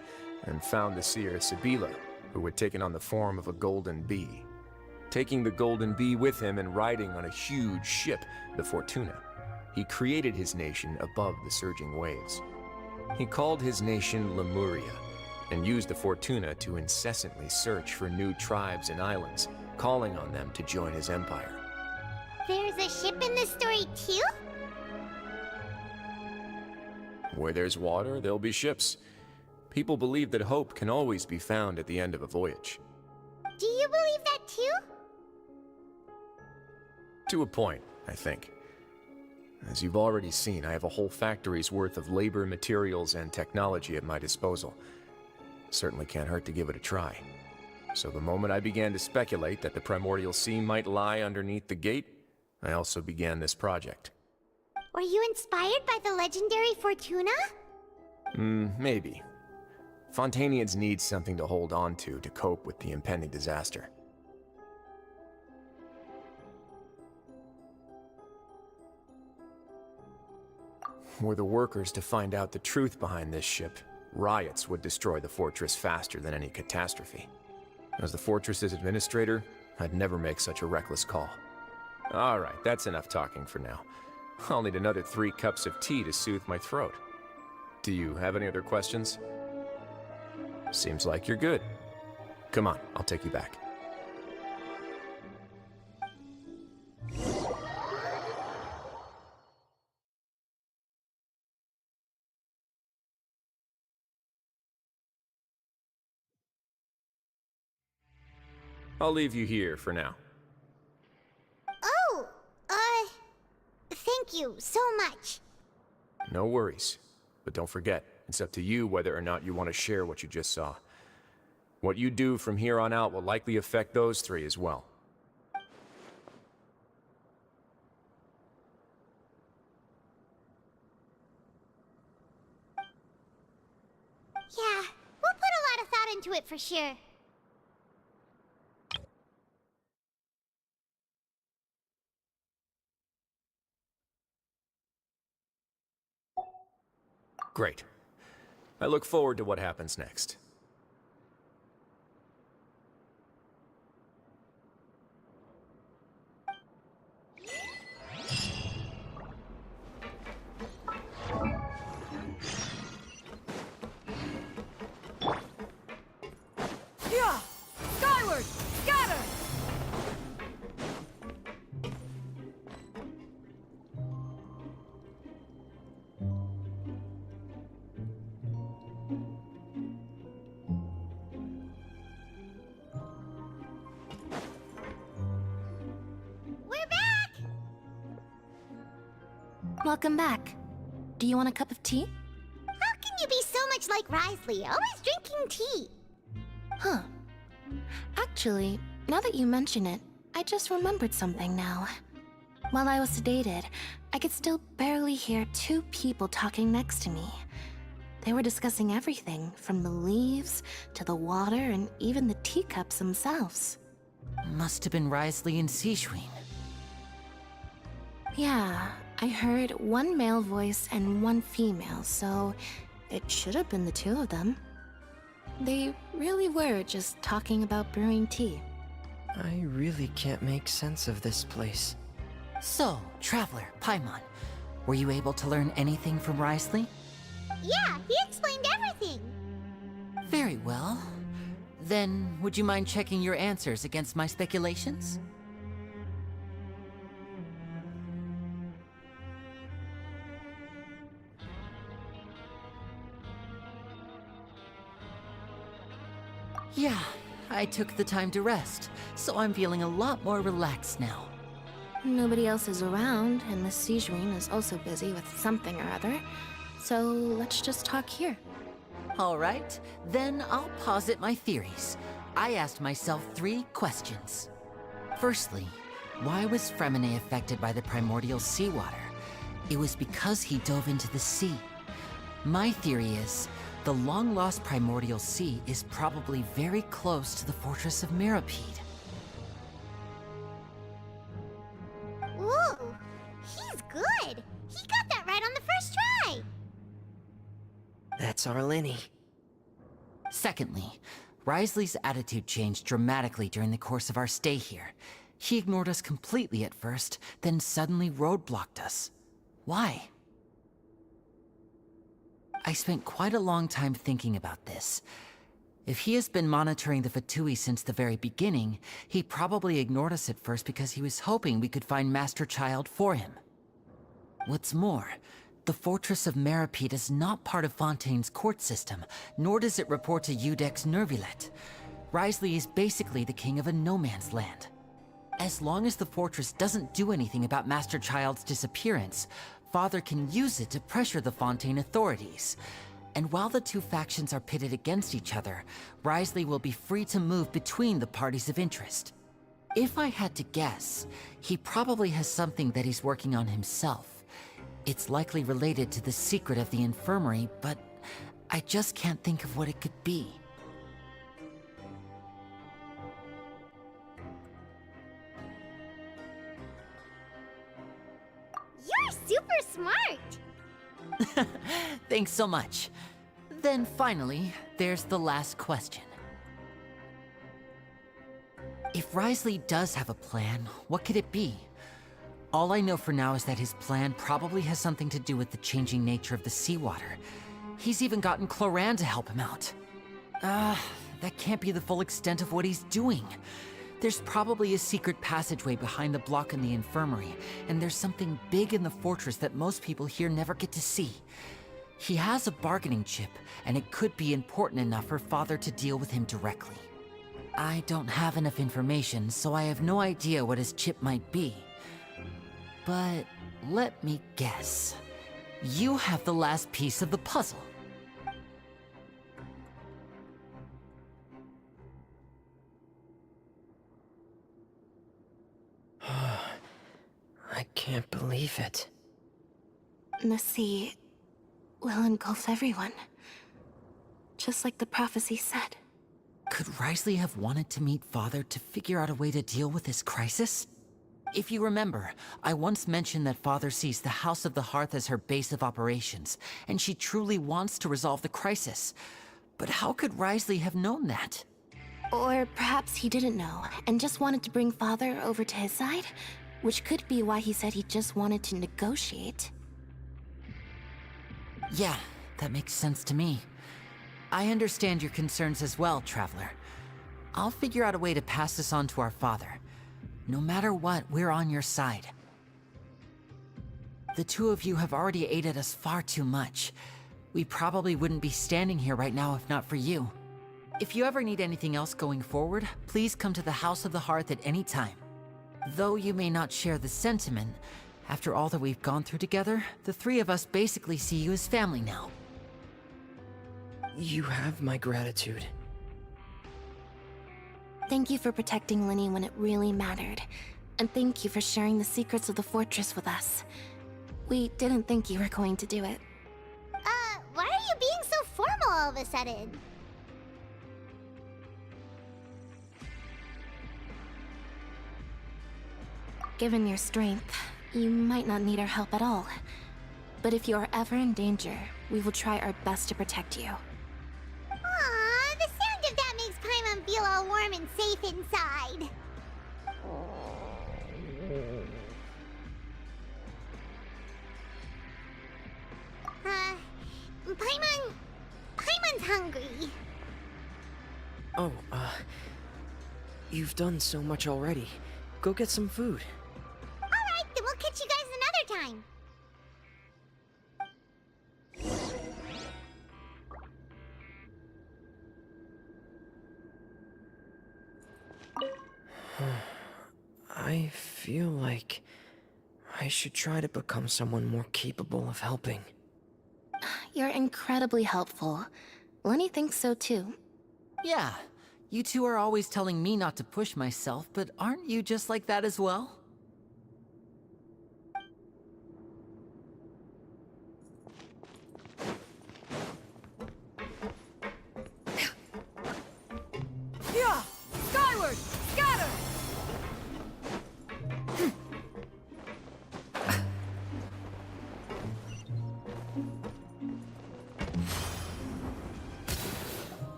and found the seer Sibila, who had taken on the form of a golden bee. Taking the golden bee with him and riding on a huge ship, the Fortuna, he created his nation above the surging waves. He called his nation Lemuria and used the Fortuna to incessantly search for new tribes and islands, calling on them to join his empire. There's a ship in this story too? Where there's water, there'll be ships. People believe that hope can always be found at the end of a voyage. Do you believe that too? To a point, I think. As you've already seen, I have a whole factory's worth of labor, materials, and technology at my disposal. Certainly can't hurt to give it a try. So the moment I began to speculate that the Primordial Sea might lie underneath the gate, I also began this project. Were you inspired by the legendary Fortuna? Maybe. Fontainians need something to hold on to cope with the impending disaster. Were the workers to find out the truth behind this ship, riots would destroy the fortress faster than any catastrophe. As the fortress's administrator, I'd never make such a reckless call. Alright, that's enough talking for now. I'll need another 3 cups of tea to soothe my throat. Do you have any other questions? Seems like you're good. Come on, I'll take you back. I'll leave you here for now. Oh, thank you so much. No worries. But don't forget, it's up to you whether or not you want to share what you just saw. What you do from here on out will likely affect those three as well. Yeah, we'll put a lot of thought into it for sure. Great. I look forward to what happens next. Yeah! Skyward! Scatter! We're back! Welcome back. Do you want a cup of tea? How can you be so much like Risley, always drinking tea? Huh. Actually, now that you mention it, I just remembered something now. While I was sedated, I could still barely hear two people talking next to me. They were discussing everything, from the leaves to the water and even the teacups themselves. Must have been Risley and Sijwin. Yeah, I heard one male voice and one female, so it should have been the two of them. They really were just talking about brewing tea. I really can't make sense of this place. So, Traveler, Paimon, were you able to learn anything from Risley? Yeah, he explained everything. Very well. Then, would you mind checking your answers against my speculations? Yeah, I took the time to rest, so I'm feeling a lot more relaxed now. Nobody else is around, and Miss Sijwin is also busy with something or other, so let's just talk here. All right, then I'll posit my theories. I asked myself 3 questions. Firstly, why was Fremine affected by the primordial seawater? It was because he dove into the sea. My theory is, the long-lost primordial sea is probably very close to the fortress of Mirapede. Ooh, he's good. He got that right on the first try. That's our Lenny. Secondly, Risley's attitude changed dramatically during the course of our stay here. He ignored us completely at first, then suddenly roadblocked us. Why? I spent quite a long time thinking about this. If he has been monitoring the Fatui since the very beginning, he probably ignored us at first because he was hoping we could find Master Child for him. What's more, the Fortress of Mirapede is not part of Fontaine's court system, nor does it report to Udex Nervilet. Risley is basically the king of a no-man's land. As long as the fortress doesn't do anything about Master Child's disappearance, Father can use it to pressure the Fontaine authorities. And while the two factions are pitted against each other, Risley will be free to move between the parties of interest. If I had to guess, he probably has something that he's working on himself. It's likely related to the secret of the infirmary, but I just can't think of what it could be. You're super smart. Thanks so much. Then finally, there's the last question. If Risley does have a plan, what could it be? All I know for now is that his plan probably has something to do with the changing nature of the seawater. He's even gotten Cloran to help him out. That can't be the full extent of what he's doing. There's probably a secret passageway behind the block in the infirmary, and there's something big in the fortress that most people here never get to see. He has a bargaining chip, and it could be important enough for Father to deal with him directly. I don't have enough information, so I have no idea what his chip might be. But let me guess. You have the last piece of the puzzle. I can't believe it. The sea will engulf everyone. Just like the prophecy said. Could Risley have wanted to meet Father to figure out a way to deal with this crisis? If you remember, I once mentioned that Father sees the House of the Hearth as her base of operations, and she truly wants to resolve the crisis. But how could Risley have known that? Or perhaps he didn't know, and just wanted to bring Father over to his side? Which could be why he said he just wanted to negotiate. Yeah, that makes sense to me. I understand your concerns as well, Traveler. I'll figure out a way to pass this on to our father. No matter what, we're on your side. The two of you have already aided us far too much. We probably wouldn't be standing here right now if not for you. If you ever need anything else going forward, please come to the House of the Hearth at any time. Though you may not share the sentiment, after all that we've gone through together, the three of us basically see you as family now. You have my gratitude. Thank you for protecting Linny when it really mattered. And thank you for sharing the secrets of the fortress with us. We didn't think you were going to do it. Why are you being so formal all of a sudden? Given your strength, you might not need our help at all. But if you are ever in danger, we will try our best to protect you. Aww, the sound of that makes Paimon feel all warm and safe inside. Paimon's hungry. Oh, you've done so much already. Go get some food. Alright, then we'll catch you guys another time. I feel like I should try to become someone more capable of helping. You're incredibly helpful. Lenny thinks so too. Yeah, you two are always telling me not to push myself, but aren't you just like that as well? Yeah! Skyward! Scatter!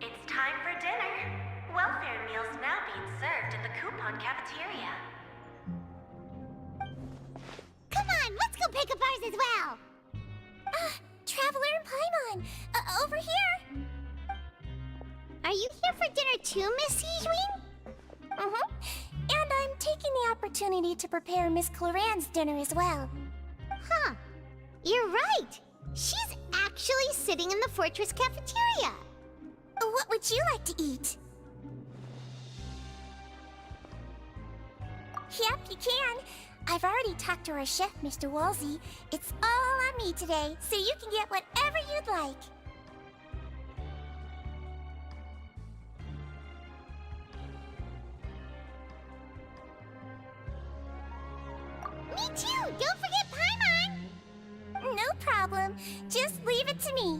It's time for dinner. Welfare meals now being served in the coupon cafeteria. Come on, let's go pick up ours as well. Traveler and Paimon, over here. Are you here for dinner too, Miss Sijween? And I'm taking the opportunity to prepare Miss Cloran's dinner as well. Huh. You're right. She's actually sitting in the fortress cafeteria. What would you like to eat? Yep, you can. I've already talked to our chef, Mr. Wolsey. It's all on me today, so you can get whatever you'd like. Me too! Don't forget Paimon! No problem. Just leave it to me.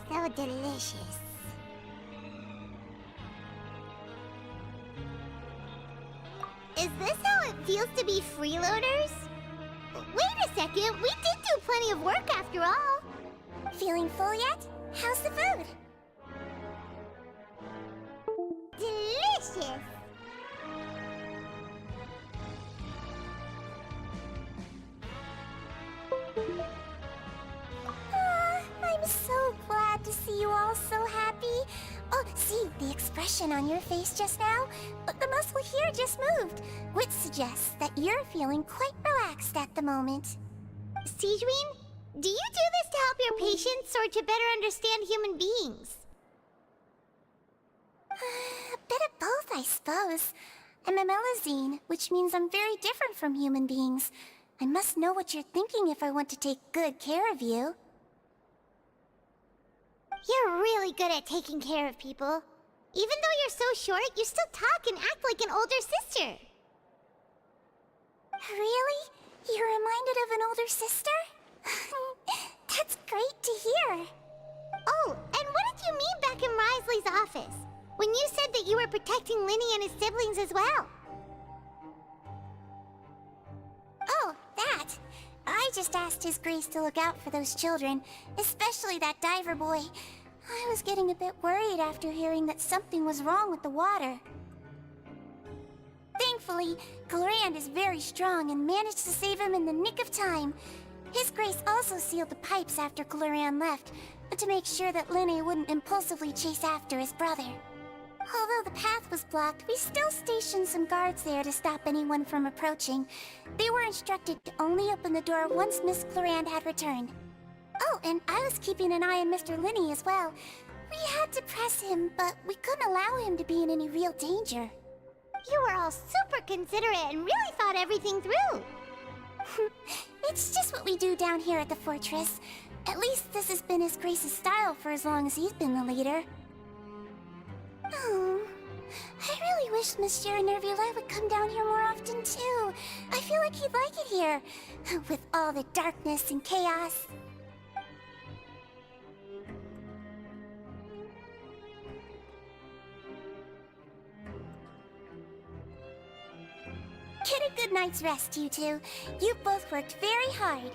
So delicious. Is this how it feels to be freeloaders? Wait a second, we did do plenty of work after all. Feeling full yet? How's the food? Delicious! I'm so glad to see you all so happy. Oh, see, the express expression on your face just now, but the muscle here just moved, which suggests that you're feeling quite relaxed at the moment. Sijuin, do you do this to help your patients or to better understand human beings? A bit of both, I suppose. I'm a Melazine, which means I'm very different from human beings. I must know what you're thinking if I want to take good care of you. You're really good at taking care of people. Even though you're so short, you still talk and act like an older sister. Really? You're reminded of an older sister? That's great to hear. Oh, and what did you mean back in Risley's office? When you said that you were protecting Linny and his siblings as well? Oh, that. I just asked His Grace to look out for those children, especially that diver boy. I was getting a bit worried after hearing that something was wrong with the water. Thankfully, Glorand is very strong and managed to save him in the nick of time. His Grace also sealed the pipes after Glorand left, to make sure that Linny wouldn't impulsively chase after his brother. Although the path was blocked, we still stationed some guards there to stop anyone from approaching. They were instructed to only open the door once Miss Glorand had returned. Oh, and I was keeping an eye on Mr. Linny as well. We had to press him, but we couldn't allow him to be in any real danger. You were all super considerate and really thought everything through. It's just what we do down here at the fortress. At least this has been His Grace's style for as long as he's been the leader. Oh, I really wish Monsieur Nervula would come down here more often too. I feel like he'd like it here, with all the darkness and chaos. Get a good night's rest, you two. You've both worked very hard.